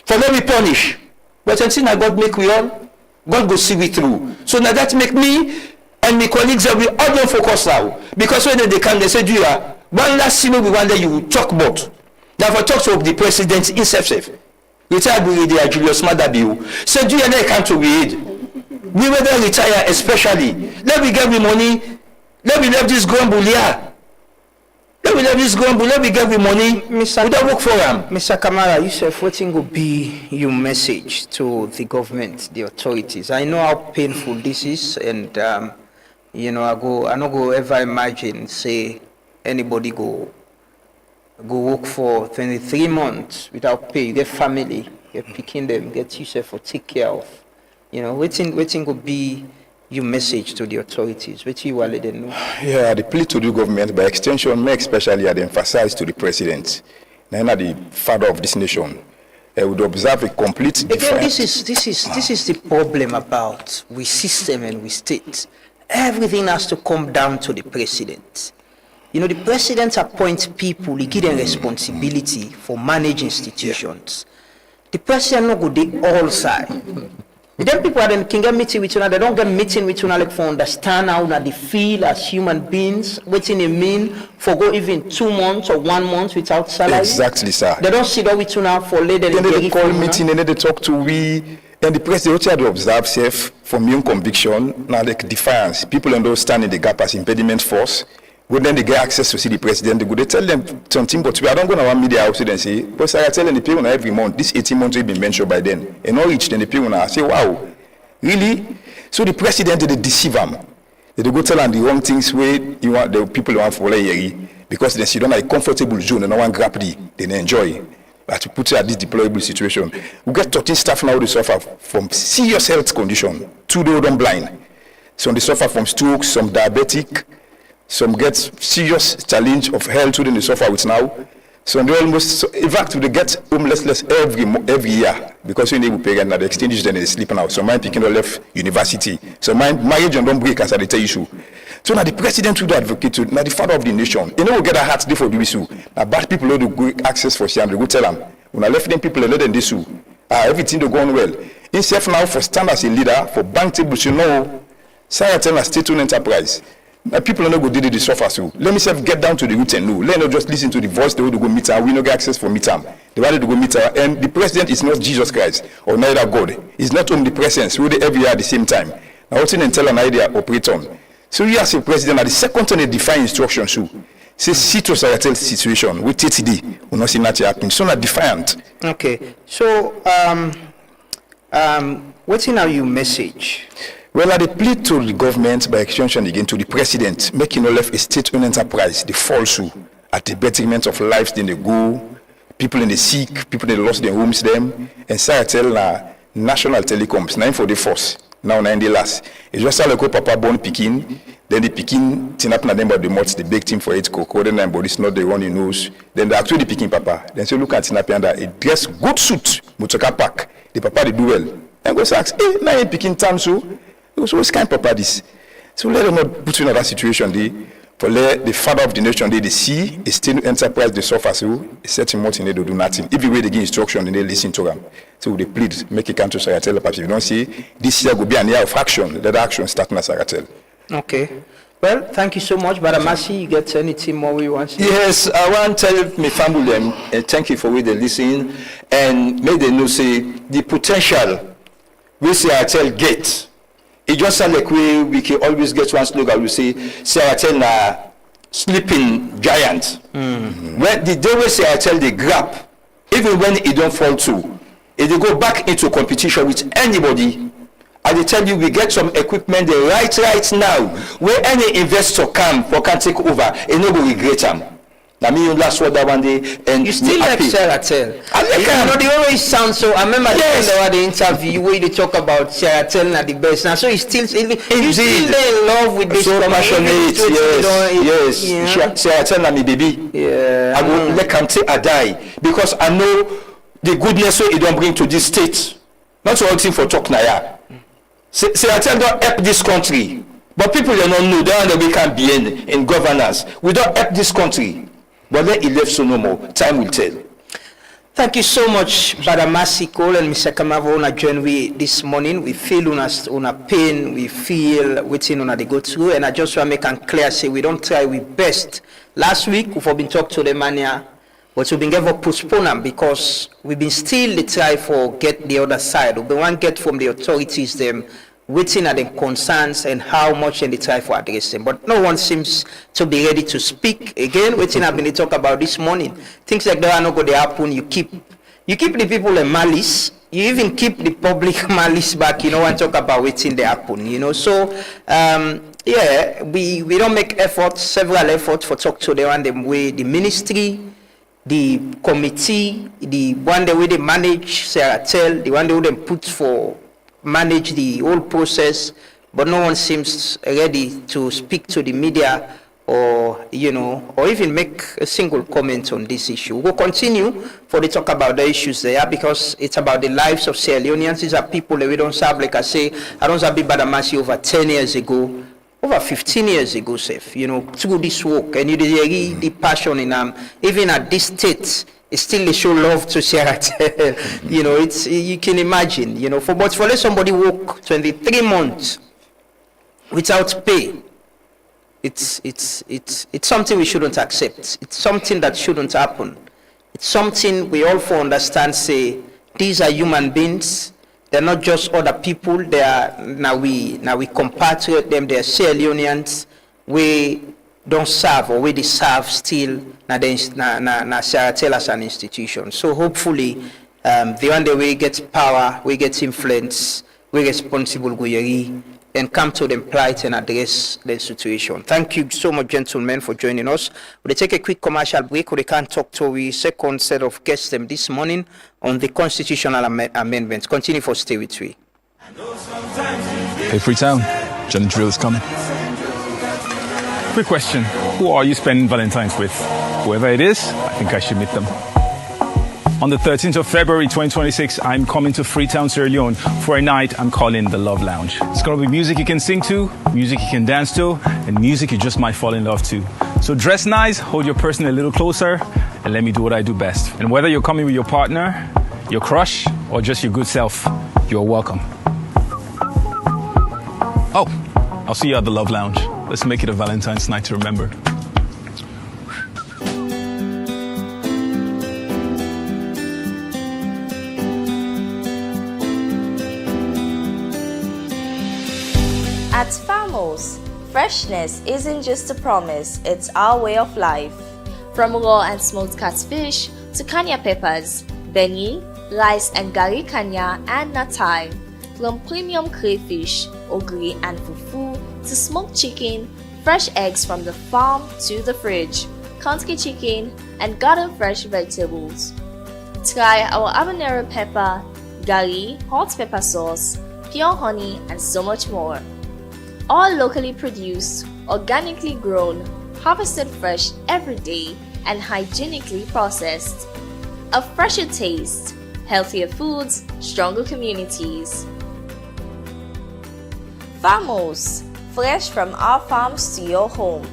For them we punish. But until now God make we all, God go see we through. So now that make me and my colleagues that we all don't focus now. Because when they come, they say, do you one last thing we want that you will talk about. Now for talk to the president in self. Retired Brigadier Julius Madabiu. So do you come to read? We will then retire especially. Let me get the money. Let me let this grumble here. Let me get the money. We don't work for them. Mr. Kamara, you said what will be your message to the government, the authorities? I know how painful this is, and I not go ever imagine say anybody go work for 23 months without pay, get family, get picking them, get yourself for take care of. Waiting will be your message to the authorities, which you will let them know. Yeah, the plea to the government, by extension, may especially emphasize to the president, now the father of this nation, would observe a complete difference. Again, this is the problem about we system and we state. everything has to come down to the president. You know, the president appoints people, he give them responsibility for manage institutions. The president no go dey all side. Then people are can get meeting with you, they don't get meeting with you like for understand how they feel as human beings, waiting a mean for go even 2 months or 1 month without salary. Exactly, sir. They don't sit down with you now for later. Then they call meeting and then they talk to we. And the president also had to observe self from young conviction, now like defiance. People understand in the gap as impediment force. When then they get access to see the president, they go, they tell them something, but we are not going to want media house and say, but I tell them the people every month, this 18 months will be mentioned by then. And not reach, then the people now say, wow, really? So the president, they deceive them. They go tell them the wrong things where you want the people want for because they sit on a comfortable zone and no one grab they enjoy. But to put you at this deployable situation, we get 13 staff now they suffer from serious health condition. 2 they don't blind. Some they suffer from stroke, some diabetic. Some get serious challenge of health within the suffer with now. Some they almost, in fact, they get homelessness every year because when they will pay and the exchanges then they sleep now. Some mine picking left university. Some mine marriage and don't break as I tell issue. So now the president will advocate to now the father of the nation. You know we get a heart day for the issue. Now bad people who go access for sham, they go tell them. When I left them people let them this everything they go on well. Instead now for stand as a leader for bank tables, you know, Sarah tell us state-owned enterprise. People are not going to do the suffer so. Let me self get down to the root and know. Let not just listen to the voice they want to go meet her. We no get access for meet her. They wanted to go meet her. And the president is not Jesus Christ or neither God. He's not omnipresence. We do every year at the same time. Now what's in tell an idea operate on. So you as a president at the second time they define instructions so. Say societal situation with TTD will not see that happening. So not defiant. Okay. So what's in our you message? Well, I plead to the government by extension again to the president, making no left a state-owned enterprise, the false at the betterment of lives, then they go, people in the sick, people that lost their homes, them, and Saratel national telecoms, 9 for the force, now 9 the last. It's just like a papa born Pekin, then the Pekin, tinap na them by the mots, the baked him for 8 cocoa, then but it's not the one he knows. Then they actually Pekin papa. Then say look at Tinap and a dress good suit, motoka pack. The papa they do well. And go say, hey, now Pekin time so. So what's kind of papa this? So let them not put you in that situation. For let the father of the nation, they see a state enterprise, they suffer so a certain month they do nothing. Every way they give instruction, they listen to them. So they plead, make a country Saratel. Perhaps if you don't see this year will be an year of action, let the action start na Saratel. Okay. Well, thank you so much, Brother Masi. You get anything more we want to say? Yes, I want to tell my family thank you for where they listen and make them know say the potential we Saratel get. It just sounds like we can always get one slogan. We say, Saratel na sleeping giant. Mm-hmm. When the day we Saratel they grab, even when it don't fall through, if they go back into competition with anybody, I will tell you we get some equipment there right now, where any investor can take over, and no will regret them. I mean, last word that one day, and you still like Saratel. You know, they always sound so. I remember the interview where they talk about Saratel and the best. Now, so you still in love with this. So passionate, yes. Saratel and me baby. Yeah. I will let him say I die because I know the goodness so it don't bring to this state. Not all thing for talk now. Yeah. Saratel don't help this country, but people they don't know that we can be in governance. We don't help this country. But then he left so no more. Time will tell. Thank you so much, Brother Masi Cole and Mr. Kamavo on a journey this morning. We feel on a pain, we feel waiting on a go through, and I just want to make it clear, say we don't try we best. Last week we've been talking to the mania, but we've been given postpone them because we've been still try for get the other side. We've been one get from the authorities them waiting at the concerns and how much they try for address them. But no one seems to be ready to speak again. Waiting I've been talk about this morning. Things like that are not going to happen. You keep the people in malice. You even keep the public malice back, you know, and talk about waiting they happen, you know. So yeah, we don't make several efforts for talk to them and the way the ministry, the committee, the one the way they manage Saratel, the one the way they put for manage the whole process, but no one seems ready to speak to the media or, you know, or even make a single comment on this issue. We'll continue for the talk about the issues there because it's about the lives of Sierra Leoneans. These are people that we don't serve, like I say, I don't serve Brother Masi over 10 years ago. over 15 years ago, Seth, through this work, and you did the passion in even at this state, it's still they show love to Sierra. It's you can imagine, but for let somebody work 23 months without pay, it's something we shouldn't accept. It's something that shouldn't happen. It's something we all for understand. Say these are human beings. They're not just other people. They are now we compatriot them. They are Sierra Leoneans. We don't serve or we deserve still. Na Sierra tell us an institution. So hopefully, the one day we get power, we get influence, we responsible Guyeri, and come to them plight and address the situation. Thank you so much, gentlemen, for joining us. We'll take a quick commercial break. We can talk to the second set of guests them this morning on the constitutional amendments. Continue for stay with me. Hey, Freetown, Johnny Drill is coming. Quick question: who are you spending Valentine's with? Whoever it is, I think I should meet them. On the 13th of February 2026, I'm coming to Freetown, Sierra Leone for a night I'm calling the Love Lounge. It's going to be music you can sing to, music you can dance to, and music you just might fall in love to. So dress nice, hold your person a little closer, and let me do what I do best. And whether you're coming with your partner, your crush, or just your good self, you're welcome. Oh, I'll see you at the Love Lounge. Let's make it a Valentine's night to remember. At Farmos, freshness isn't just a promise, it's our way of life. From raw and smoked catfish to kanya peppers, benny, rice and gari kanya and natai, from premium crayfish, ogiri and fufu to smoked chicken, fresh eggs from the farm to the fridge, country chicken and garden fresh vegetables. Try our habanero pepper, gari, hot pepper sauce, pure honey and so much more. All locally produced, organically grown, harvested fresh every day, and hygienically processed. A fresher taste, healthier foods, stronger communities. Farmos, fresh from our farms to your home.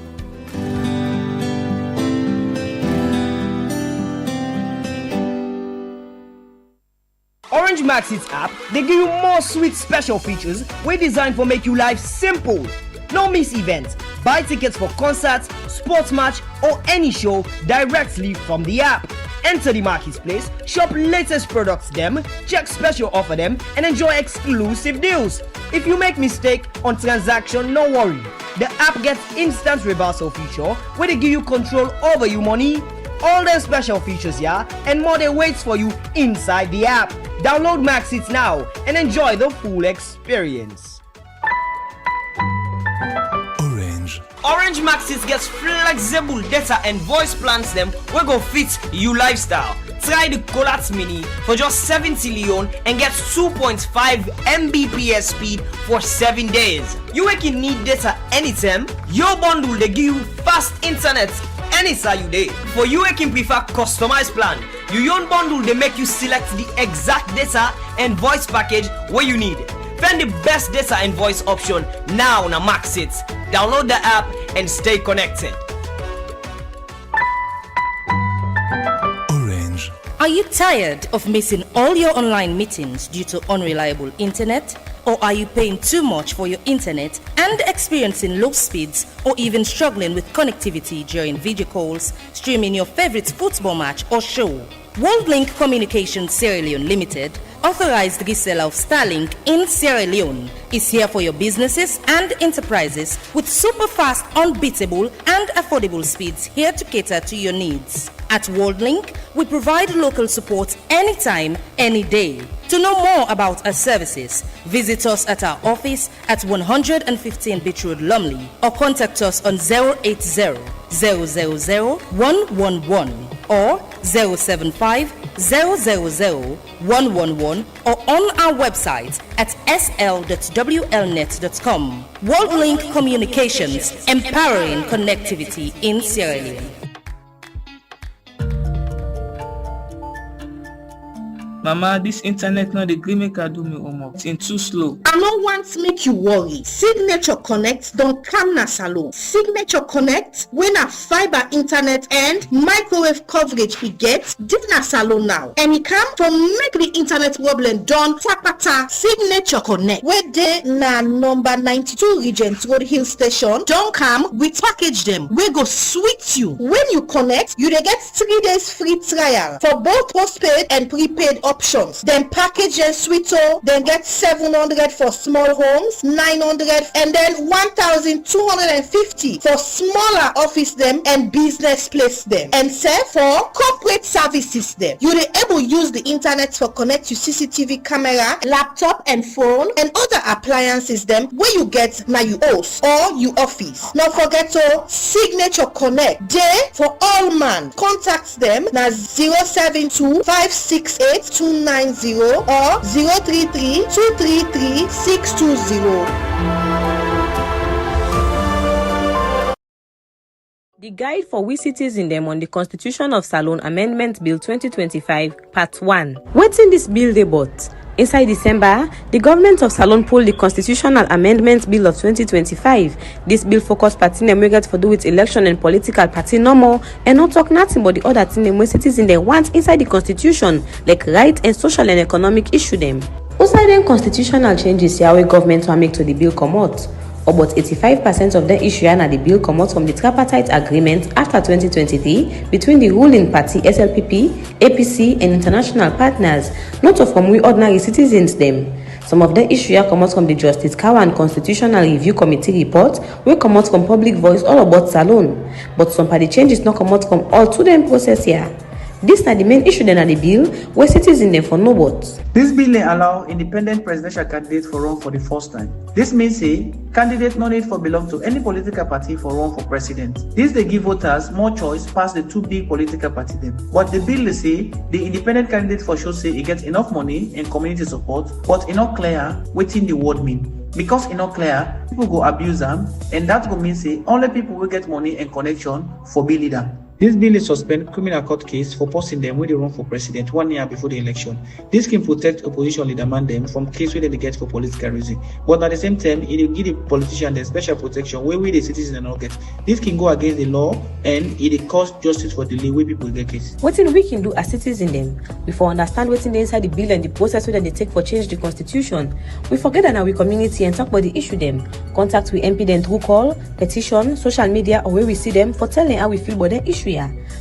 Orange Maxit app, they give you more sweet special features we designed for make you life simple. No miss events. Buy tickets for concerts, sports match or any show directly from the app. Enter the marketplace, shop latest products them, check special offer them and enjoy exclusive deals. If you make mistake on transaction, no worry. The app gets instant reversal feature where they give you control over your money. All the special features, yeah, and more they waits for you inside the app. Download Maxit now and enjoy the full experience. Orange Maxit gets flexible data and voice plans them we go fit you lifestyle. Try the Colat Mini for just 70 Leon and get 2.5 Mbps speed for 7 days. You can need data anytime. Your bundle they give you fast internet anytime you day. For you can prefer customized plan. Your own bundle they make you select the exact data and voice package where you need. Find the best data and voice option now on Maxit. Download the app and stay connected. Are you tired of missing all your online meetings due to unreliable internet? Or are you paying too much for your internet and experiencing low speeds or even struggling with connectivity during video calls, streaming your favorite football match or show? WorldLink Communications Sierra Leone Limited, authorized reseller of Starlink in Sierra Leone, is here for your businesses and enterprises with super fast, unbeatable and affordable speeds here to cater to your needs. At WorldLink, we provide local support anytime, any day. To know more about our services, visit us at our office at 115 Beach Road, Lumley, or contact us on 080 000 111 or 075 000 111 or on our website at sl.wlnet.com. WorldLink Communications, empowering connectivity in Sierra Leone. Mama, this internet no dey gree make I do me homework. It's too slow. I no want make you worry. Signature Connect don come na salon. Signature Connect wey na fiber internet and microwave coverage e get dey na salon now. And e come from make the internet problem done tapata. Signature Connect wey dey na number 92 Regent Road Hill Station don come with package dem wey go sweet you. When you connect, you dey get 3 days free trial for both postpaid and prepaid options. Then package and sweeto, then get 700 for small homes, 900 and then 1,250 for smaller office them and business place them. And sell for corporate services them. You dey able use the internet for connect to CCTV camera, laptop and phone and other appliances them where you get na you house or you office. Not forget to Signature Connect day for all man. Contact them na 072-568-290 or 033-233-620. The guide for we citizens them on the Constitution of Salon Amendment Bill 2025 Part 1. Wetin this bill dey bout? Inside December, the government of Salon pulled the Constitutional Amendment Bill of 2025. This bill focus party them wey get for do with election and political party no more and not talk nothing but the other thing them wey citizens they want inside the constitution like right and social and economic issue them. Outside them constitutional changes here wey government want make to the bill come out. About 85% of the issue and the bill come out from the tripartite agreement after 2023 between the ruling party SLPP, APC and international partners, not from we ordinary citizens them. Some of the issue come out from the Justice Kawan Constitutional Review Committee report, we come out from Public Voice all about Salon. But some party changes not come out from all to them process here. This is the main issue then at the bill where citizens them for no votes. This bill may allow independent presidential candidates for run for the first time. This means candidates no need for belong to any political party for run for president. This they give voters more choice past the two big political party them. But the bill they say the independent candidate for sure say he gets enough money and community support, but it not clear waiting the word mean. Because it not clear, people go abuse them, and that go mean say only people will get money and connection for be leader. This bill is suspend criminal court case for posting them when they run for president 1 year before the election. This can protect opposition leader man them from case where they get for political reason. But at the same time, it will give the politician the special protection where we the citizens not get. This can go against the law and it will cause justice for delay where people get case. What thing we can do as citizens them? We for understand what's inside the bill and the process where they take for change the constitution. We forget that now we community and talk about the issue them. Contact with MP them through call, petition, social media or where we see them for telling how we feel about the issue.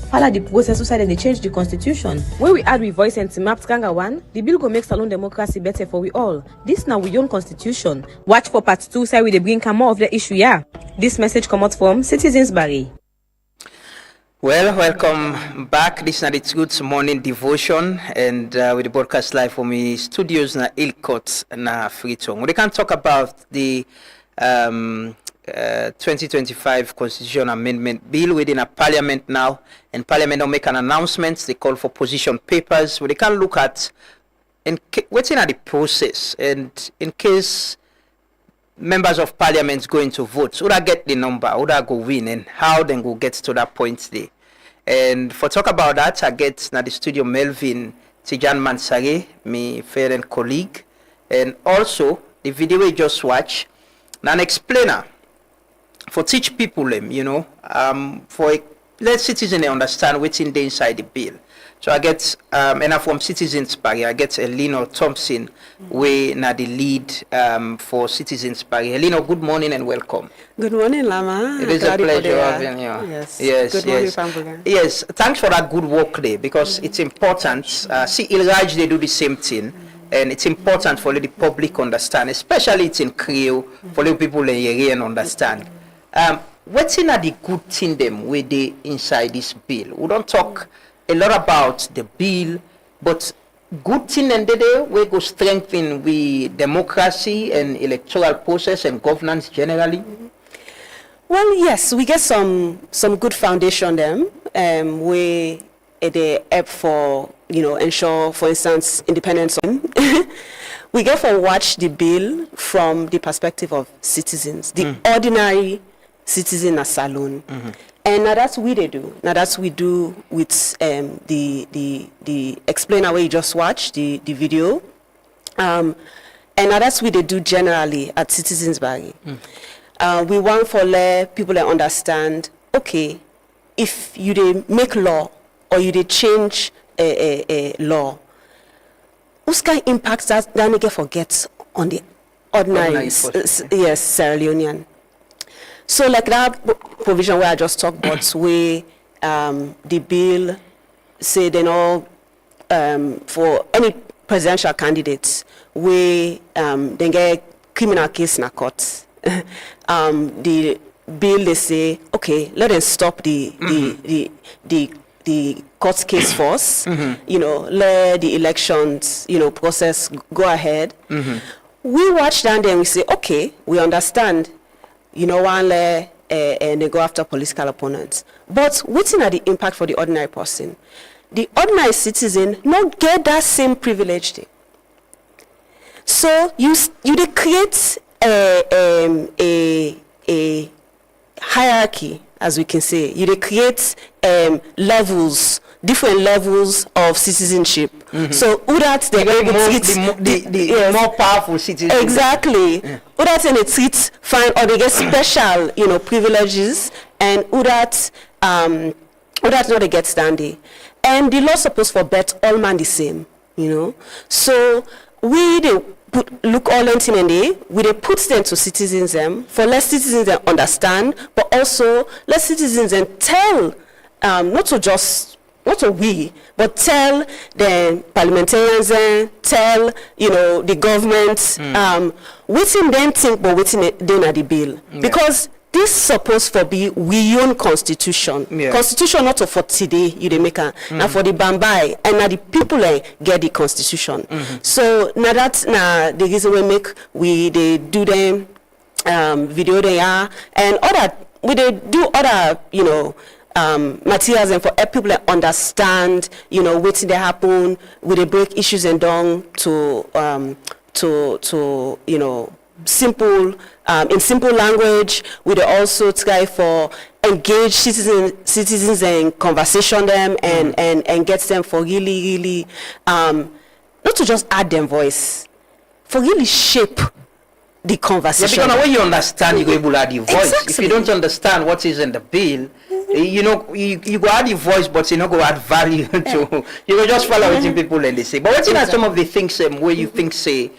Follow the process so that they change the constitution. When we add with voice and mapped Kanga 1, the bill go make Salon democracy better for we all. This now we own constitution. Watch for part 2 side we they bring more of the issue here. This message come out from Citizens Barry. Well, welcome back. This is the Good Morning Devotion and with the broadcast live from me studios na Ilkot na Freetong. We can talk about the 2025 Constitution Amendment Bill within a Parliament now, and Parliament will make an announcement. They call for position papers. Where they can look at what's in the process, and in case members of Parliament going to vote, would I get the number, would I go win, and how then go get to that point there. And for talk about that, I get now the studio Melvin Tijan Mansari, my friend and colleague, and also the video we just watched, an explainer for teach people them, for let citizens understand what's in the inside the bill. So I get and from Citizens Party, I get Elino Thompson, we na the lead for Citizens Party. Elino, good morning and welcome. Good morning, Lama. It is a pleasure having you. Yes. Good morning, Pambuga. Yes, thanks for that good work there because it's important. See, Ilraj, they do the same thing. And it's important for the public understand, especially it's in Creole, for the people in area and understand. What's in the good thing them with the inside this bill? We don't talk a lot about the bill, but good thing and the we go strengthen the democracy and electoral process and governance generally. Well, yes, we get some good foundation them. We they help for ensure, for instance, independence. We get for watch the bill from the perspective of citizens, the ordinary citizen at Salon. And now that's we they do. Now that's we do with the explainer where you just watched the video. And now that's we they do generally at Citizens Barry. We want for let people understand, okay, if you they make law or you they change a law, whose kind of impacts that nigga forgets on the ordinary Sierra Leonean. So like that provision where I just talked about, where the bill say they know for any presidential candidates where they get criminal case in a court, the bill they say, okay, let them stop the court case first, you know, let the elections, you know, process go ahead. We watch down there and we say, okay, we understand, you know, one and they go after political opponents. But what's the impact for the ordinary person? The ordinary citizen not get that same privilege thing. So you create a hierarchy, as we can say. You create levels, different levels of citizenship. So who that they the more powerful citizens. Exactly. Who that they treat fine or they get special, you know, privileges, and who that not they get standing. And the law supposed for bet all man the same, you know. So we look all in and we put them to citizens them for let citizens them understand, but also let citizens them tell not to we, but tell the parliamentarians and tell, you know, the government what's in them think, but what's in the bill. Because this supposed to be we own constitution. Constitution not for today you they make now for the Bambai and now the people get the constitution. So now that's the reason we they do them video they are and other we they do other, you know, materials and for people that understand, you know, what's they happen, we they break issues and down to you know, simple in simple language. We also try for engage citizens in conversation them and get them for really not to just add them voice, for really shape the conversation. Yeah, because when you understand, you go able to add your voice. Exactly. If you don't understand what is in the bill, you know, you go add your voice, but you know, go add value to. You go just follow what people and they say. But what's in some of the things where you think say.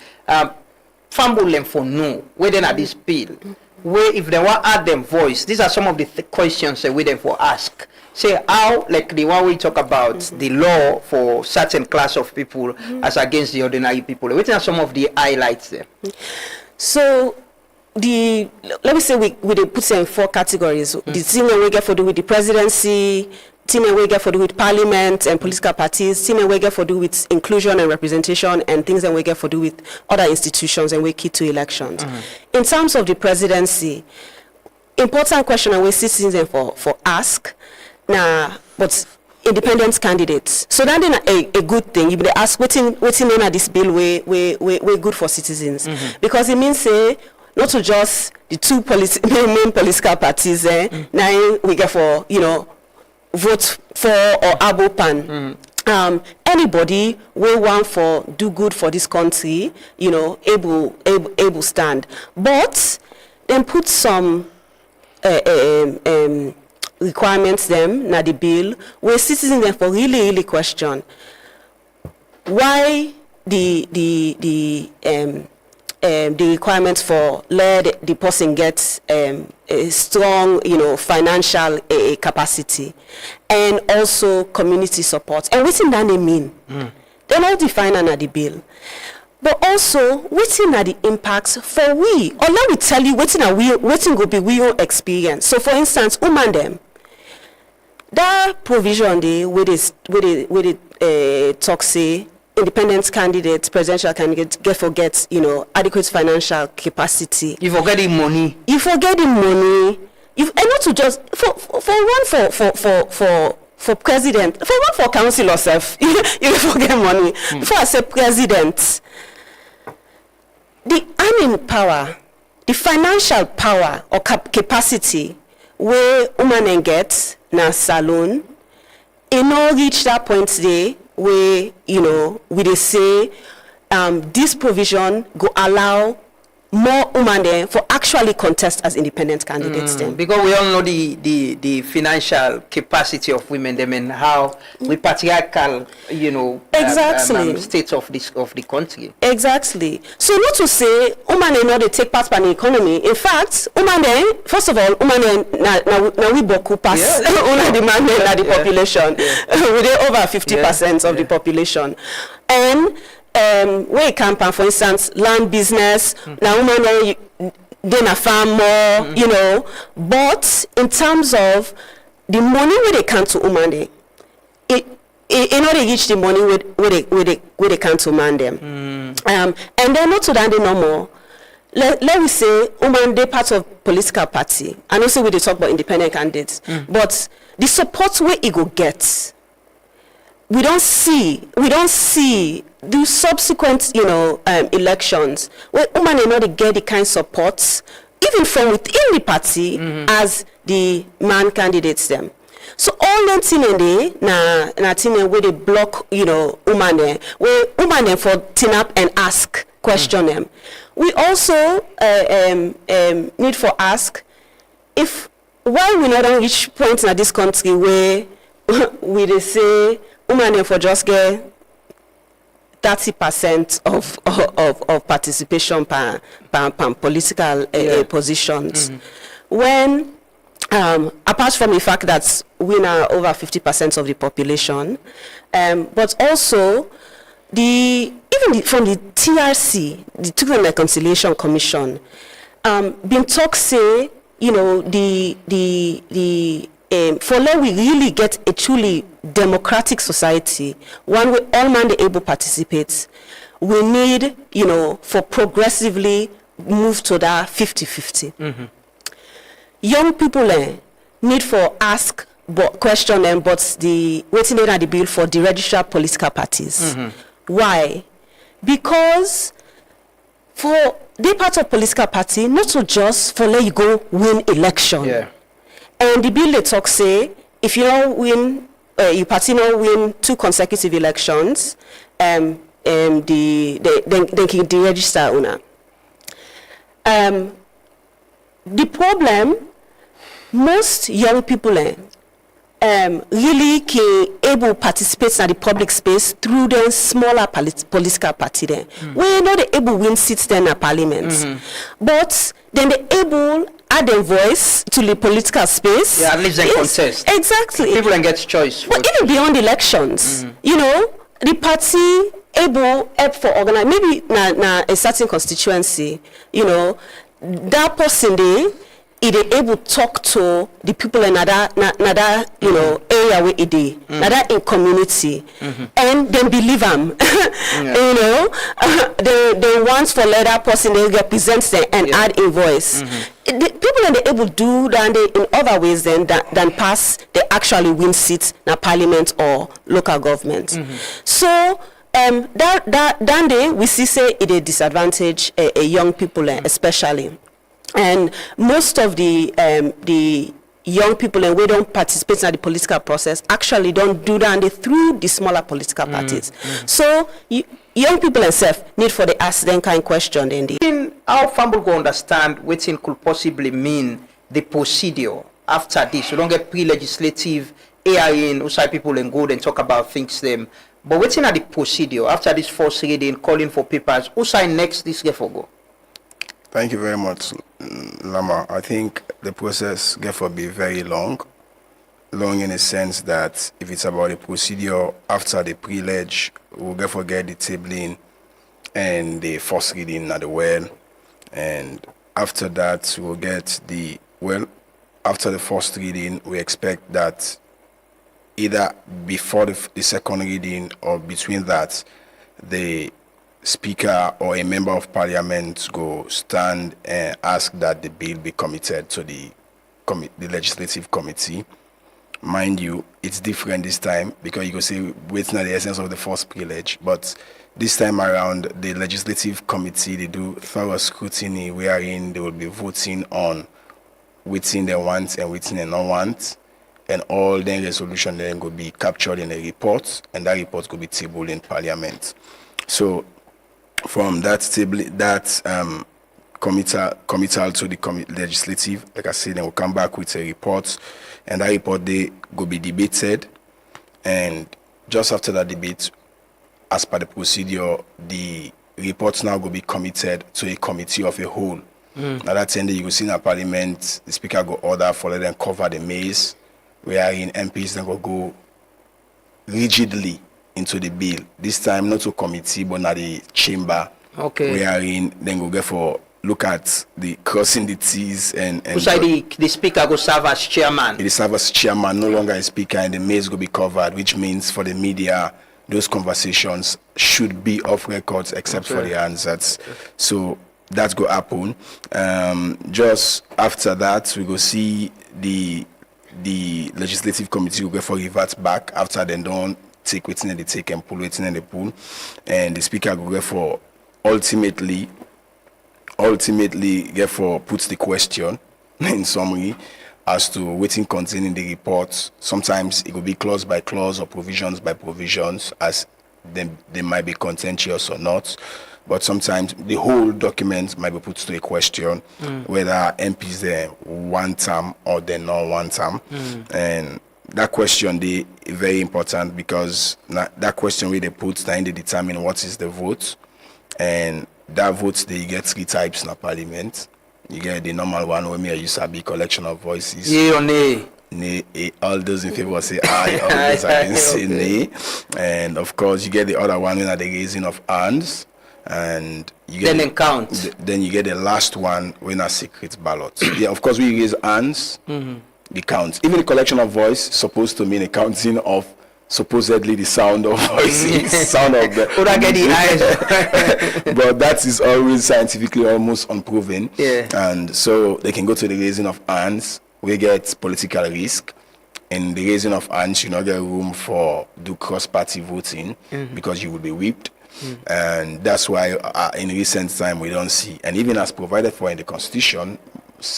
Fumble them for no, where then at this bill, where if they want to add them voice, these are some of the questions that we therefore ask. Say how, like the one we talk about, the law for certain class of people as against the ordinary people. What are some of the highlights there? So let me say we put them in 4 categories. The thing that we get for do with the presidency, thing that we get for do with parliament and political parties, thing that we get for do with inclusion and representation, and things that we get for do with other institutions and we key to elections. In terms of the presidency, important question and we citizens for ask now, but independent candidates. So that then a good thing. You would ask what's in this bill we good for citizens, because it means say not to just the 2 main political parties. Now we get for, you know, vote for or abopan. Anybody we want for do good for this country, you know, able stand, but then put some requirements them na the bill where citizens them for really question why the requirements for let the person get a strong, you know, financial capacity and also community support. And what's in that they mean? They not define under the bill. But also, what's in the impacts for we? Or let me tell you what's will be we own experience. So for instance, them that provision they where they talk say independent candidates, presidential candidates get, you know, adequate financial capacity. You forget the money. You forget the money. And not to just for president, for one for council self, you forget money. Before I say president, the earning power, the financial power or capacity where women get na saloon, it no reach that point there where, you know, we dey say this provision go allow more women for actually contest as independent candidates then. Because we all know the financial capacity of women them and how we patriarchal, you know, exactly state of the country. Exactly. So not to say women not they take part in the economy. In fact, women first of all, women na we boku pass on the man na the population. We dey over 50% of the population. And where it campaign, for instance, land business, now women then a farm more, you know. But in terms of the money where they come to women, it know they reach the money where they come to man them. And then not to that they no more. Let me say women they part of political party. And also we they talk about independent candidates. But the support where it go get, we don't see the subsequent, you know, elections where women are not get the kind of support, even from within the party, as the man candidates them. So all them thing in there, na thing where they block, you know, women where women for tin up and ask, question them. We also need for ask if why we not reach point in this country where we they say women for just get 30% of participation per political positions. When apart from the fact that we are over 50% of the population, but also from the TRC, the Truth and Reconciliation Commission, been talk say, you know, for now we really get a truly democratic society, one where all men are able to participate, we need, you know, for progressively move to that 50-50. Young people need for ask question them, but the waiting at the bill for the registered political parties. Why? Because for the part of political party, not so just for let you go win election. Yeah. And the bill they talk say if you don't win, your party not win 2 consecutive elections, they can deregister owner. The problem, most young people really can able to participate in the public space through the smaller political party there. We know they able win seats then in parliament, but then they able add their voice to the political space. Yeah, at least they contest. Exactly. People can get choice. But even beyond elections, you know, the party able help for organize maybe na a certain constituency, you know, that person they able to talk to the people in that you know area where it is, that in community, and then believe them. You know, they want for let that person they represent them and add a voice. People are able to do that in other ways than pass. They actually win seats in parliament or local government. So that day we see say it a disadvantage a young people especially. And most of the young people and we don't participate in the political process actually don't do that through the smaller political parties. So young people themselves need for the ask them kind of question. How family go understand what thing could possibly mean the procedure after this? You don't get pre-legislative AIN, outside people and go and talk about things them. But what's in the procedure after this first reading, calling for papers, outside next this year for go? Thank you very much, Lama. I think the process will be very long in a sense that if it's about the procedure after the pre-leg, we'll get the tabling and the first reading at the well, and after that we'll get after the first reading we expect that either before the second reading or between that the Speaker or a member of Parliament go stand and ask that the bill be committed to the legislative committee. Mind you, it's different this time because you can say waiting at the essence of the first pre-leg, but this time around the legislative committee they do thorough scrutiny wherein they will be voting on waiting they want and waiting they don't want, and all the resolution then will be captured in a report, and that report could be tabled in Parliament. So from that table, that committal to the legislative, like I said, then we'll come back with a report, and that report they will be debated, and just after that debate, as per the procedure, the reports now will be committed to a committee of a whole. Now that's end, you will see in a Parliament, the Speaker go order for them cover the maize, wherein MPs then go rigidly into the bill. This time not to committee, but not the chamber. Okay. Wherein then go get for look at the crossing the T's and the Speaker go serve as chairman. The serve as chairman, no longer a speaker, and the maize will be covered, which means for the media, those conversations should be off records except for the answers. So that's going to happen. Just after that, we go see the legislative committee will go for revert back after they don't take waiting and they take and pull waiting and they pull, and the speaker will go for ultimately get for puts the question in summary as to waiting contained in the report. Sometimes it will be clause by clause or provisions by provisions, as they might be contentious or not. But sometimes the whole document might be put to a question whether MPs there want them or they not want them. And that question they very important, because that question where they put then they determine what is the vote, and that vote they get three types in a Parliament. You get the normal one where me use a big collection of voices. Yeah or nay? Nay. All those in favor say aye, all those against say nay. And of course you get the other one when the raising of hands. And you get then you get the last one when a secret ballot. Yeah, of course we raise hands, the count. Even the collection of voice supposed to mean a counting of supposedly the sound of voices, sound of the but that is always scientifically almost unproven. Yeah. And so they can go to the raising of hands. We get political risk. In the raising of hands, you not get room for do cross-party voting because you will be whipped. And that's why in recent time we don't see, and even as provided for in the Constitution,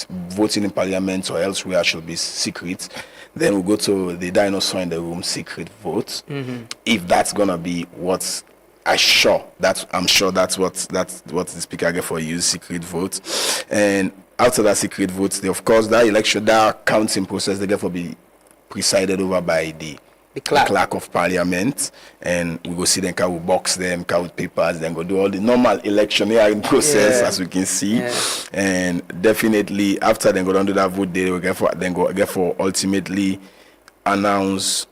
voting in Parliament or elsewhere should be secret. Then we'll go to the dinosaur in the room, secret vote. If that's gonna be what I'm sure that's what the speaker get for use, secret vote. And after that secret vote, they, of course that election, that counting process, they get for be presided over by the clerk of Parliament, and we go see them can we box them, count papers, then go do all the normal electioneering process as we can see. And definitely after then go down to that vote day, we get for ultimately announce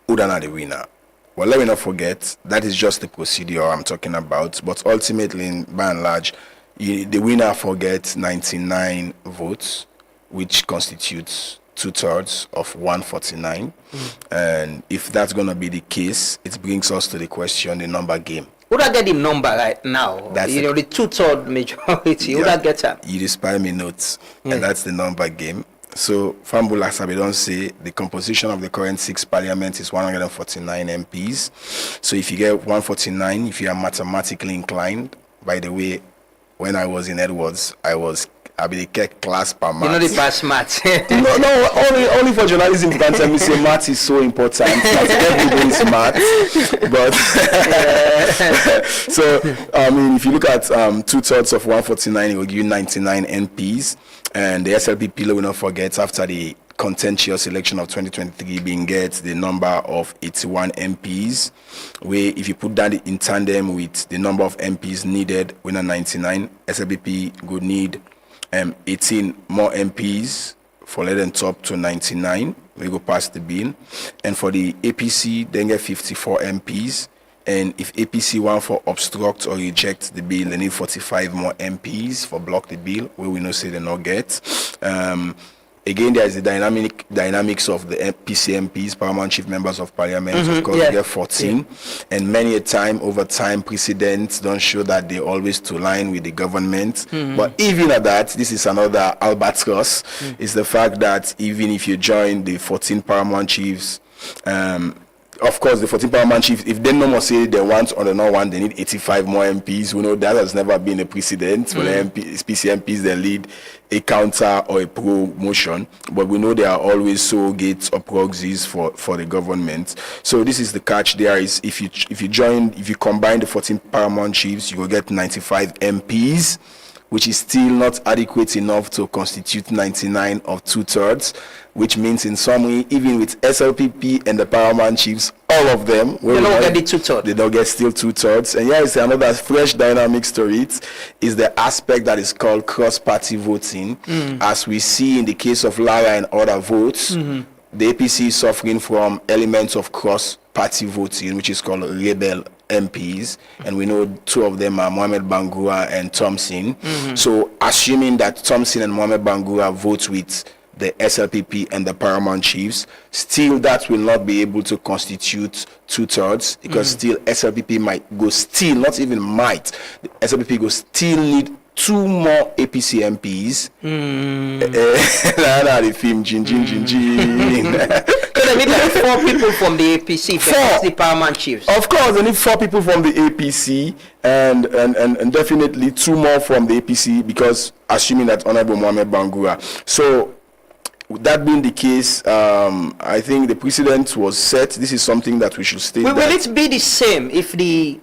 who done the winner. Well, let me not forget that is just the procedure I'm talking about, but ultimately by and large the winner forgets 99 votes, which constitutes 2/3 of 149. And if that's going to be the case, it brings us to the question, the number game. Would I get the number right now? That's the 2/3 majority. Would I get that? You inspire me notes, and that's the number game. So, Fambula Sabi don't say the composition of the current 6 Parliament is 149 MPs. So, if you get 149, if you are mathematically inclined, by the way, when I was in Edwards, I be the class per math. You know the pass math. no, only for journalism. Can't tell me say math is so important. Like everybody's math. But so I mean, if you look at 2/3 of 149, it will give you 99 MPs, and the SLP pillar will not forget after the contentious election of 2023 being get the number of 81 MPs, where if you put that in tandem with the number of MPs needed when a 99, SLP would need 18 more MPs for let them top to 99. We go past the bill. And for the APC, then get 54 MPs. And if APC want for obstruct or reject the bill, they need 45 more MPs for block the bill, where we know say they not get. Again, there is the dynamics of the PC MPs, paramount chief members of Parliament. Of course, we have 14, and many a time over time, precedents don't show that they always to line with the government. But even at that, this is another albatross. Is the fact that even if you join the 14 paramount chiefs, of course, the 14 paramount chiefs, if they no more say they want or they not want, they need 85 more MPs. We know that has never been a precedent. For the PC MPs, they lead a counter or a pro motion, but we know there are always surrogates or proxies for the government. So this is the catch. There is if you combine the 14 paramount chiefs, you will get 95 MPs, which is still not adequate enough to constitute 99 of 2/3, which means in summary, even with SLPP and the paramount chiefs, all of them, they don't get the 2/3. They don't get still 2/3. And here is another fresh dynamics to it, is the aspect that is called cross-party voting. As we see in the case of Lara and other votes, the APC is suffering from elements of cross-party voting, which is called rebel MPs, and we know two of them are Mohamed Bangura and Thompson. So assuming that Thompson and Mohamed Bangura vote with the SLPP and the paramount chiefs, still that will not be able to constitute 2/3, because still SLPP might go still, not even might, the SLPP go still need 2 more APC MPs. The film Jin. So they need like 4 people from the APC, 4 the paramount chiefs. Of course, they need 4 people from the APC and definitely 2 more from the APC, because assuming that Honorable Mohamed Bangura. So with that being the case, I think the precedent was set. This is something that we should state. Will it be the same if the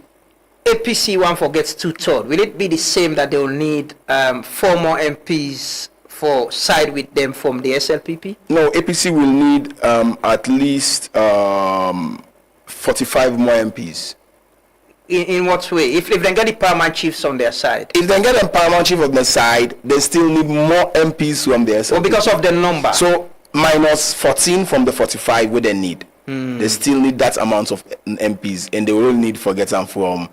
APC one forgets 2/3? Will it be the same that they will need 4 more MPs for side with them from the SLPP? No, APC will need at least 45 more MPs. In what way? If they get the paramount chiefs on their side? If they get the paramount chief on their side, they still need more MPs from the SLPP. Well, because of the number. So minus 14 from the 45 what they need. They still need that amount of MPs, and they will only need forgotten from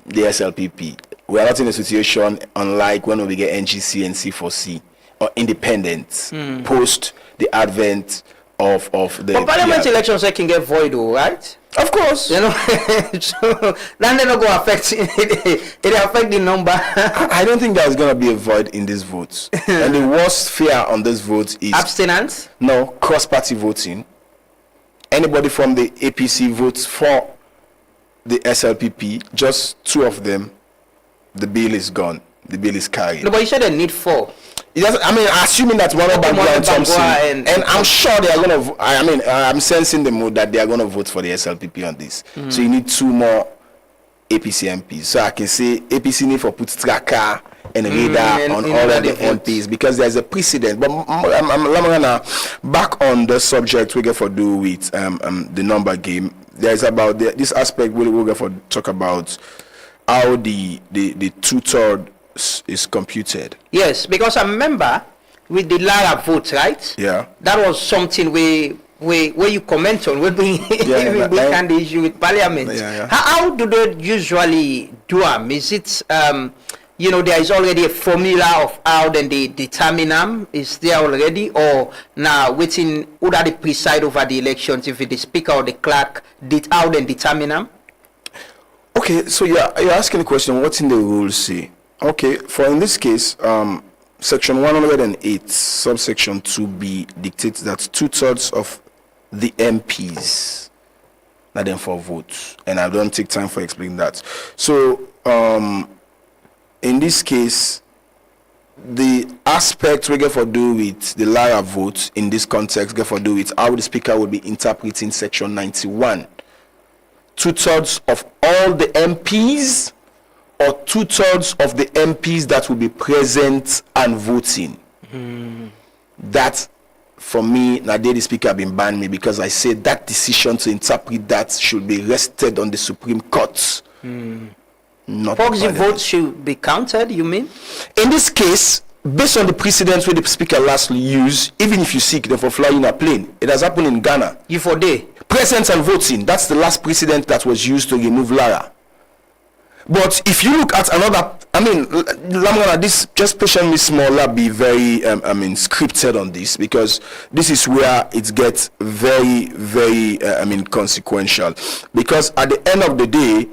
the SLPP. We are not in a situation unlike when we get NGC and C4C or independent post the advent of the. But parliament elections they can get void, right? Of course. You know, so then they not go affect it affect the number. I don't think there's gonna be a void in these votes. And the worst fear on this vote is abstinence. No, cross-party voting. Anybody from the APC votes for the SLPP, just 2 of them, the bill is gone. The bill is carried. No, but you said they need 4. It doesn't, I mean, assuming that one of Bangura and Thompson, and I'm sure they are going to. I mean, I'm sensing the mood that they are going to vote for the SLPP on this. So you need 2 more APC MPs. So I can say APC need for put tracker and radar on all of the MPs, because there's a precedent. But I'm back on the subject we get for do with the number game. There's about this aspect we'll get for talk about how the 2/3 is computed. Yes, because I remember with the Lara vote, right? Yeah. That was something where you comment on, we bring the issue with Parliament. How do they usually do them? Is it there is already a formula of how then they determine them? Is there already, or now waiting who are the preside over the elections, if it is the speaker or the clerk, how then determine them? Okay, so you're asking the question, what's in the rules say? Okay, for in this case, section 108, subsection 2B dictates that 2/3 of the MPs are then for votes, and I don't take time for explaining that. So, in this case, the aspect we get for do with the Lara vote in this context get for do with how the speaker will be interpreting section 91. 2/3 of all the MPs, or 2/3 of the MPs that will be present and voting. That, for me, Nadia the speaker have been banned me, because I said that decision to interpret that should be rested on the Supreme Court. Proxy votes should be counted, you mean? In this case, based on the precedents where the speaker lastly used, even if you seek them for flying a plane, it has happened in Ghana. You for day. Present and voting, that's the last precedent that was used to remove Lara. But if you look at another, I mean, Lamana, this just patient me smaller, be very, scripted on this, because this is where it gets very, very, consequential. Because at the end of the day,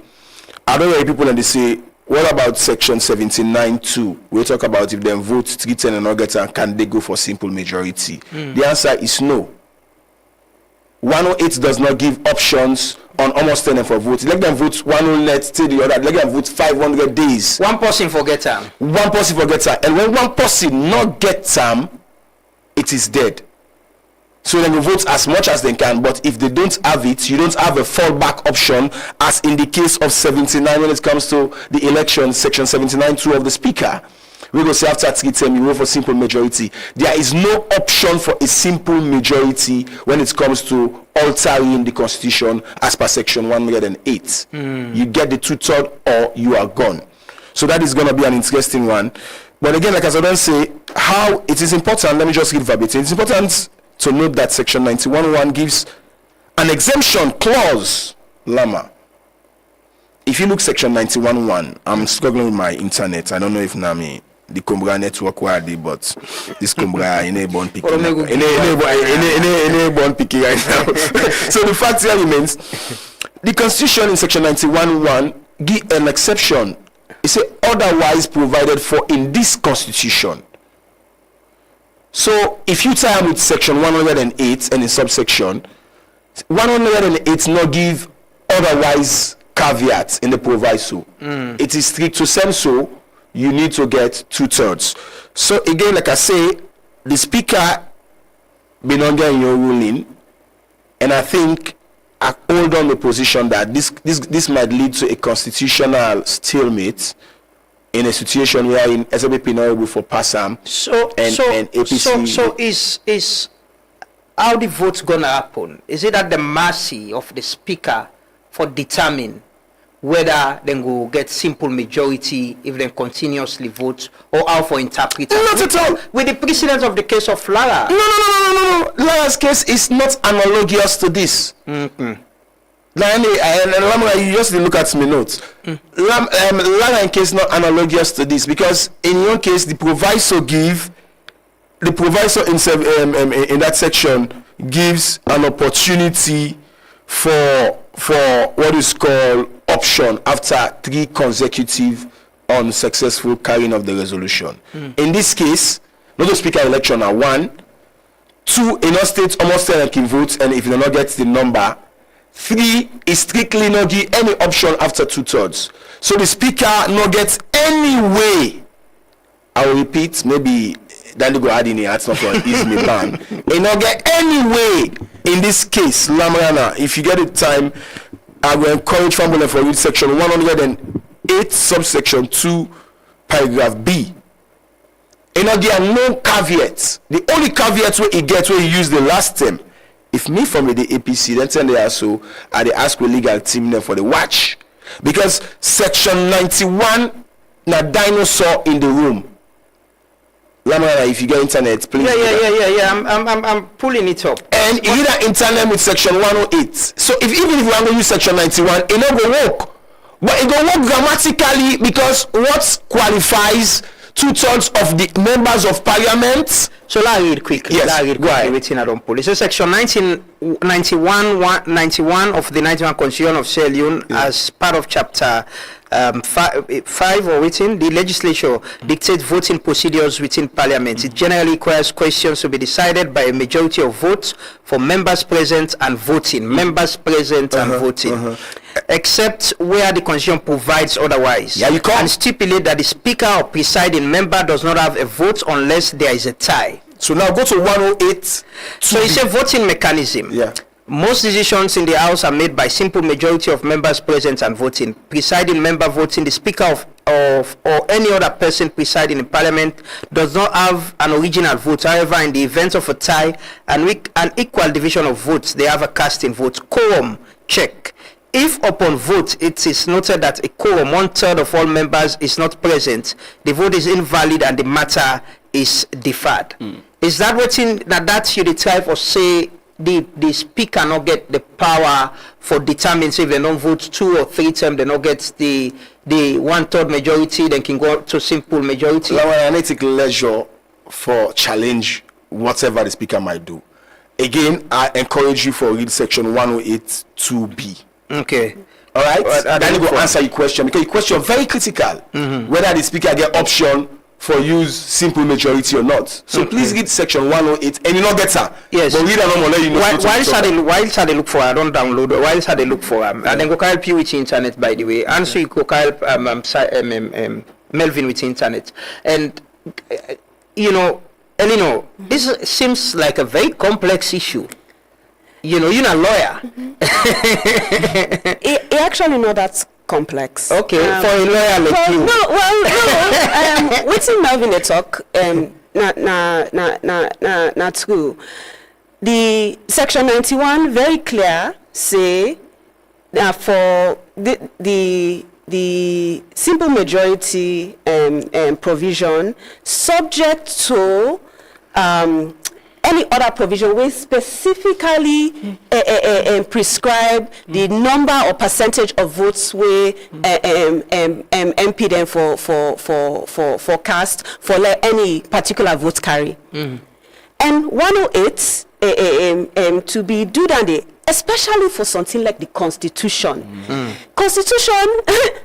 I don't hear people and they say, what about section 79(2)? We talk about if them vote 310 and not get, can they go for simple majority? The answer is no. 108 does not give options on almost 10 for vote. Let them vote 100 till the other. Let them vote 500 days. One person forget time. One person forgets time. And when one person not get time, it is dead. So they will vote as much as they can, but if they don't have it, you don't have a fallback option, as in the case of 79 when it comes to the election, section 79(2) of the speaker. We go say after 3 term, you vote for simple majority. There is no option for a simple majority when it comes to altering the constitution as per section 108. You get the 2/3 or you are gone. So that is going to be an interesting one. But again, like as I don't say, how it is important, let me just read verbatim. It's important to note that section 91(1) gives an exemption clause, Lama. If you look section 91(1), I'm struggling with my internet. I don't know if Nami the Cumbria network where they, but this Cumbria in born picking right now. So the fact here remains, the constitution in section 91(1) give an exception. It says otherwise provided for in this constitution. So if you tie with section 108 and in subsection 108 not give otherwise caveats in the proviso. It is strict to sensu, you need to get 2/3. So again, like I say, the speaker been under your ruling, and I think I hold on the position that this might lead to a constitutional stalemate in a situation where in SBP not able for PASAM and APC. So is how the vote's gonna happen? Is it at the mercy of the speaker for determine whether they will get simple majority if they continuously vote, or how for interpret? Not at all. With the precedent of the case of Lara. No. Lara's case is not analogous to this. Lara, you just look at my notes. Lara case not analogous to this, because in your case the proviso in that section gives an opportunity for what is called option after 3 consecutive unsuccessful carrying of the resolution. In this case, not the speaker election are 1, 2 in all states almost 10 can vote, and if you do not get the number, 3 is strictly not give any option after 2/3. So the speaker not gets any way. I will repeat, maybe Danny go add in here, it's not for easy me ban. He not get any way in this case, Lamrana. If you get the time, I will encourage family for read section 108 subsection 2 paragraph B. And now there are no caveats. The only caveat where he gets where he used the last term. If me from the APC, then tell they are so, I they ask the legal team them for the watch. Because section 91 na dinosaur in the room. Lamara, if you get internet, please. Yeah. I'm pulling it up. And you need an internet with section 108. So even if you want to use section 91, it not go work. But it go work grammatically, because what qualifies 2/3 of the members of parliament. So let me read quickly. Yes, let me read quickly written I don't pull. So section 91 of the 91 Constitution of Sierra Leone, as part of chapter 5 or written, the legislature dictates voting procedures within parliament. It generally requires questions to be decided by a majority of votes for members present and voting. Except where the constitution provides otherwise. And stipulate that the speaker or presiding member does not have a vote unless there is a tie. So now go to 108. So it's a voting mechanism. Most decisions in the House are made by simple majority of members present and voting. Presiding member voting, the speaker of or any other person presiding in parliament does not have an original vote. However, in the event of a tie and an equal division of votes, they have a casting vote. Quorum, check. If upon vote it is noted that a quorum, 1/3 of all members, is not present, the vote is invalid and the matter is deferred. Is that what that you try for say the speaker not get the power for determining if they don't vote 2 or 3 times, they not get the 1/3 majority, then can go to simple majority? Analytical leisure for challenge whatever the speaker might do. Again, I encourage you for read section 108 2B. Okay. All right. Then you go answer your question, because your question very critical. Whether the speaker get option for use simple majority or not. So please read section 108 and you not get her. Yes. But read and let you know. While they look for, I don't download. While they look for, and then go help you with internet, by the way. And so you go help Melvin with internet. And you know, Elino, this seems like a very complex issue. You know, you're a lawyer. It actually not that complex. Okay, for a lawyer like you. No. What's in Melvin they talk? Not true. The section 91 very clear say that for the simple majority provision, subject to any other provision will specifically prescribe the number or percentage of votes where MP then for cast for any particular vote carry. And 108 to be do that, especially for something like the Constitution. Constitution,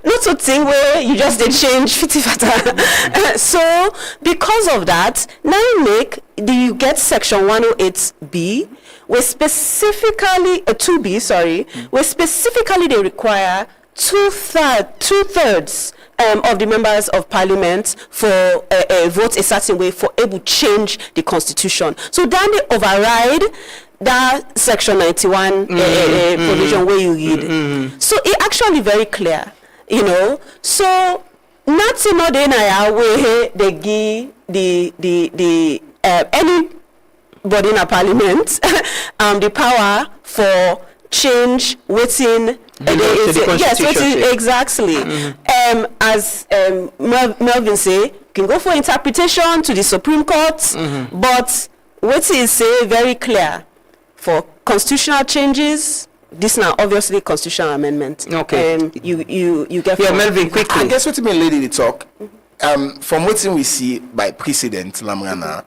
not a thing where you just did change fiti-fata. So because of that, now you get section 108B, where specifically 2B, sorry, where specifically they require two-thirds of the members of parliament for vote a certain way for able to change the Constitution. So then they override that section 91 provision where you read. So it actually very clear, you know. So nothing more than where they give the anybody in a parliament the power for change within yes, exactly. As Melvin say, you can go for interpretation to the Supreme Court, but what is say very clear for constitutional changes. This now obviously constitutional amendment. Okay. You get. Yeah, Melvin, quickly. I guess what you mean, lady, the talk. From what we see by precedent, Lamrana,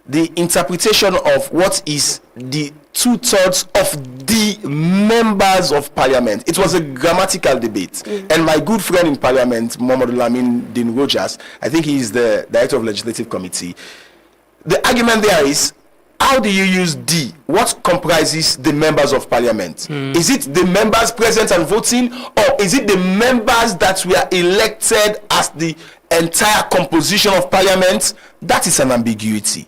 the interpretation of what is the 2/3 of the members of parliament. It was a grammatical debate. And my good friend in parliament, Mohamed Lamin Din Rogers, I think he is the director of legislative committee. The argument there is, how do you use D? What comprises the members of parliament? Is it the members present and voting, or is it the members that were elected as the entire composition of parliament? That is an ambiguity.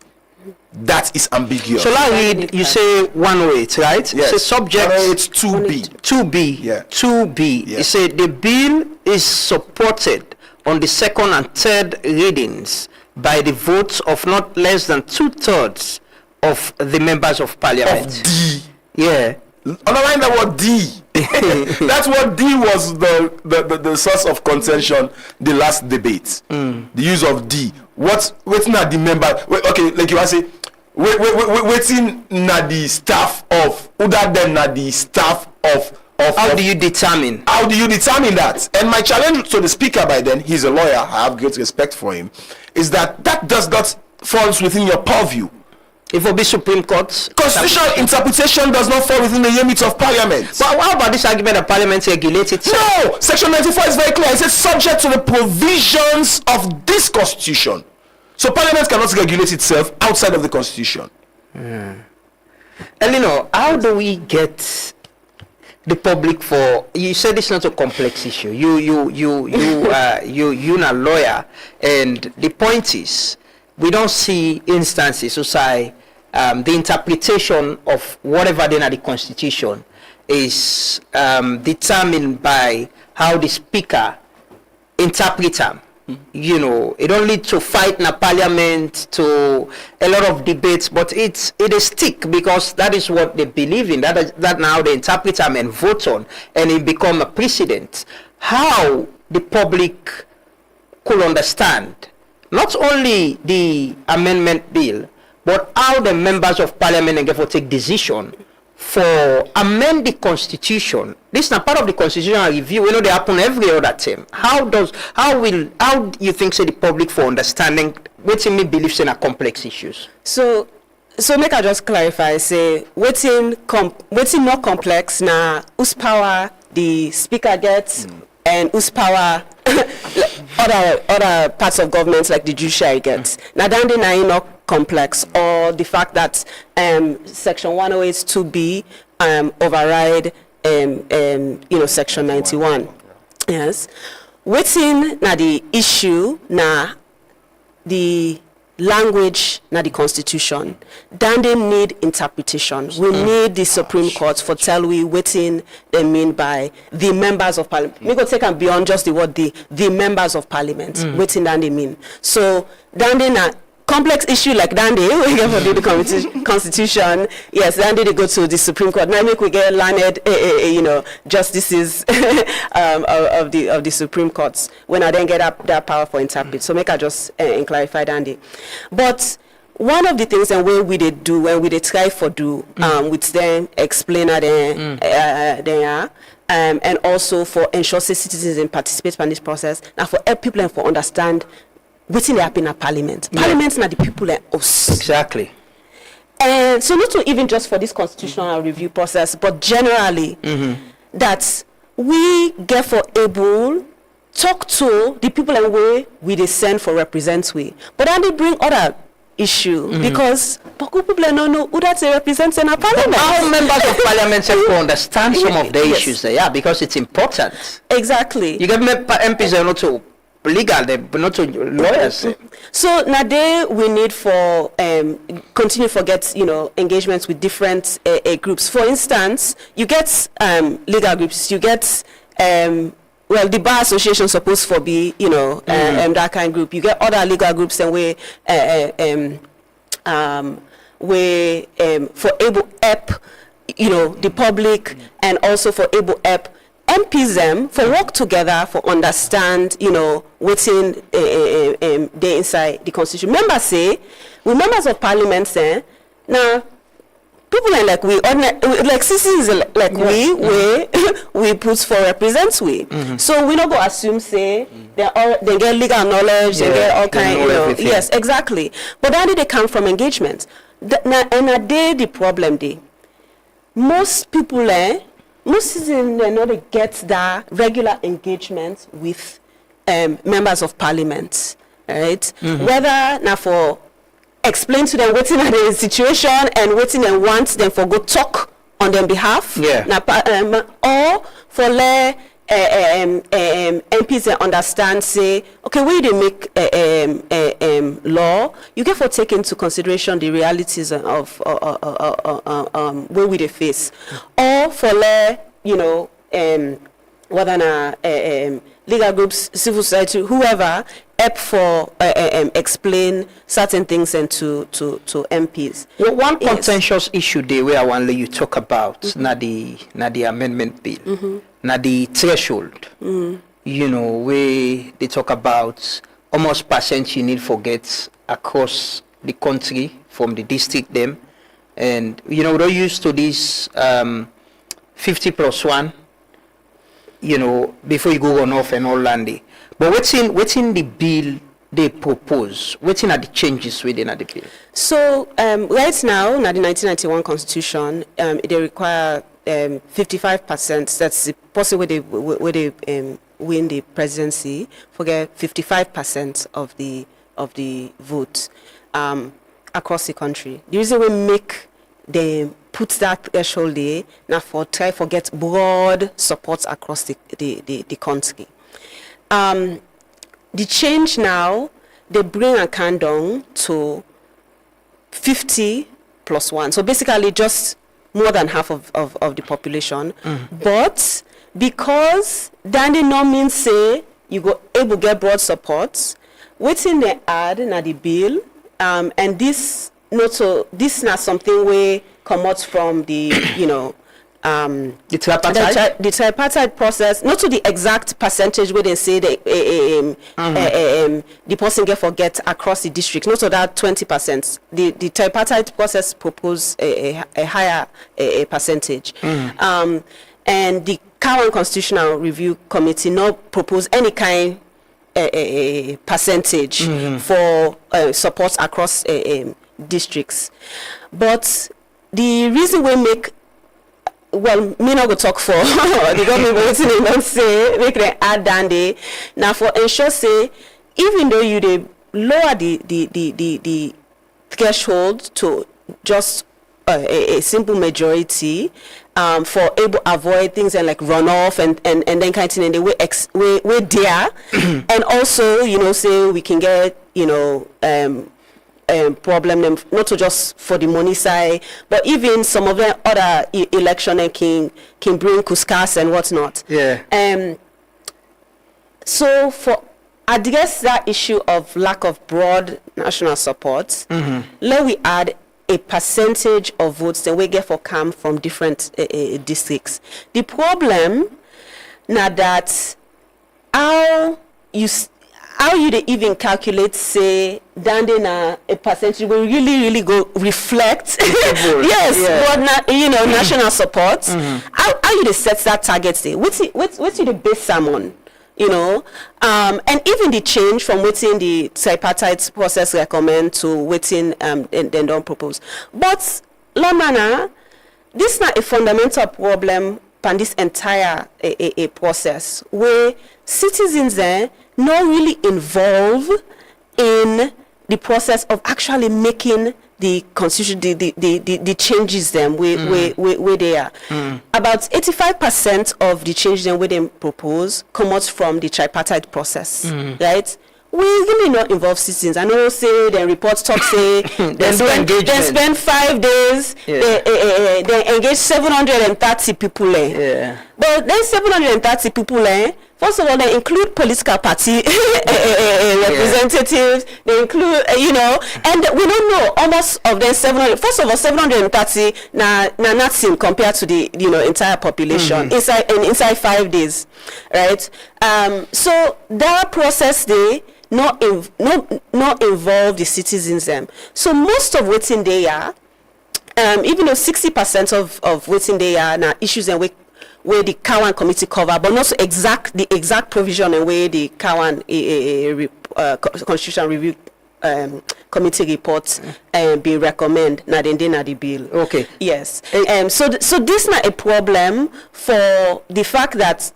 That is ambiguous. Shall I read? You say 108, right? Yes. Say subject 2B. 2B. Yeah. 2B. Yeah. You say the bill is supported on the second and third readings by the votes of not less than 2/3 of the members of parliament. Of D. Yeah. Underline that word D. That's what D was the source of contention the last debate. The use of D. Waiting at the member. Okay, like you want to say, waiting at the staff of. Other than at the staff of. How do you determine? How do you determine that? And my challenge to the speaker by then, he's a lawyer, I have great respect for him, is that does not falls within your purview. It will be Supreme Court. Constitutional interpretation does not fall within the limits of parliament. But how about this argument that parliament regulates itself? No! Section 94 is very clear. It says subject to the provisions of this constitution. So parliament cannot regulate itself outside of the constitution. Elino, how do we get the public for? You said it's not a complex issue. You're a lawyer, and the point is, we don't see instances so say the interpretation of whatever then the constitution is determined by how the speaker interprets them. You know, it don't lead to fight in a parliament, to a lot of debates, but it is stick because that is what they believe in. That now they interpret them and vote on, and it become a precedent. How the public could understand not only the amendment bill, but how the members of parliament and therefore take decision for amend the constitution. This is not part of the constitutional review. We know they happen every other term. How do you think say the public for understanding what me believes in a complex issues? So make I just clarify, say waiting not complex now whose power the speaker gets and whose power other parts of government like the judiciary gets. Now, then they are not complex, or the fact that Section 108(2)(b override Section 91. Yes. Waiting na the issue na the language na the constitution. Then they need interpretation. We need the Supreme Court for tell we waiting they mean by the members of parliament. We go take and beyond just the word the members of parliament. Waiting then they mean. So then they na complex issue like that we get for the constitution. Yes, then they go to the Supreme Court. Now make we get learned justices of the Supreme Courts when I then get that power for interpret. So make I just clarify that. But one of the things and when we they do, when we they try for do with them explainer there and also for ensure citizens participate in this process and for help people and for understand what's in the happen at Parliament. Parliament not the people like us. Exactly. And so not even just for this constitutional review process, but generally that we get for able talk to the people and way we they send for represent we. But then they bring other issue because people don't know who that represents in a parliament. Our members of parliament have to understand some of the issues there, because it's important. Exactly. You get MPs are not so legal, but not so lawyers. So now we need for continue to get engagements with different groups. For instance, you get legal groups, you get the bar association supposed to be that kind of group. You get other legal groups and we for able help the public and also for able help MPs them for work together for understand what's they inside the constitution. Members say we members of parliament say now people are like we like citizens like we put for represent we. So we not go assume say they get legal knowledge, they get all kind yes, exactly. But then they come from engagement. And a day the problem day. Most people most citizens they get that regular engagement with members of parliament, right? Whether now for explain to them what's in the situation and what's in them want them for go talk on their behalf. Or for let MPs understand say okay when they make law you get for take into consideration the realities of where we they face, or for let whether na legal groups, civil society, whoever help for explain certain things and to MPs. Well, one contentious issue there where I want to let you talk about na the amendment bill, na the threshold. Where they talk about how much percent you need for get across the country from the district them, and we're used to this 50+1. Before you go on off and all landy. But what's in the bill they propose? What's in the changes within the bill? So right now, in the 1991 Constitution, they require 55%. That's the possible where they win the presidency. Forget 55% of the vote across the country. The reason we make them put that threshold there now for try to get broad support across the country. The change now, they bring a countdown to 50+1. So basically just more than half of the population. But because that did not mean say you go able to get broad support, within the add in the bill, and this not something we come out from the the tripartite process, not to the exact percentage where they say the person get across the district, not to that 20%. The tripartite process propose a higher percentage, and the current constitutional review committee not propose any kind percentage for support across districts. But the reason we make well, me not go talk for the government, but wetin they don't say, make them add down there. Now for ensure say, even though you they lower the threshold to just a simple majority, for able to avoid things and like runoff and then kind of thing, and the way there, and also say we can get problem them not to just for the money side, but even some of the other election can bring kuskas and whatnot. Yeah. So for address that issue of lack of broad national support, let we add a percentage of votes that we get for come from different districts. The problem now that how you they even calculate say down there a percentage will really go reflect national support. How you they set that target say what's the base salmon, and even the change from waiting the tripartite process recommend to waiting then don't propose. But Lamana, this is not a fundamental problem on this entire a process where citizens there not really involved in the process of actually making the constitution, the changes them where they are. About 85% of the changes them where they propose come out from the tripartite process, right? We really not involve citizens. I know say the reports talk say they spend 5 days, they engage 730 people. But then 730 people, first of all, they include political party representatives. They include, and we don't know almost of them 700. First of all, 730 nothing compared to the entire population inside 5 days, right? So that process they not involve the citizens them. So most of what's in there, even though 60% of what's in there now issues and where the Cowan committee cover, but not the exact provision and where the Cowan Constitution Review committee reports be recommend na the bill. Okay. Yes. So this not a problem for the fact that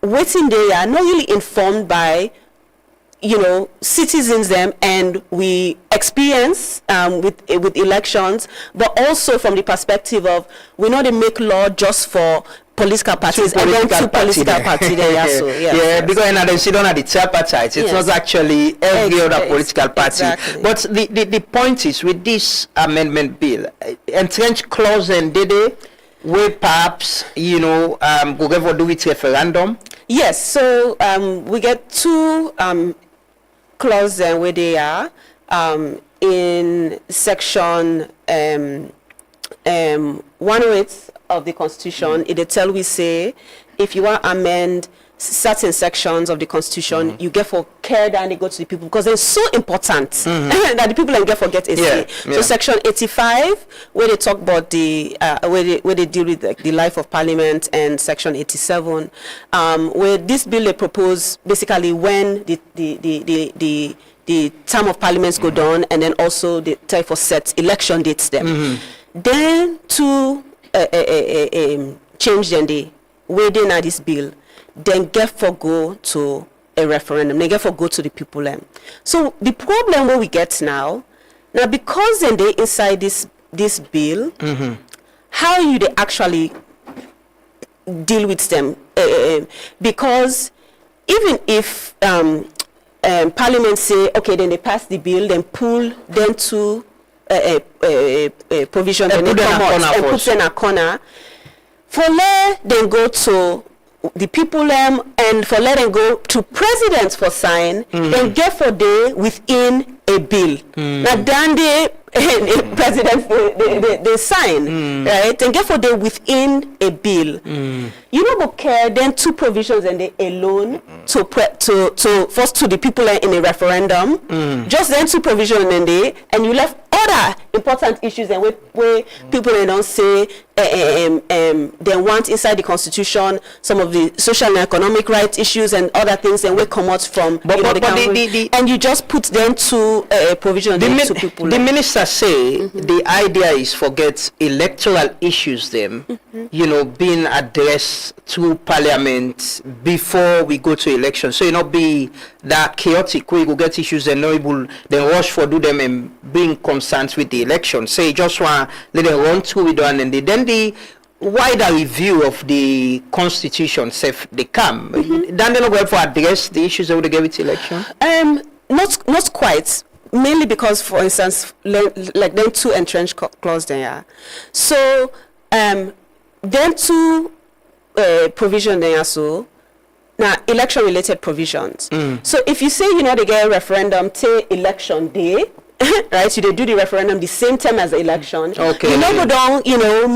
waiting they are not really informed by citizens them, and we experience with elections, but also from the perspective of we know they make law just for political parties and then two political parties there. Because now they sit on at the tripartite, it's not actually every other political party. Exactly. But the point is with this amendment bill, entrenched clause and they where perhaps go ever do it referendum. Yes, so we get two clause where they are in section 108 of the Constitution. It tell we say if you want to amend certain sections of the Constitution, you get for care and they go to the people because they're so important that the people can get forget a say. So section 85 where they talk about the where they deal with the life of Parliament, and section 87 where this bill they propose basically when the term of parliaments go down, and then also the time for set election dates them. Then to change the way they now this bill, then get for go to a referendum, they get for go to the people. So the problem where we get now because then they inside this bill, how you they actually deal with them? Because even if Parliament say okay, then they pass the bill, then pull them to a provision, then they come out and put in a corner. For let them go to the people and for let them go to presidents for sign, then get for day within a bill. Now then they presidents they sign, right? Then get for day within a bill. You don't go care then two provisions and they alone to first to the people in a referendum. Just then two provisions and you left other important issues and where people don't say they want inside the constitution some of the social and economic rights issues and other things, and we come out from and you just put them to provision to people. The minister say the idea is forget electoral issues them, being addressed through parliament before we go to election. So not be that chaotic where you go get issues and not able then rush for do them and being concerned with the election. So you just want let them run through it and then the wider review of the constitution they come. Then they not go for address the issues that would get with election? Not quite. Mainly because, for instance, like them two entrenched clause there. So them two provision there so now election related provisions. So if you say they get a referendum till election day, right? So they do the referendum the same time as the election. Okay. You go down,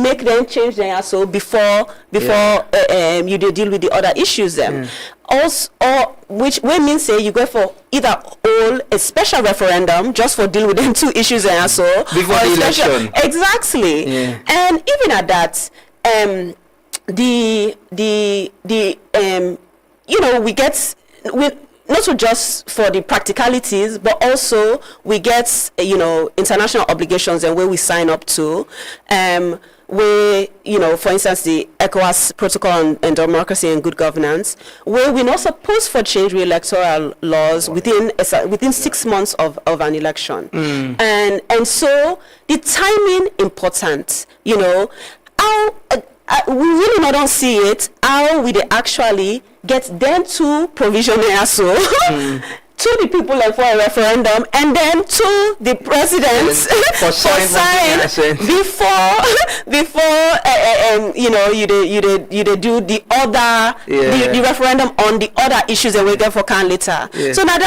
make them change their so before you deal with the other issues them. Also, or which means say you go for either all a special referendum just for deal with them two issues and so before the election. Exactly. Yeah. And even at that, we not just for the practicalities, but also we get international obligations and where we sign up to, where for instance the ECOWAS protocol on democracy and good governance, where we're not supposed for change the electoral laws within 6 months of an election, and so the timing important. How we really not don't see it how we they actually get them to provision so to the people and for a referendum and then to the presidents for sign before you do the other the referendum on the other issues that we get for can later. So now the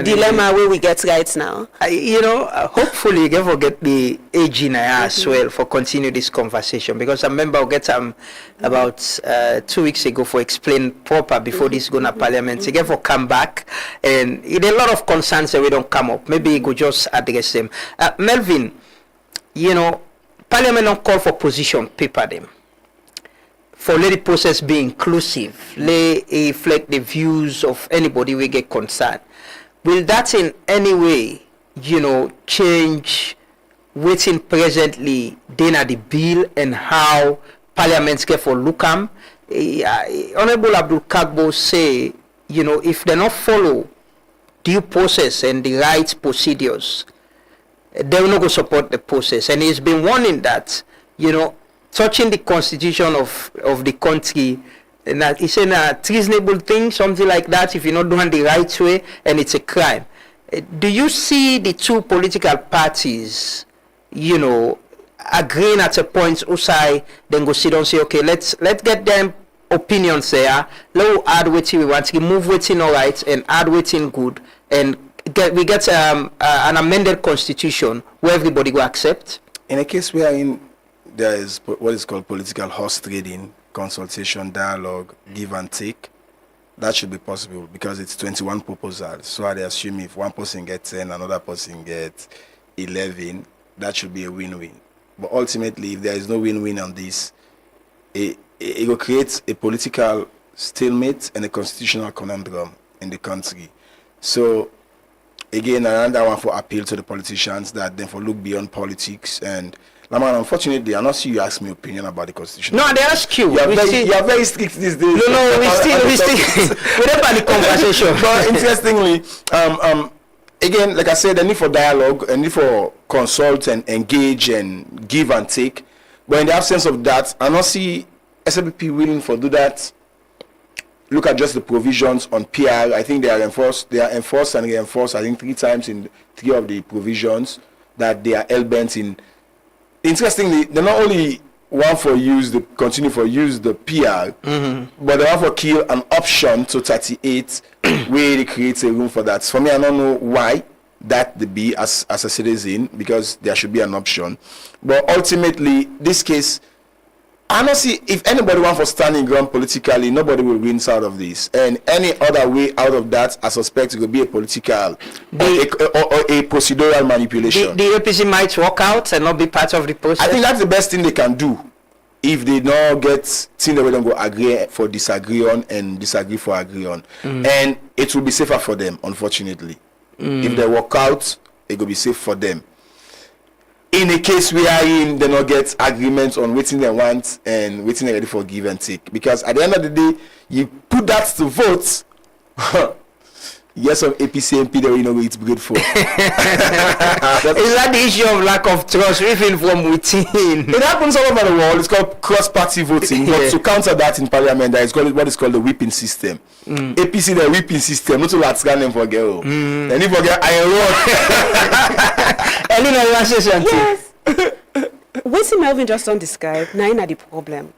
dilemma where we get right now. Hopefully you can get the aging as well for continue this conversation, because I remember we get about 2 weeks ago for explain proper before this going to parliament. Again for come back and there are a lot of concerns that we don't come up. Maybe you could just address them. Melvin, parliament don't call for position paper them. For let the process be inclusive, let reflect the views of anybody we get concerned. Will that in any way, change waiting presently then at the bill and how parliaments get for look am? Honorable Abdul Kagbo say, if they not follow due process and the right procedures, they will not go support the process. And he's been warning that, touching the constitution of the country, and that it's a treasonable thing, something like that, if you're not doing the right way, and it's a crime. Do you see the two political parties, agreeing at a point, Usai, then go sit down and say, okay, let's get them opinions there, let's add waiting we want, remove waiting all right, and add waiting good, and we get an amended constitution where everybody will accept? In a case wherein there is what is called political horse trading, consultation, dialogue, give and take, that should be possible because it's 21 proposals. So I assume if one person gets 10, another person gets 11, that should be a win-win. But ultimately, if there is no win-win on this, it will create a political stalemate and a constitutional conundrum in the country. So, again, another one for appeal to the politicians that then for look beyond politics. And Laman, unfortunately, I not see you ask me opinion about the constitution. No, they ask you. You are very strict these days. No, we still we don't have the conversation. But interestingly, again, like I said, the need for dialogue, the need for consult and engage and give and take. But in the absence of that, I not see SLPP willing for do that. Look at just the provisions on PR. I think they are enforced and reinforced, I think 3 times in 3 of the provisions that they are hell-bent in. Interestingly, they're not only one for use, they continue for use the PR, but they want for kill an option to 38 where it creates a room for that. For me, I don't know why that they be as a citizen, because there should be an option. But ultimately, this case, I don't see if anybody wants for standing ground politically, nobody will win out of this. And any other way out of that, I suspect it will be a political or a procedural manipulation. The APC might walk out and not be part of the process. I think that's the best thing they can do. If they don't get thing that we don't go agree for disagree on and disagree for agree on. And it will be safer for them, unfortunately. If they walk out, it will be safe for them. In a case where they not get agreements on what they want and what they're ready for give and take. Because at the end of the day, you put that to vote, yes, some APC MP that we know it's good for. Is that the issue of lack of trust, even from within? It happens all over the world. It's called cross-party voting. But to counter that in Parliament, there is what is called the whipping system. APC, the whipping system, not to let's scan them for girl. And if forget, I Yes. What Melvin just on describe, now the problem.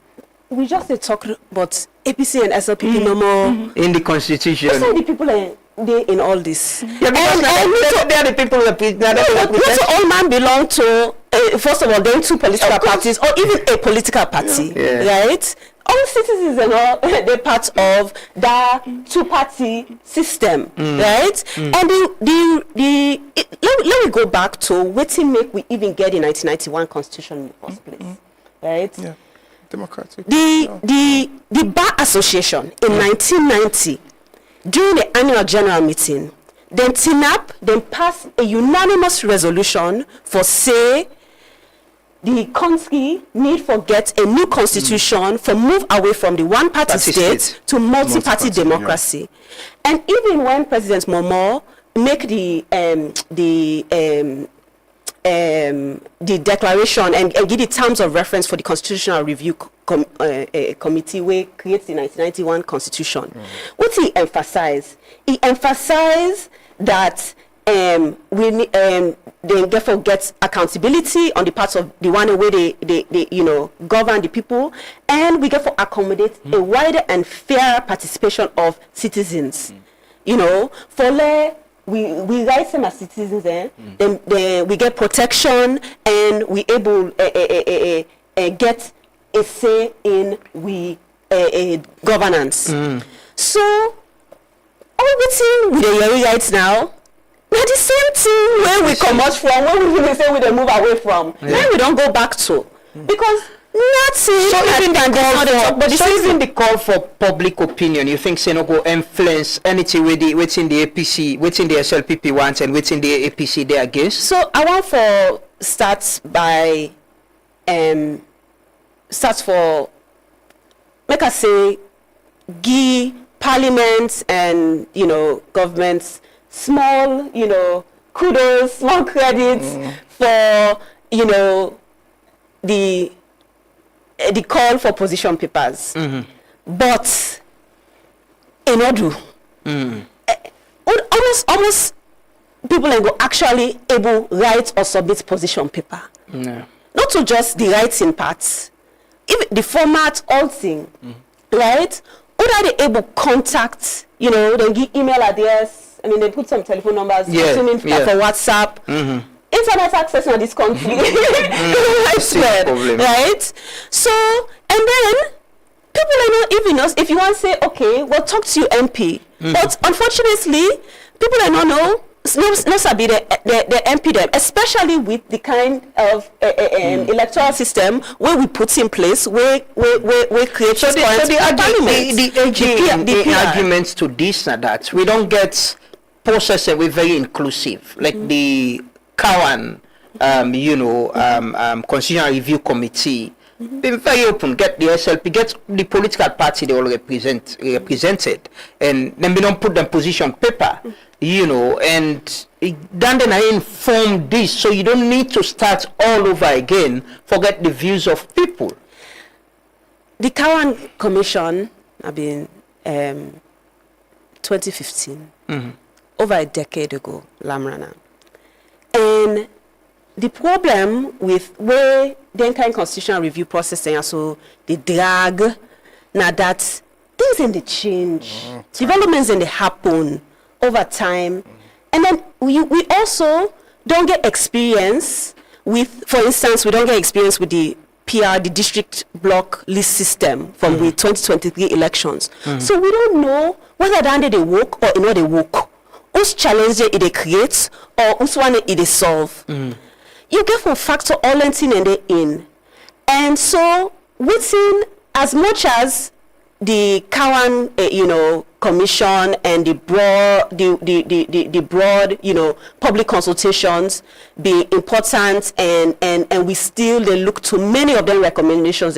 We just talk about APC and SLPP no more in the constitution. That's why the people are they in all this. Yeah, because they are the people that all man belong to. First of all, then two political parties or even a political party, right? All citizens and all they're part of the two-party system, right? And let me go back to what make we even get the 1991 Constitution in the first place, right? Yeah, democratic. The Bar Association in 1990 during the annual general meeting, then TINAP then passed a unanimous resolution for say the country need for get a new constitution for move away from the one-party state to multi-party democracy. Yeah. And even when President Momo make the declaration and give the terms of reference for the Constitutional Review Committee where creates the 1991 Constitution, what he emphasized? He emphasized that we they therefore get accountability on the part of the one way they govern the people, and we get for accommodate a wider and fairer participation of citizens. For we write them as citizens, then we get protection and we able get a say in governance. So everything we are right now. Now the same thing where we come out from, when we even say we don't move away from, then we don't go back to. Because nothing even the call for public opinion, you think say no go influence anything within the APC, within the SLPP wants and within the APC they against? So I want for start for make us say give parliaments and governments small, kudos, small credits for, the call for position papers. But in order, almost people go actually able write or submit position paper. Not to just the writing parts, even the format, all thing, right? Or are they able contact, they give email address. I mean, they put some telephone numbers, for WhatsApp. Internet access in this country, right? So, and then people are not even us. If you want to say, okay, well, talk to your MP, but unfortunately, people are not know. Not sabi the MP them, especially with the kind of electoral system where we put in place, where create the arguments to this and that we don't get process we very inclusive, like the Cowan Constitutional Review Committee been very open, get the SLP, get the political party they all represented, and then we don't put them position paper, and then I inform this, so you don't need to start all over again, forget the views of people. The Cowan Commission, I've been 2015, over a decade ago, Lamrana. And the problem with where the kind constitutional review process and so the drag, now that things in the change, developments in the happen over time, and then we also don't get experience with, for instance, we don't get experience with the PR, the district block list system from the 2023 elections. So we don't know whether they work or not they work. Whose challenge it they create or whose one it they solve. You get for factor all in. And so within as much as the Cowan, commission and the broad, public consultations be important, and we still they look to many of them recommendations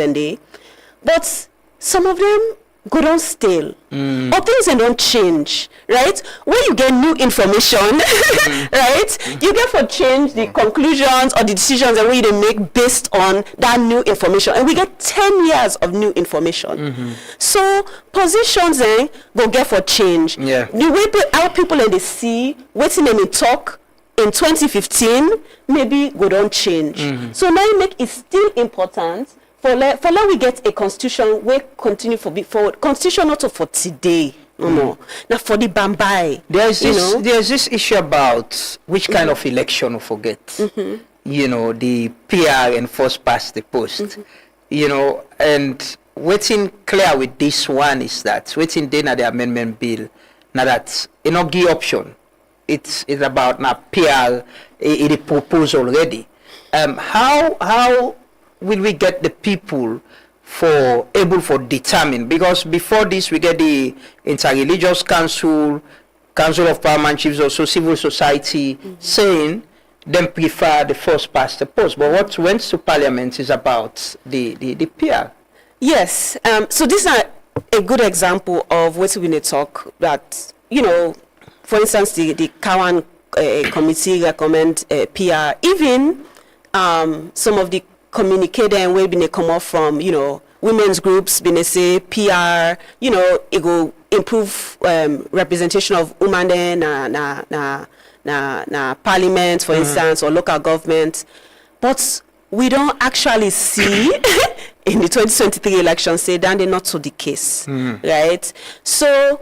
but some of them go down stale or things and don't change, right? When you get new information, right, you get for change the conclusions or the decisions that we they make based on that new information, and we get 10 years of new information. So positions go get for change. The way how people they see waiting and talk in 2015 maybe go don't change. So now you make it still important for let we get a constitution where continue for constitution not for today. No. Now for the Bambai. There's this issue about which kind of election we forget. The PR and first past the post. And waiting clear with this one is that waiting then at the amendment bill. Now that give option. It's about now PR it proposed already. How will we get the people able for determine? Because before this we get the Interreligious Council of Paramount Chiefs, also civil society saying them prefer the first past the post. But what went to Parliament is about the PR. Yes. So these are a good example of what we need to talk that, for instance, the Cowan committee recommend PR. Even some of the communicator and where been come off from, women's groups, been say PR, it go improve representation of women na parliament, for instance, or local government. But we don't actually see in the 2023 election say that they're not so the case, right? So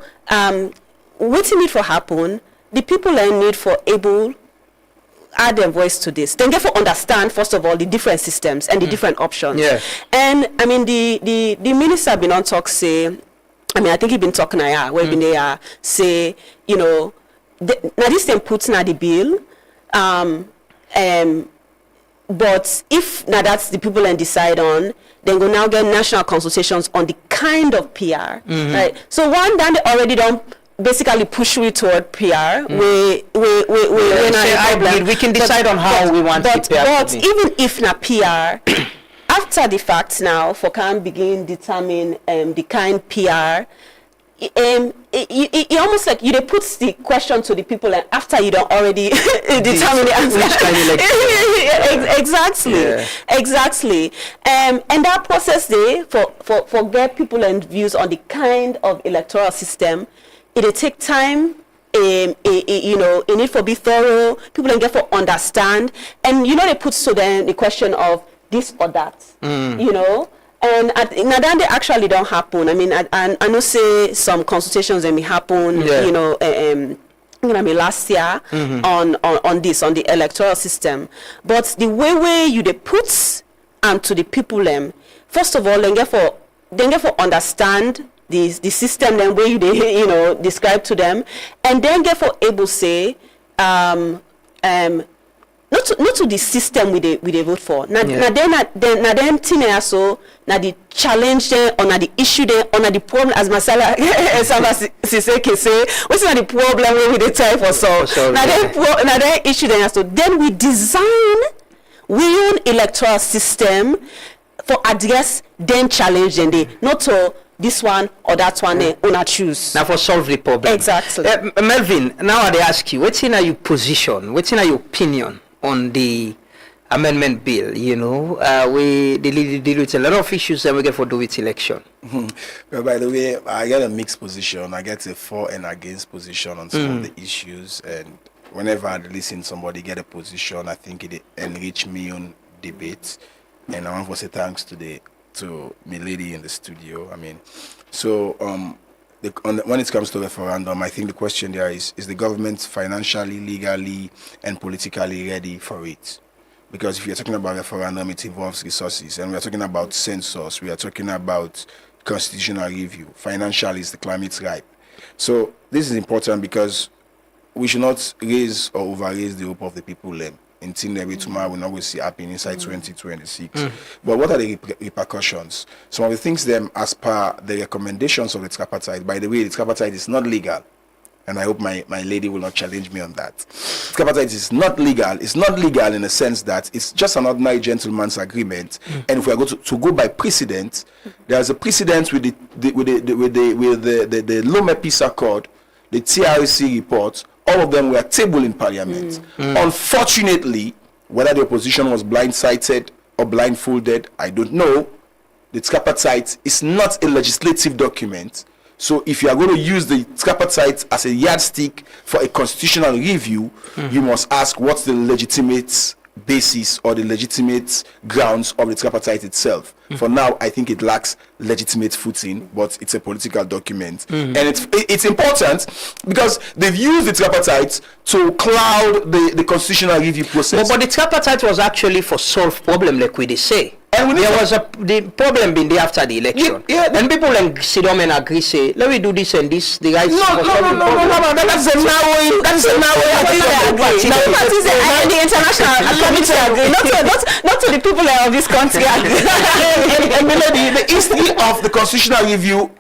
what need for happen, the people I need for able add their voice to this. Then get for understand, first of all, the different systems and the different options. And I mean the minister been on talk say, I think he been talking where been there say, now this thing puts na the bill, but if now that's the people and decide on, then go now get national consultations on the kind of PR, right? So one then they already don't basically push we toward PR. We can decide on how we want but, the PR but to be. Even if na PR, after the fact now, for can begin determine the kind PR, it almost like you put the question to the people and after you don't already determine the answer. Exactly. And that process there for get people and views on the kind of electoral system, it'll take time. It need for be thorough. People don't get for understand, and they put to them the question of this or that. And now then they actually don't happen. I mean, I know say some consultations that may happen. Last year on this on the electoral system, but the way you they put to the people first of all then get for understand the system then where you they describe to them, and then get for able say not to the system we they vote for. Now then thing also now the challenge there or now the issue there or now the problem as Masala Siseke say what's not the problem where we they try for solve. Now then issue there so then we design we own electoral system for address then challenge then they not to this one or that one they wanna choose. Now for solve the problem. Exactly. Melvin, now I ask you, what's in your position? What's in your opinion on the amendment bill? We deal with a lot of issues that we get for do with election. Well, by the way, I get a mixed position. I get a for and against position on some of the issues, and whenever I listen somebody get a position, I think it enrich me on debate. And I want to say thanks to my lady in the studio. I mean, so when it comes to referendum, I think the question there is the government financially, legally, and politically ready for it? because if you're talking about referendum, it involves resources, and we are talking about census, we are talking about constitutional review, financial is the climate right. So this is important because we should not raise or over-raise the hope of the people in Tinlebi tomorrow will not see happen inside 2026. But what are the repercussions? Some of the things as per the recommendations of the tripartite, by the way, the tripartite is not legal, and I hope my lady will not challenge me on that. Tripartite is not legal. It's not legal in the sense that it's just an ordinary gentleman's agreement. And if we are going to go by precedent, there's a precedent with the Lome Peace Accord, the TRC report. All of them were tabled in Parliament. Unfortunately, whether the opposition was blindsided or blindfolded, I don't know. The tripartite is not a legislative document. So if you are going to use the tripartite as a yardstick for a constitutional review, you must ask what's the legitimate basis or the legitimate grounds of the tripartite itself. For now, I think it lacks legitimate footing, but it's a political document. And it's important because they've used the tripartite to cloud the constitutional review process. But the tripartite was actually for solve problem, like we say. And there was the problem been there after the election. And people sit down and agree, say, let me do this and this. The right no, that's a narrow. That's a narrow. The international committee agree, not to the people of this country agree. And the history of the constitutional review,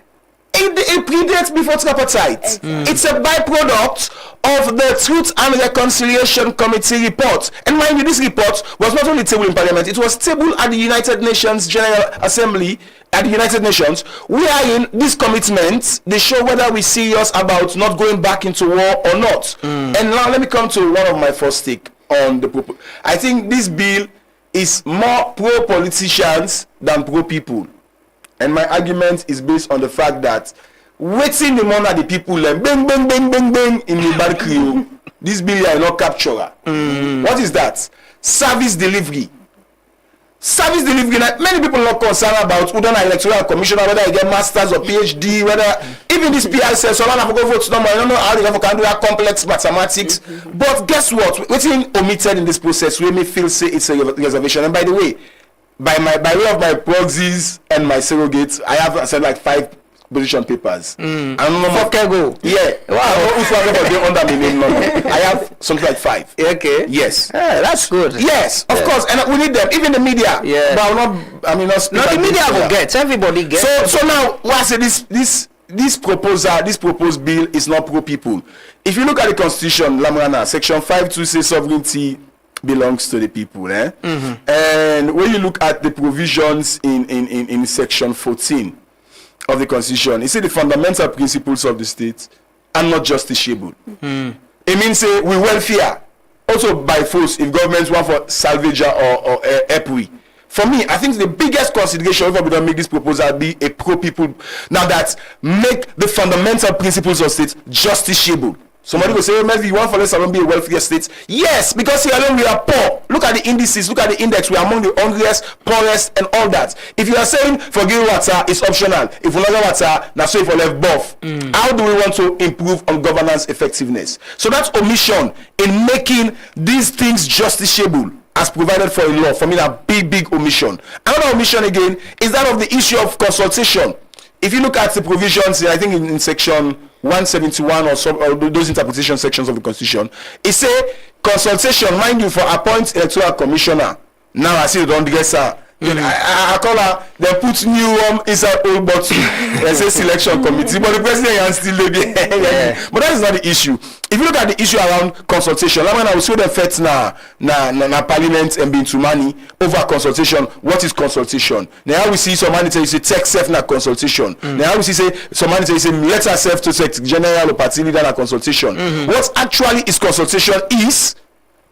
it predates before tripartite. It's a byproduct of the Truth and Reconciliation Committee report. And mind you, this report was not only tabled in Parliament, it was tabled at the United Nations General Assembly at the United Nations, wherein these commitments, they show whether we're serious about not going back into war or not. And now let me come to one of my first take on the I think this bill is more pro-politicians than pro-people. And my argument is based on the fact that waiting the money the people bang, bang, bang, bang, bang in the bad crew. This bill is not capturer. What is that? Service delivery. Service delivery. Many people are not concerned about whether an electoral commissioner, whether I get masters or PhD, whether even this PR says so. I don't know how they can do that complex mathematics. But guess what? What's omitted in this process will me feel say it's a reservation. And by the way, by way of my proxies and my surrogates, I have said like 5 position papers. I don't know. Yeah. Wow. If I under my name number, I have something like 5. Okay. Yes. Yeah, that's good. Yes, of course, and we need them. Even the media. Yeah. But not the media will get. Everybody gets. So now, what I say this proposed bill is not pro people. If you look at the Constitution, Lamrana, Section 5.2 says sovereignty belongs to the people. And when you look at the provisions in Section 14 of the Constitution, you see the fundamental principles of the state are not justiciable. It means we welfare also by force if governments want for salvage or EPRI. For me, I think the biggest consideration if we don't make this proposal be a pro-people now that make the fundamental principles of state justiciable. Somebody will say, oh, maybe you want for less to be a welfare state. Yes, because here alone we are poor. Look at the indices, look at the index. We are among the hungriest, poorest, and all that. If you are saying forgiving water is optional, if we not water, now so if we left both. How do we want to improve on governance effectiveness? So that's omission in making these things justiciable as provided for in law. For me, a big omission. Another omission again is that of the issue of consultation. If you look at the provisions, I think in section 171 or those interpretation sections of the Constitution, it say consultation, mind you, for appoint electoral commissioner. Now I see you don't get sir. I call her, they put new inside old bottle. They say selection committee, but the president can still there. But that is not the issue. If you look at the issue around consultation, I will show the effects na parliament and being to money over consultation. What is consultation? Now we see some money say text self na consultation. Now we see say some money say letter self to text general or party leader na consultation. What actually is consultation is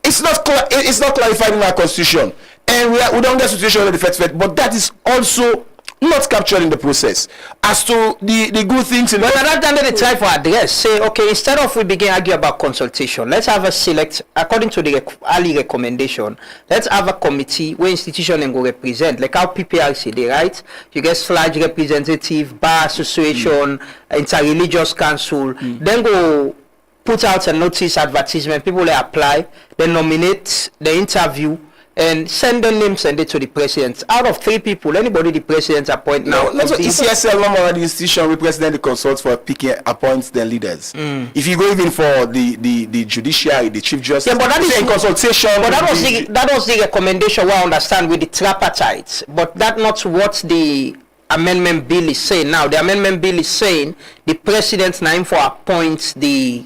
it's not clarified in our constitution. And we don't get situation of the first, but that is also not captured in the process. As to the good things in but at that time they try for address. Say, okay, instead of we begin argue about consultation, let's have a select according to the early recommendation. Let's have a committee where institution and go represent, like how PPRC they right. You get flag representative, bar association, interreligious council, then go put out a notice advertisement. People they apply, they nominate, they interview. and send the names and it to the president. Out of 3 people, anybody the president appoint now. No, not ECSL, not the institution where president consults for picking appoints their leaders. If you go even for the judiciary, the chief justice, but that is in consultation. But that was the recommendation we understand with the tripartite. But that's not what the amendment bill is saying now. The amendment bill is saying the president now for appoints the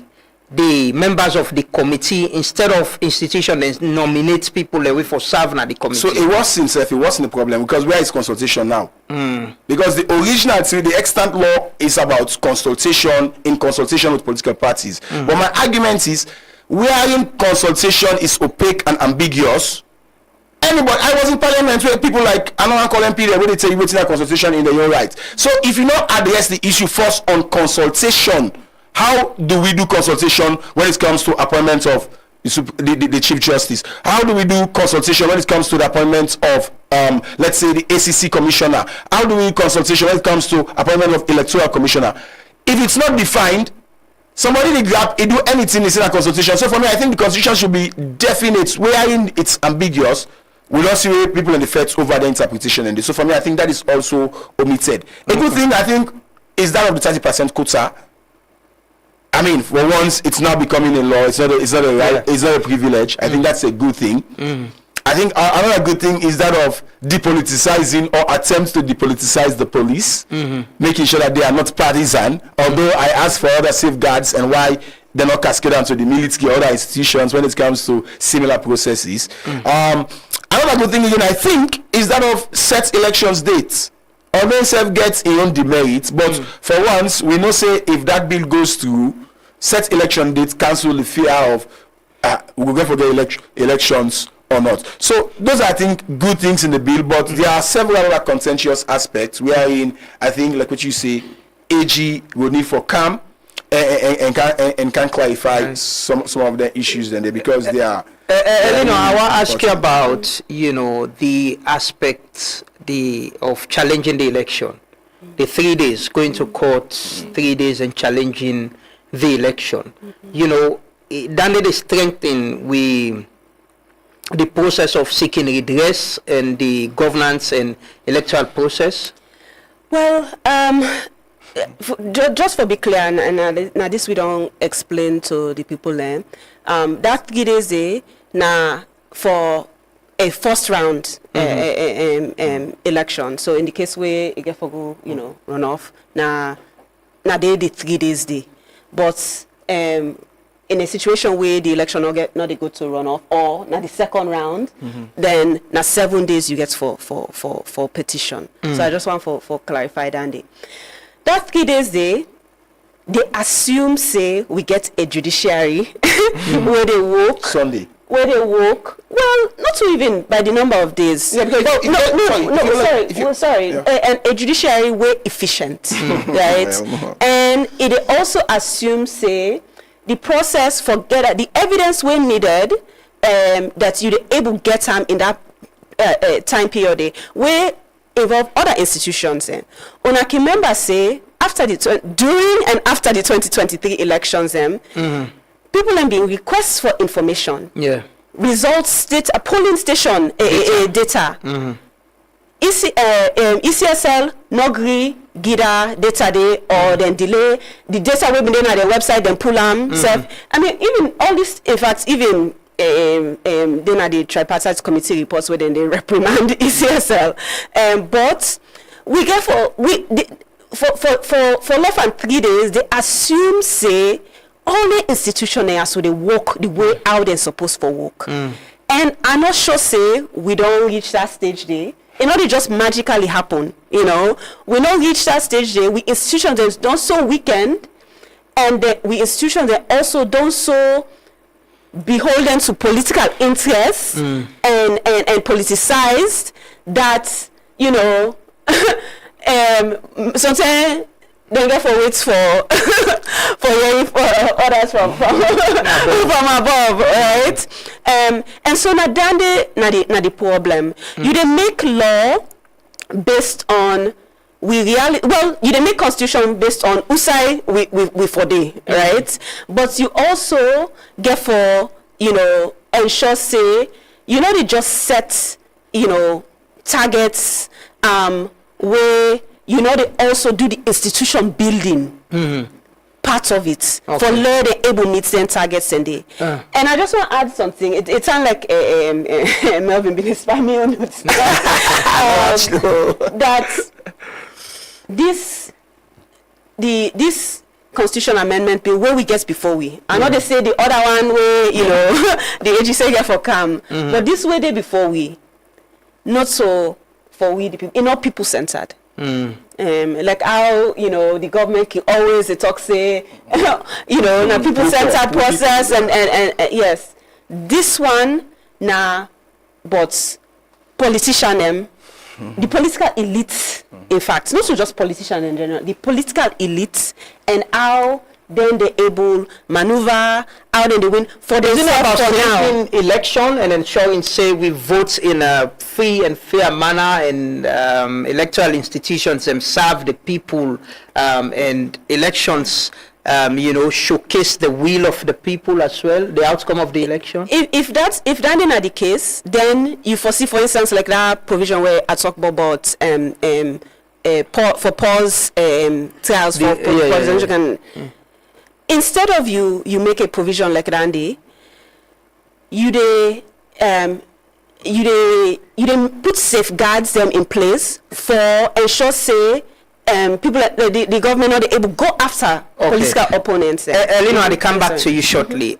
members of the committee instead of institution and nominate people away for serving at the committee. So it wasn't the problem, because where is consultation now? Because the original, the extant law is about consultation with political parties. But my argument is, wherein consultation is opaque and ambiguous, anybody, I was in Parliament where people like, I don't want to call them period, where they tell you waiting a consultation in their own right. So if you not address the issue first on consultation, how do we do consultation when it comes to appointment of the Chief Justice? How do we do consultation when it comes to the appointment of, let's say, the ACC Commissioner? How do we do consultation when it comes to appointment of Electoral Commissioner? If it's not defined, somebody will grab it, do anything in a consultation. So for me, I think the constitution should be definite, wherein it's ambiguous. We don't see people in the feds over the interpretation and this. So for me, I think that is also omitted. A good thing, I think, is that of the 30% quota. I mean, for once, it's now becoming a law. It's not a right. It's not a privilege. I think that's a good thing. I think another good thing is that of depoliticizing or attempts to depoliticize the police, making sure that they are not partisan. Although I ask for other safeguards and why they're not cascaded onto the military or other institutions when it comes to similar processes. Another good thing again, I think, is that of set elections dates. Although self gets its own demerits, but for once, we know say if that bill goes through, set election dates cancel the fear of we'll go for the elections or not. So those are, I think, good things in the bill, but there are several other contentious aspects wherein I think, like what you say, AG will need for calm and can clarify some of the issues then because they are. I want to ask you about the aspects of challenging the election, the 3 days going to court, 3 days and challenging the election. Then it is strengthening the process of seeking redress and the governance and electoral process. Well, just for be clear, and now this we don't explain to the people there. That 3 days now for a first round election. So in the case where you get for go, runoff, now they the 3 days day. But in a situation where the election not they go to runoff or now the second round, then now 7 days you get for petition. So I just want for clarify that. That 3 days day, they assume say we get a judiciary where they work Sunday. Where they work, well, not to even by the number of days. Yeah, because sorry. A judiciary way efficient, right? And it also assumes, say, the process for the evidence when needed, that you're able to get them in that time period, where involve other institutions. Una can remember, say, during and after the 2023 elections, people have been requests for information. Yeah. Results data, polling station data. ECSL Nogri Gida data day or then delay the data will be then at the website then pull them. I mean, even all this, in fact, even then at the tripartite committee reports where then they reprimand ECSL. But we get for less than 3 days, they assume say all the institutions so they work the way how they're supposed to work. And I'm not sure say we don't reach that stage there. It not just magically happen, we don't reach that stage there. We institutions don't so weakened, and we institutions that also don't so beholden to political interests and politicized that sometimes they get for waits for hearing for others from above, right? And so now the problem. You dey make law based on you dey make constitution based on usai we for day, right? But you also get for ensure say you know, they just set, you know, targets where, you know, they also do the institution building part of it for where they able meet them targets and they. And I just want to add something. It sounds like Melvin been inspiring me on that this constitution amendment bill where we get before we. I know they say the other one where, you know, the AG say get for come, but this way they before we, not so for we the people, not people centered. Like how, you know, the government can always talk say, you know, na people centered process and yes, this one now, but politician them. The political elites, in fact, not so just politicians in general, the political elites and how then they able maneuver, how then they win for themselves for now. Election and ensuring, say, we vote in a free and fair manner, and electoral institutions and serve the people, and elections, you know, showcase the will of the people as well, the outcome of the election. If that is not the case, then you foresee, for instance, like that provision where I talk about for pause trials for presidential. Instead of you make a provision like that, you put safeguards them in place for ensure say people the government not able to go after political opponents. Elino, I'll come back to you shortly.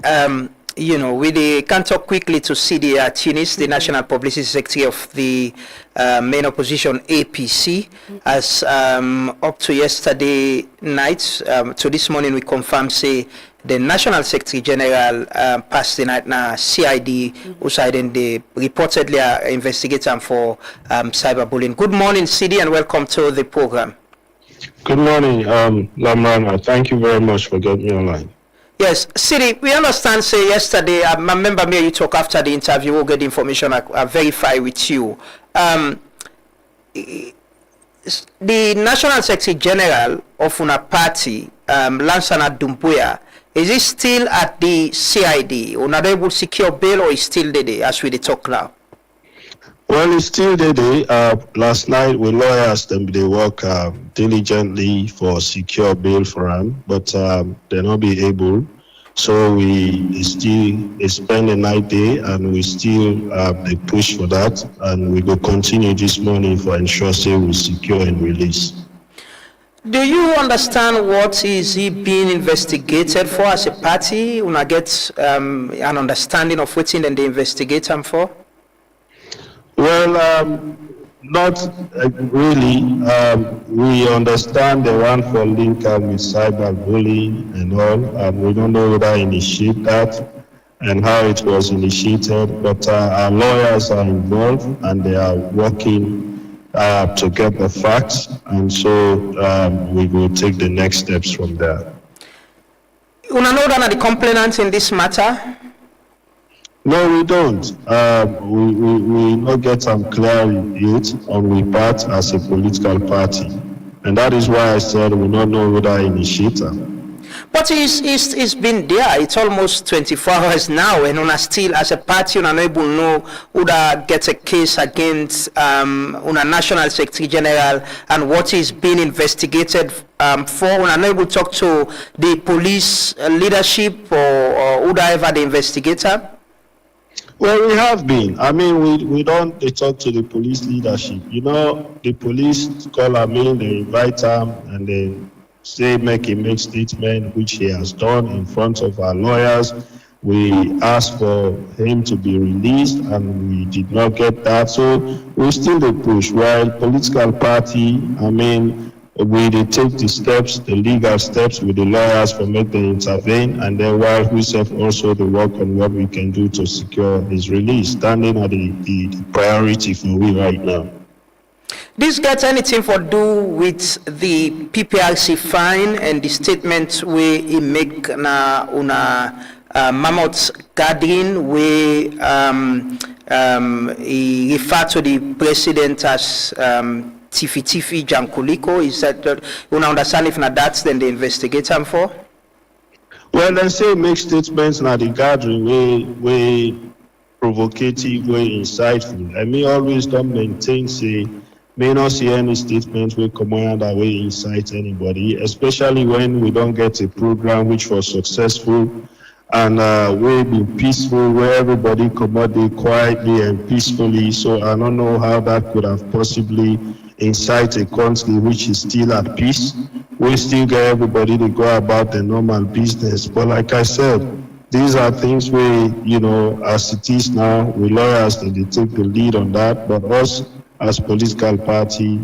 You know, we can talk quickly to CD Tunis, the National Publicity Secretary of the main opposition APC, as up to yesterday night to this morning we confirm say the National Secretary General passed the night now CID outside and they reportedly are investigating for cyberbullying. Good morning, CD, and welcome to the program. Good morning, Lamrana. Thank you very much for getting me online. Yes, Siri, we understand, say, yesterday, I remember me, you talk after the interview, we'll get the information, I verify with you. The National Secretary General of una party, Lansana Dumbuya, is he still at the CID? Una able to secure bail or is still there as we talk now? Well, it's still there. Last night, with lawyers, they work diligently for secure bail for him, but they're not be able. So we still spend the night there, and we still they push for that, and we will continue this morning for ensure say we secure and release. Do you understand what is he being investigated for as a party? Una get an understanding of what they investigate him for? Well, not really. We understand the one for link with cyberbullying and all. We don't know whether initiate that and how it was initiated, but our lawyers are involved and they are working to get the facts, and so we will take the next steps from there. You know that the complainants in this matter? No, we don't. We not get some clarity yet on we part as a political party. And that is why I said we don't know whether initiator. But it's been there. It's almost 24 hours now, and una still as a party una able to know who that gets a case against una National Secretary General and what is being investigated for. Una able to talk to the police leadership or whoever the investigator. Well, we have been. I mean, we don't talk to the police leadership. You know, the police call him in, they invite him, and they say make statement, which he has done in front of our lawyers. We asked for him to be released, and we did not get that. So we still push. While political party, I mean, we take the steps, the legal steps with the lawyers for make them intervene, and then while we have also the work on what we can do to secure his release, standing at the priority for we right now. This gets anything for do with the PPRC fine and the statement we make na una mammoth gathering we he refer to the president as Tifi Jankuliko. Is that you understand if not that's then they investigate him for? Well, they say make statements na the gathering we provocative way, insightful. I may always don't maintain, say, may not see any statement will come out that way incite anybody, especially when we don't get a program which was successful and will be peaceful, where everybody come out quietly and peacefully. So I don't know how that could have possibly incite a country which is still at peace. We still get everybody to go about the normal business. But like I said, these are things where, you know, as it is now, we lawyers, they take the lead on that. But us, as political party,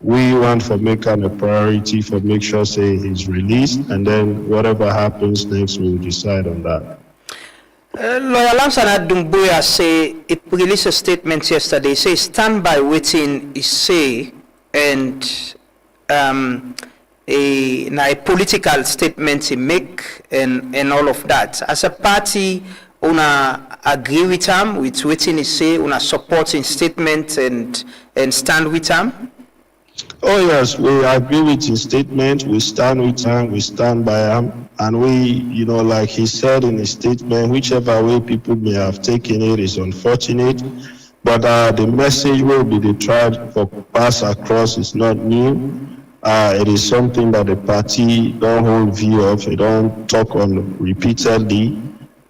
we want for making a priority for make sure say he's released, and then whatever happens next, we'll decide on that. Lawyer Lansana Dumbuya say it released a statement yesterday. Say stand by waiting is say and a political statement he make and all of that. As a party, una agree with him with waiting is say una supporting statement and stand with him. Oh yes, we agree with his statement. We stand with him. We stand by him, and we, you know, like he said in his statement, whichever way people may have taken it is unfortunate, but the message will be the tried for pass across is not new. It is something that the party don't hold view of. It don't talk on repeatedly.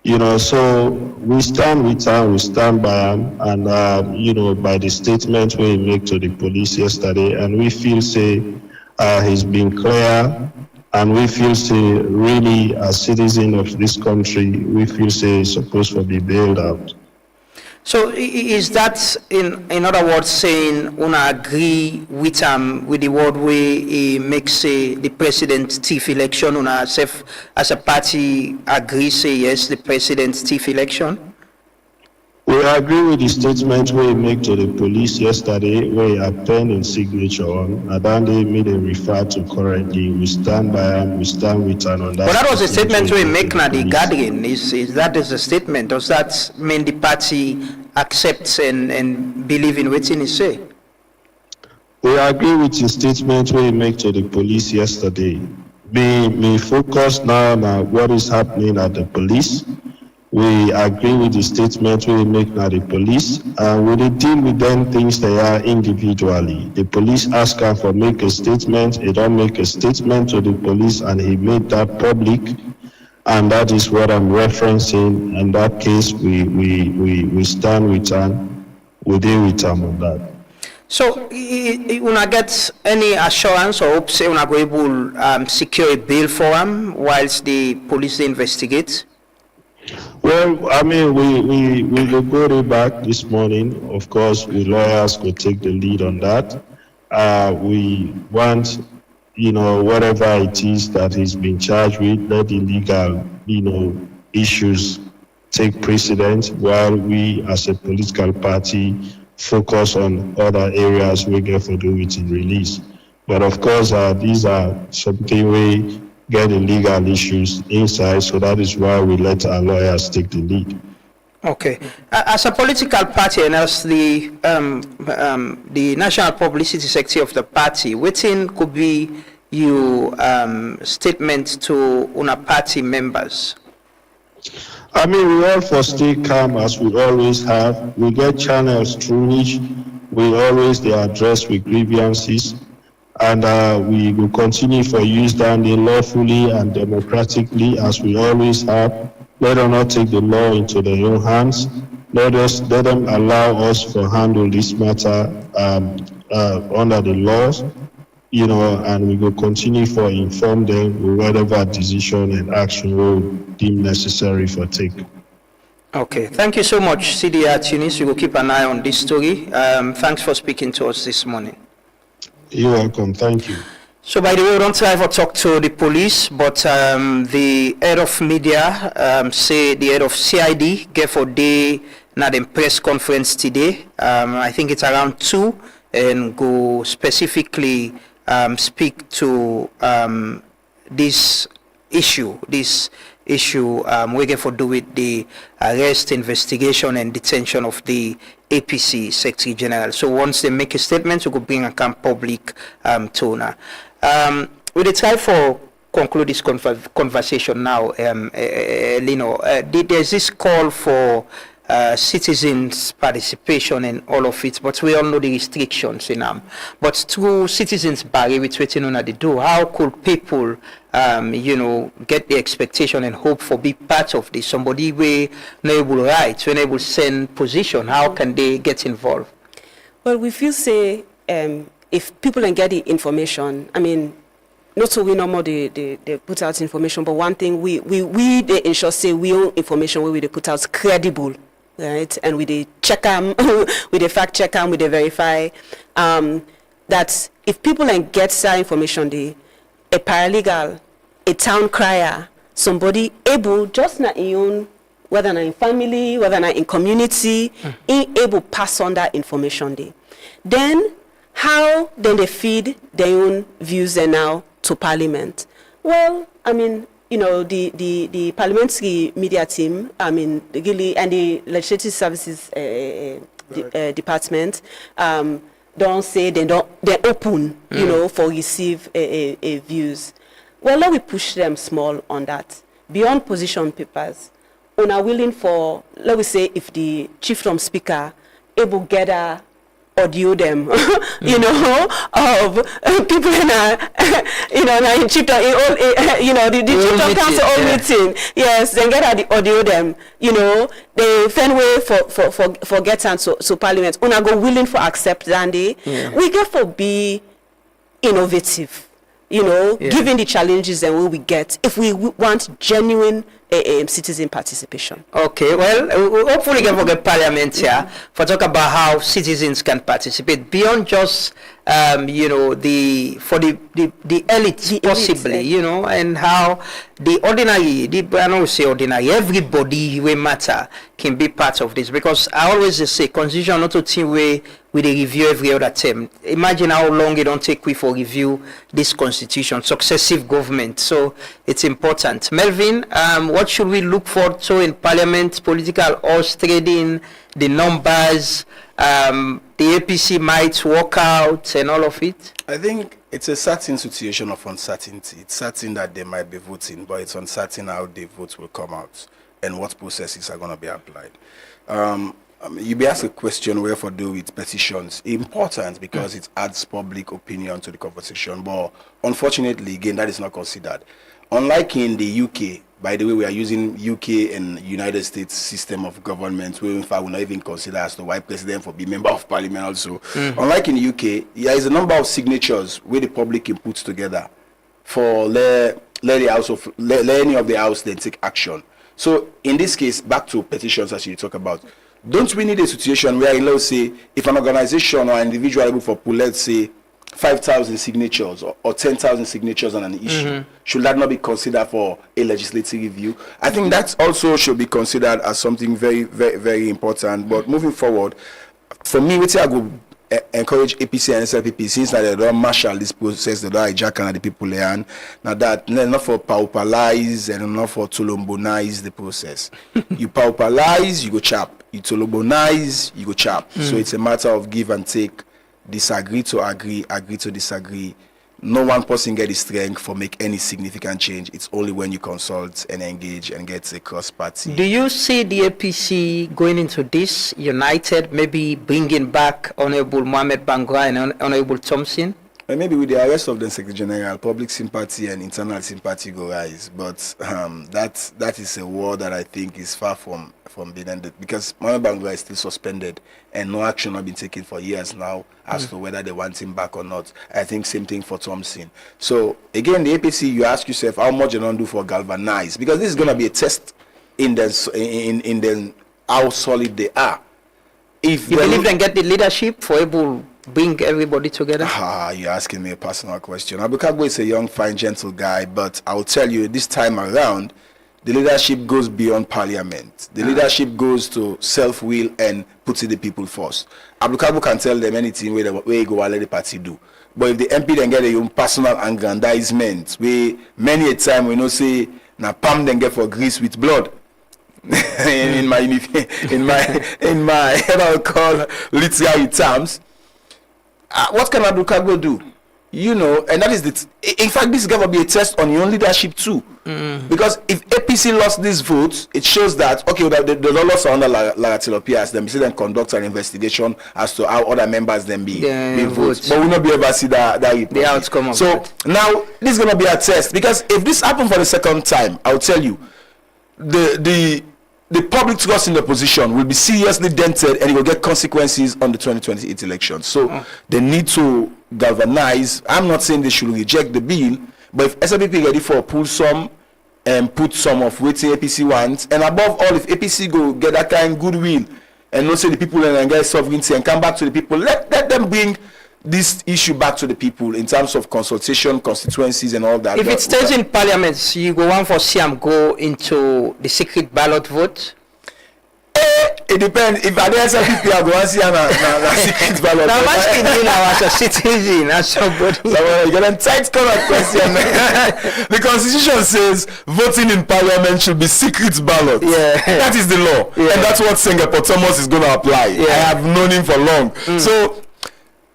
You know, so we stand with him, we stand by him, and, you know, by the statement we make to the police yesterday, and we feel, say, he's been clear, and we feel, say, really, as citizen of this country, we feel, say, he's supposed to be bailed out. So is that, in other words, saying una agree with the word way he makes the president thief election, una self as a party agree say yes, the president's thief election? We agree with the statement we make to the police yesterday, where he had pen and signature on, and then they made a refer to currently. We stand by him, we stand with him on that. But that was a statement we make na the gathering. Is that is a statement? Does that mean the party accepts and believe in what he say? We agree with the statement we make to the police yesterday. We focus now on what is happening at the police. We agree with the statement we make now the police, and we deal with them things they are individually. The police ask him for make a statement, he don't make a statement to the police, and he made that public, and that is what I'm referencing. In that case, we stand with him, we deal with him on that. So, una get any assurance or hope say una go able secure a bail for him whilst the police investigate? Well, I mean, we will go back this morning. Of course, we lawyers will take the lead on that. We want, you know, whatever it is that he's been charged with, let the legal, you know, issues take precedence while we as a political party focus on other areas we get for do with in release. But of course, these are something we get the legal issues inside, so that is why we let our lawyers take the lead. Okay. As a political party and as the national publicity secretary of the party, what could be your statement to una party members? I mean, we all for stay calm as we always have. We get channels through which we always they address with grievances, and we will continue for use down there lawfully and democratically as we always have. Let them not take the law into their own hands. Let them allow us to handle this matter under the laws, you know, and we will continue for inform them with whatever decision and action we will deem necessary for take. Okay, thank you so much, CDR Tunis. We will keep an eye on this story. Thanks for speaking to us this morning. You're welcome. Thank you. So, by the way, we don't ever talk to the police, but the head of media say the head of CID gave for day na the press conference today. I think it's around 2, and go specifically speak to this issue. We get for do with the arrest, investigation, and detention of the APC Secretary General. So once they make a statement, we could bring a public toner. We try for conclude this conversation now, Lino. There's this call for citizens' participation in all of it, but we all know the restrictions in them. But through citizens' barrier with waiting on at the door, how could people, get the expectation and hope for be part of this? Somebody we able right, when able send position, how can they get involved? Well, we feel say if people can get the information, I mean, not so we no more they put out information, but one thing we they ensure say we own information where we they put out credible, right? And we they check them, we they fact check them, we they verify that if people can get that information, a paralegal, a town crier, somebody able just not in own, whether not in family, whether not in community, able pass on that information then how then they feed their own views and now to Parliament? Well, I mean, the parliamentary media team, I mean, really, and the legislative services department, don't say they're open, for receive views. Well, let we push them small on that. Beyond position papers, on are willing for, let we say, if the chiefdom speaker able gather audio them, of people in in chiefdom, the chiefdom council all meeting. Yes, then get the audio them. They find way for get and so Parliament. Una go willing for accept Dandy. We get for be innovative. Given the challenges and what we get, if we want genuine citizen participation. Okay, well, we hopefully get Parliament here for talk about how citizens can participate beyond just the elite possibly, and how the ordinary, I don't say ordinary, everybody will matter can be part of this, because I always say constitution not a thing where we review every other term. Imagine how long it don't take we for review this constitution, successive government. So it's important. Melvin, what should we look forward to in Parliament, political horse trading, the numbers, the APC might work out and all of it? I think it's a certain situation of uncertainty. It's certain that they might be voting, but it's uncertain how the votes will come out and what processes are going to be applied. You be asked a question wherefore do with petitions. Important because it adds public opinion to the conversation, but unfortunately, again, that is not considered. Unlike in the UK, by the way, we are using UK and United States system of government, where in fact we not even consider as to why president for be member of parliament also. Unlike in the UK, there is a number of signatures where the public can put together for let any of the house then take action. So in this case, back to petitions as you talk about, don't we need a situation where, let's say, if an organization or an individual able for, let's say, 5,000 signatures or 10,000 signatures on an issue, should that not be considered for a legislative review? I think that also should be considered as something very, very, very important. But moving forward, for me, what I would encourage APC and SLPP, since that they don't marshal this process, they don't hijack and the people learn. Now that not for pauperize and not for tolombonize the process. You pauperize, you go chap. You tolombonize, you go chap. So it's a matter of give and take. Disagree to agree, agree to disagree. No one person get the strength for make any significant change. It's only when you consult and engage and get a cross party. Do you see the APC going into this united, maybe bringing back Honorable Mohamed Bangura and Honorable Thompson? And maybe with the arrest of the Secretary General, public sympathy and internal sympathy go rise. But that is a war that I think is far from being ended, because Mohamed Bangura is still suspended and no action has been taken for years now as to whether they want him back or not. I think same thing for Thompson. So again, the APC, you ask yourself how much you don't do for galvanize, because this is going to be a test in how solid they are. If you believe they get the leadership for able bring everybody together? You're asking me a personal question. Abukagbo is a young, fine, gentle guy, but I will tell you this time around, the leadership goes beyond parliament. The leadership goes to self-will and puts the people first. Abukagbo can tell them anything where you go, let the party do. But if the MP then get a personal aggrandizement, where many a time we know say, na palm then get for grease with blood. in my what I'll call literary terms. What can Abukagbo do? you know, and that is in fact, this is going to be a test on your own leadership too. Because if APC lost this vote, it shows that, okay, the laws are under Lagatilopia as them, see them conduct an investigation as to how other members then be vote. But we'll not be able to see the outcome of that. Now, this is going to be a test, because if this happens for the second time, I'll tell you, the public trust in the opposition will be seriously dented, and it will get consequences on the 2028 elections. So they need to galvanize. I'm not saying they should reject the bill, but if SLPP ready for pull some and put some of what APC wants, and above all, if APC go get that kind of goodwill and not say the people and get sovereignty and come back to the people, let them bring this issue back to the people in terms of consultation, constituencies, and all that. If it stays in Parliament, you go on for Siam go into the secret ballot vote? It depends. If I don't say people are going to see a secret ballot. Now, I'm asking you now as a citizen, as somebody. So, you get a tight correct question. The Constitution says voting in Parliament should be secret ballot. That is the law. And that's what Singapore Thomas is going to apply. I have known him for long. So,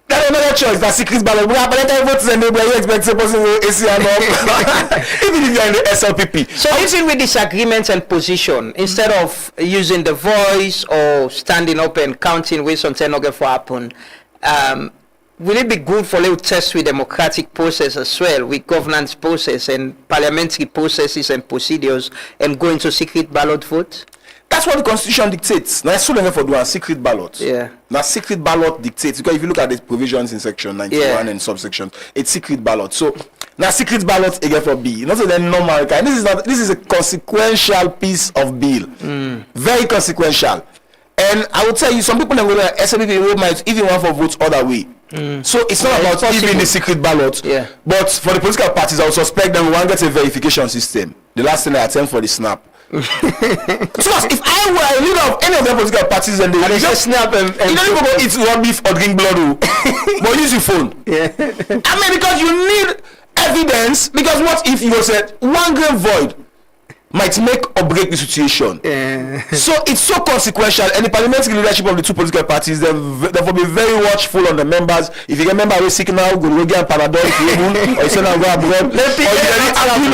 that's another choice, that secret ballot. But let them vote and you expect the person to even if you're in the SLPP. So even with disagreements and position, instead of using the voice or standing up and counting with something not going to happen, will it be good for little test with democratic process as well, with governance process and parliamentary processes and procedures, and go into secret ballot vote? That's what the Constitution dictates. Now, it's so long for doing a secret ballot. Now, secret ballot dictates, because if you look at the provisions in section 91 and subsection, it's secret ballot. So, now, secret ballot again for B. Not so then normal kind. This is a consequential piece of bill. Very consequential. And I will tell you, some people will SLPP might even want for votes other way. So it's not about even the secret ballot. But for the political parties, I would suspect them one gets a verification system. The last thing I attempt for the snap. So if I were a leader of any of the political parties and they just snap and you don't even go eat raw beef or drink blood, but use your phone. I mean, because you need evidence, because what if you said 1 gram void might make or break the situation. So it's so consequential, and the parliamentary leadership of the two political parties, they will be very watchful on the members. If you get member who is sick now, go to get Panadol if you able, or you send them go abroad, or you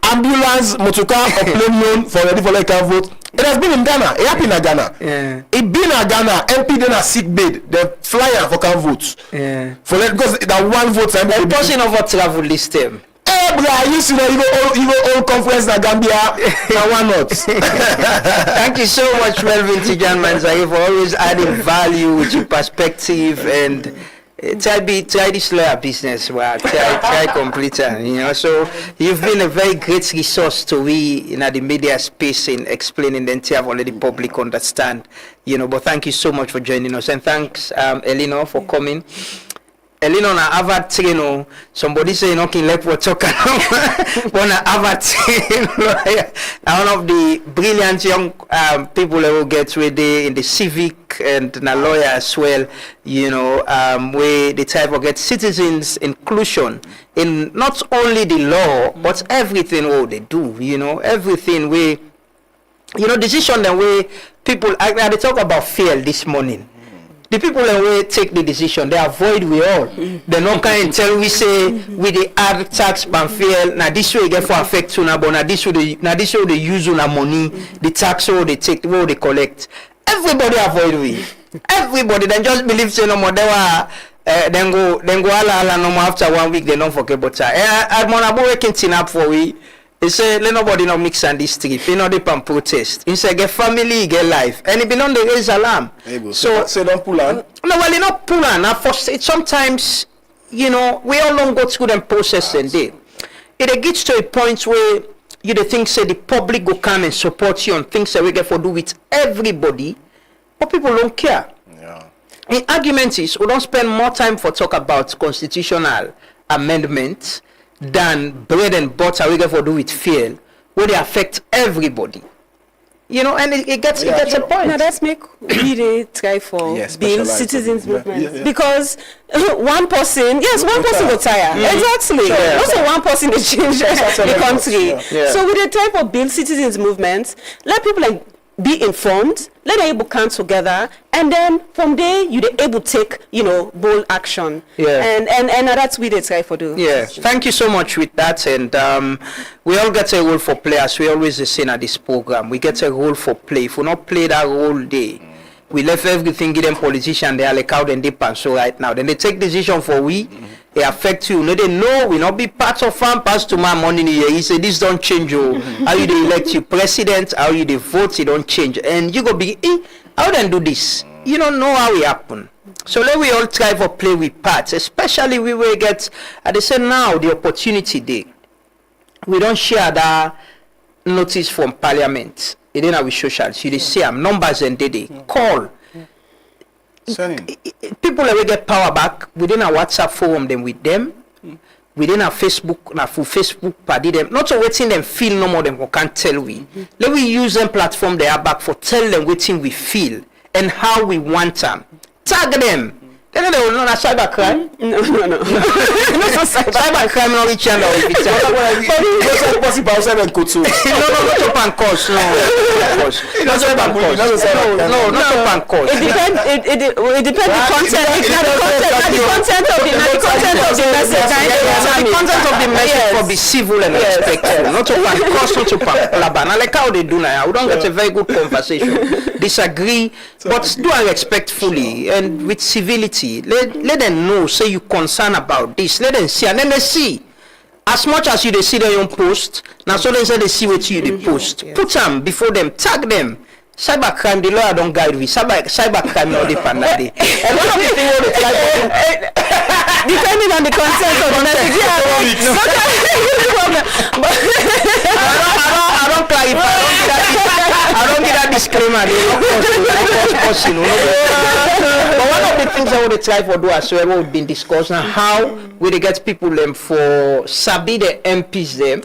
ambulance, motorcar, or plane loan for ready for like a vote. It has been in Ghana. It happened in Ghana. It been in Ghana. MP then a sick bed. They fly and for can vote. For that, because that one vote time. The person of a travel list them. You see, you go all conference in Gambia. Now why not? Thank you so much, Melvin Tijan Manzai, for always adding value with your perspective and try this lawyer business. Well, try completer. You know, so you've been a very great resource to we in the media space in explaining the entire already public understand. You know, but thank you so much for joining us, and thanks, Elinor, for coming. Elino na Harvard, you know, somebody say okay, let we talk on Harvard lawyer. One of the brilliant young people that will get ready in the civic and na lawyer as well, you know, where the type of get citizens inclusion in not only the law but everything what they do, you know, everything we, you know, decision that way people they talk about fear this morning. The people that will take the decision, they avoid we all. They not can tell we say we the add tax ban fail. Now this way get for affect to na, but now this way they use una money, the tax what they take, what they collect. Everybody avoid we. Everybody then just believe say no more. They were then go ala no more after 1 week they don't forget about that. I'm gonna working thing up for we. He say let nobody no mix and this trip. You know they pan protest. He say get family, get life, and it be non the raise alarm. So don't pull on. No, well, you not pull on. Sometimes, you know, we all don't go through them process and day. It gets to a point where you the think say the public go come and support you on things that we get for do with everybody, but people don't care. The argument is we don't spend more time for talk about constitutional amendments than bread and butter we get for do with fear, where they affect everybody. You know, and it gets a point. Now let's make really try for being citizens movement because one person will tire. Exactly. Also one person will change the country. So with the type of build citizens movement, let people be informed, let them able come together, and then from there you they able take, bold action. Yeah. And that's what they try for do. Yeah, thank you so much with that. And we all get a role for play, as we always say at this program. We get a role for play. If we not play that role, we left everything, give them politicians, they are like out and deep and so right now. Then they take decision for we, they affect you. No, they know we not be part of farm pass to my money in here. He said this don't change you. How you they elect you president, how you they vote, it don't change. And you go be how then do this? You don't know how it happen. So let we all try for play with parts, especially we will get they say now the opportunity day. We don't share that notice from Parliament. It ain't our social. So they say numbers and they call. People will get power back within our WhatsApp forum them with them. Within our Facebook, na full Facebook party them. Not so waiting them feel no more than we can't tell we. Let we use them platform they are back for tell them waiting we feel and how we want them. Tag them. They will not a cyber crime. No. Cyber crime not each other. Possible outside and could No, not up and cost. No, not up and cost. It depends the content. The content of the message. The content of the message for be civil and respectful. Not up and cost, not up and laban. I like how they do now. We don't get a very good conversation. Disagree, but do it respectfully and with civility. Let them know, say you concerned about this. Let them see, and then they see. As much as you they see their own post, now so they say they see what you they post. Put them before them, tag them. Cybercrime, the lawyer don't guide we. Cybercrime not depend on it. And one of the things they try to do, depending on the content of the message. I don't clarify. I don't get that disclaimer. But one of the things I would try for do as well would be discussed on how we get people them for sabi the MPs them,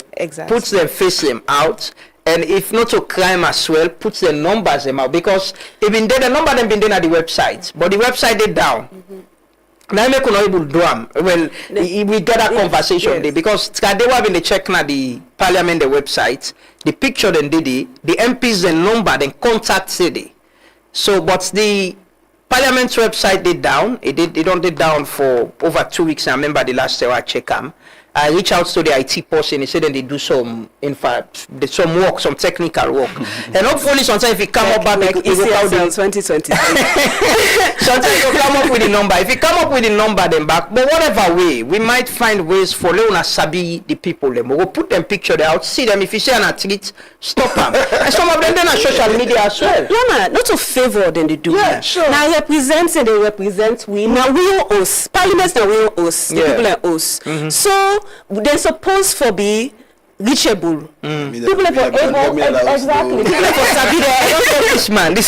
put them face them out. And if not to crime as well, put the numbers them out because even there the number them been there at the website, but the website they down. Now we could not able to do them. Well, we get that conversation there because they were in the check now the Parliament the website, the picture then did the MPs the number then contact city. So but the Parliament website they down. It don't down for over 2 weeks. I remember the last time I check them. I reach out to the IT person. He said then they do some, in fact, some work, some technical work, and hopefully sometimes if it come up back, like it will out 2023. Sometimes you come up with the number. If you come up with the number, then back. But whatever way, we might find ways for Leona Sabi the people. Them we will put them picture there out, see them. If you see an athlete, stop them. And some of them then on social media as well. Yeah, not to favor them they do. Yeah, sure. Now represents and they represent we. Now we are us. Parliament now we are us. The people are us. So they're supposed to be reachable. People are able, exactly. People are sabi this man. This.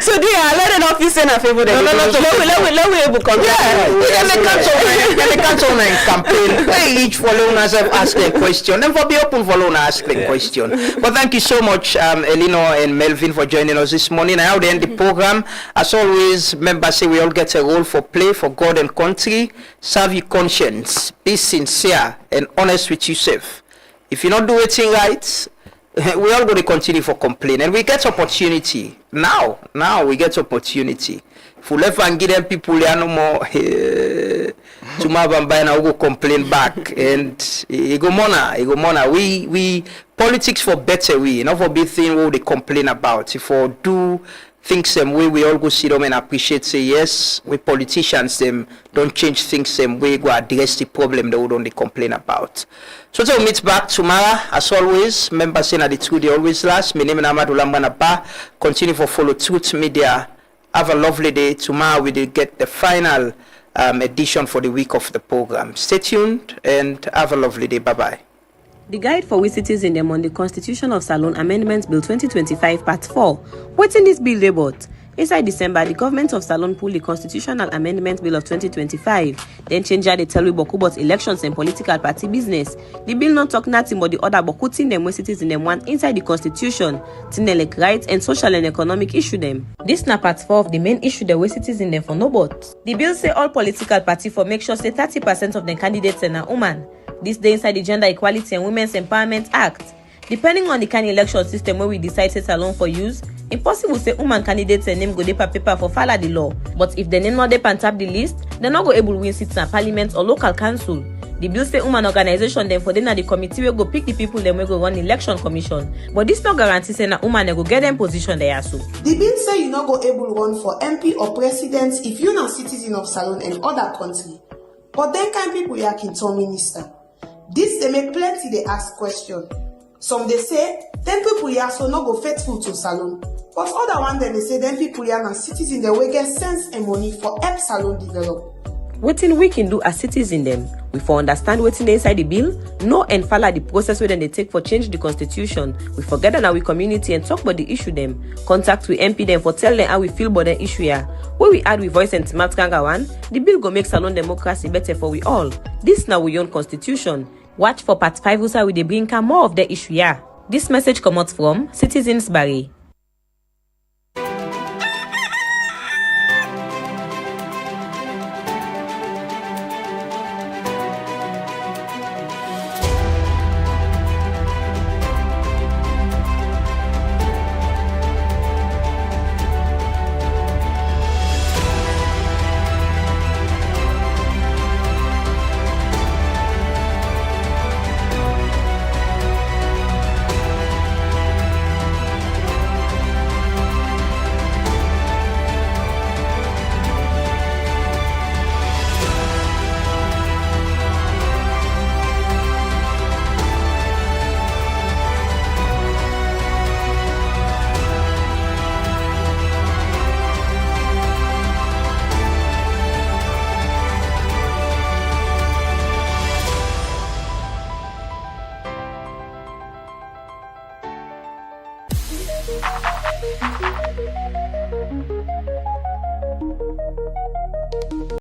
So they are let an officer in a favor. No. Let we able contact. Yeah, they can't on campaign. They each for loaners ask a question. And for be open for loaner asking question. But thank you so much, Elinor and Melvin, for joining us this morning. Now they end the program. As always, members say we all get a role for play for God and country. Serve your conscience. Be sincere and honest with yourself. If you not do anything right, we all going to continue for complain. And we get opportunity. Now we get opportunity. If we left and give them people there no more, tomorrow and by now we go complain back. And it go mona. We politics for better we, not for big thing what they complain about. If we do things same way, we all go sit down and appreciate, say yes, we politicians them don't change things same way, go address the problem that we don't complain about. So we'll meet back tomorrow, as always. Members saying that the truth they always last. My name is Amadou Lambanaba. Continue for follow Truth Media. Have a lovely day. Tomorrow we will get the final edition for the week of the program. Stay tuned and have a lovely day. Bye-bye. The guide for we citizens them on the Constitution of Salon Amendment Bill 2025 Part 4. What's in this bill about? Inside December, the government of Salon pulled the Constitutional Amendment Bill of 2025. Then changed the Telwi Bokubo's elections and political party business. The bill not talk nothing but the other Bokutin them we citizens them want inside the Constitution, tinelek rights and social and economic issue them. This na Part 4 of the main issue the way citizens them for no but. The bill say all political party for make sure say 30% of the candidates are women. This day inside the Gender Equality and Women's Empowerment Act. Depending on the kind of election system where we decide to Salon for use, impossible say woman candidates and name go dey paper for follow the law. But if the name not dey pan tap the list, they not go able to win seats in parliament or local council. The bill say woman organization them for them na the committee will go pick the people them will go run election commission. But this no guarantee say na woman go get them position there so. The bill say you not go able to run for MP or president if you not citizen of Salon and other country. But then kind people here can turn minister. This they make plenty they ask question. Some they say them people here so not go faithful to Salon. But other one then they say them people here na citizen they will get sense and money for help Salon develop. Wetin we can do as citizens them, we for understand wetin dey inside the bill, know and follow the process wey they take for change the constitution. We forget on our community and talk about the issue them. Contact with MP them for tell them how we feel about the issue here. When we add with voice and smart kangawan, the bill go make Salon democracy better for we all. This now we own constitution. Watch for part 5 also we dey bring more of the issue here. This message come out from Citizens Barry.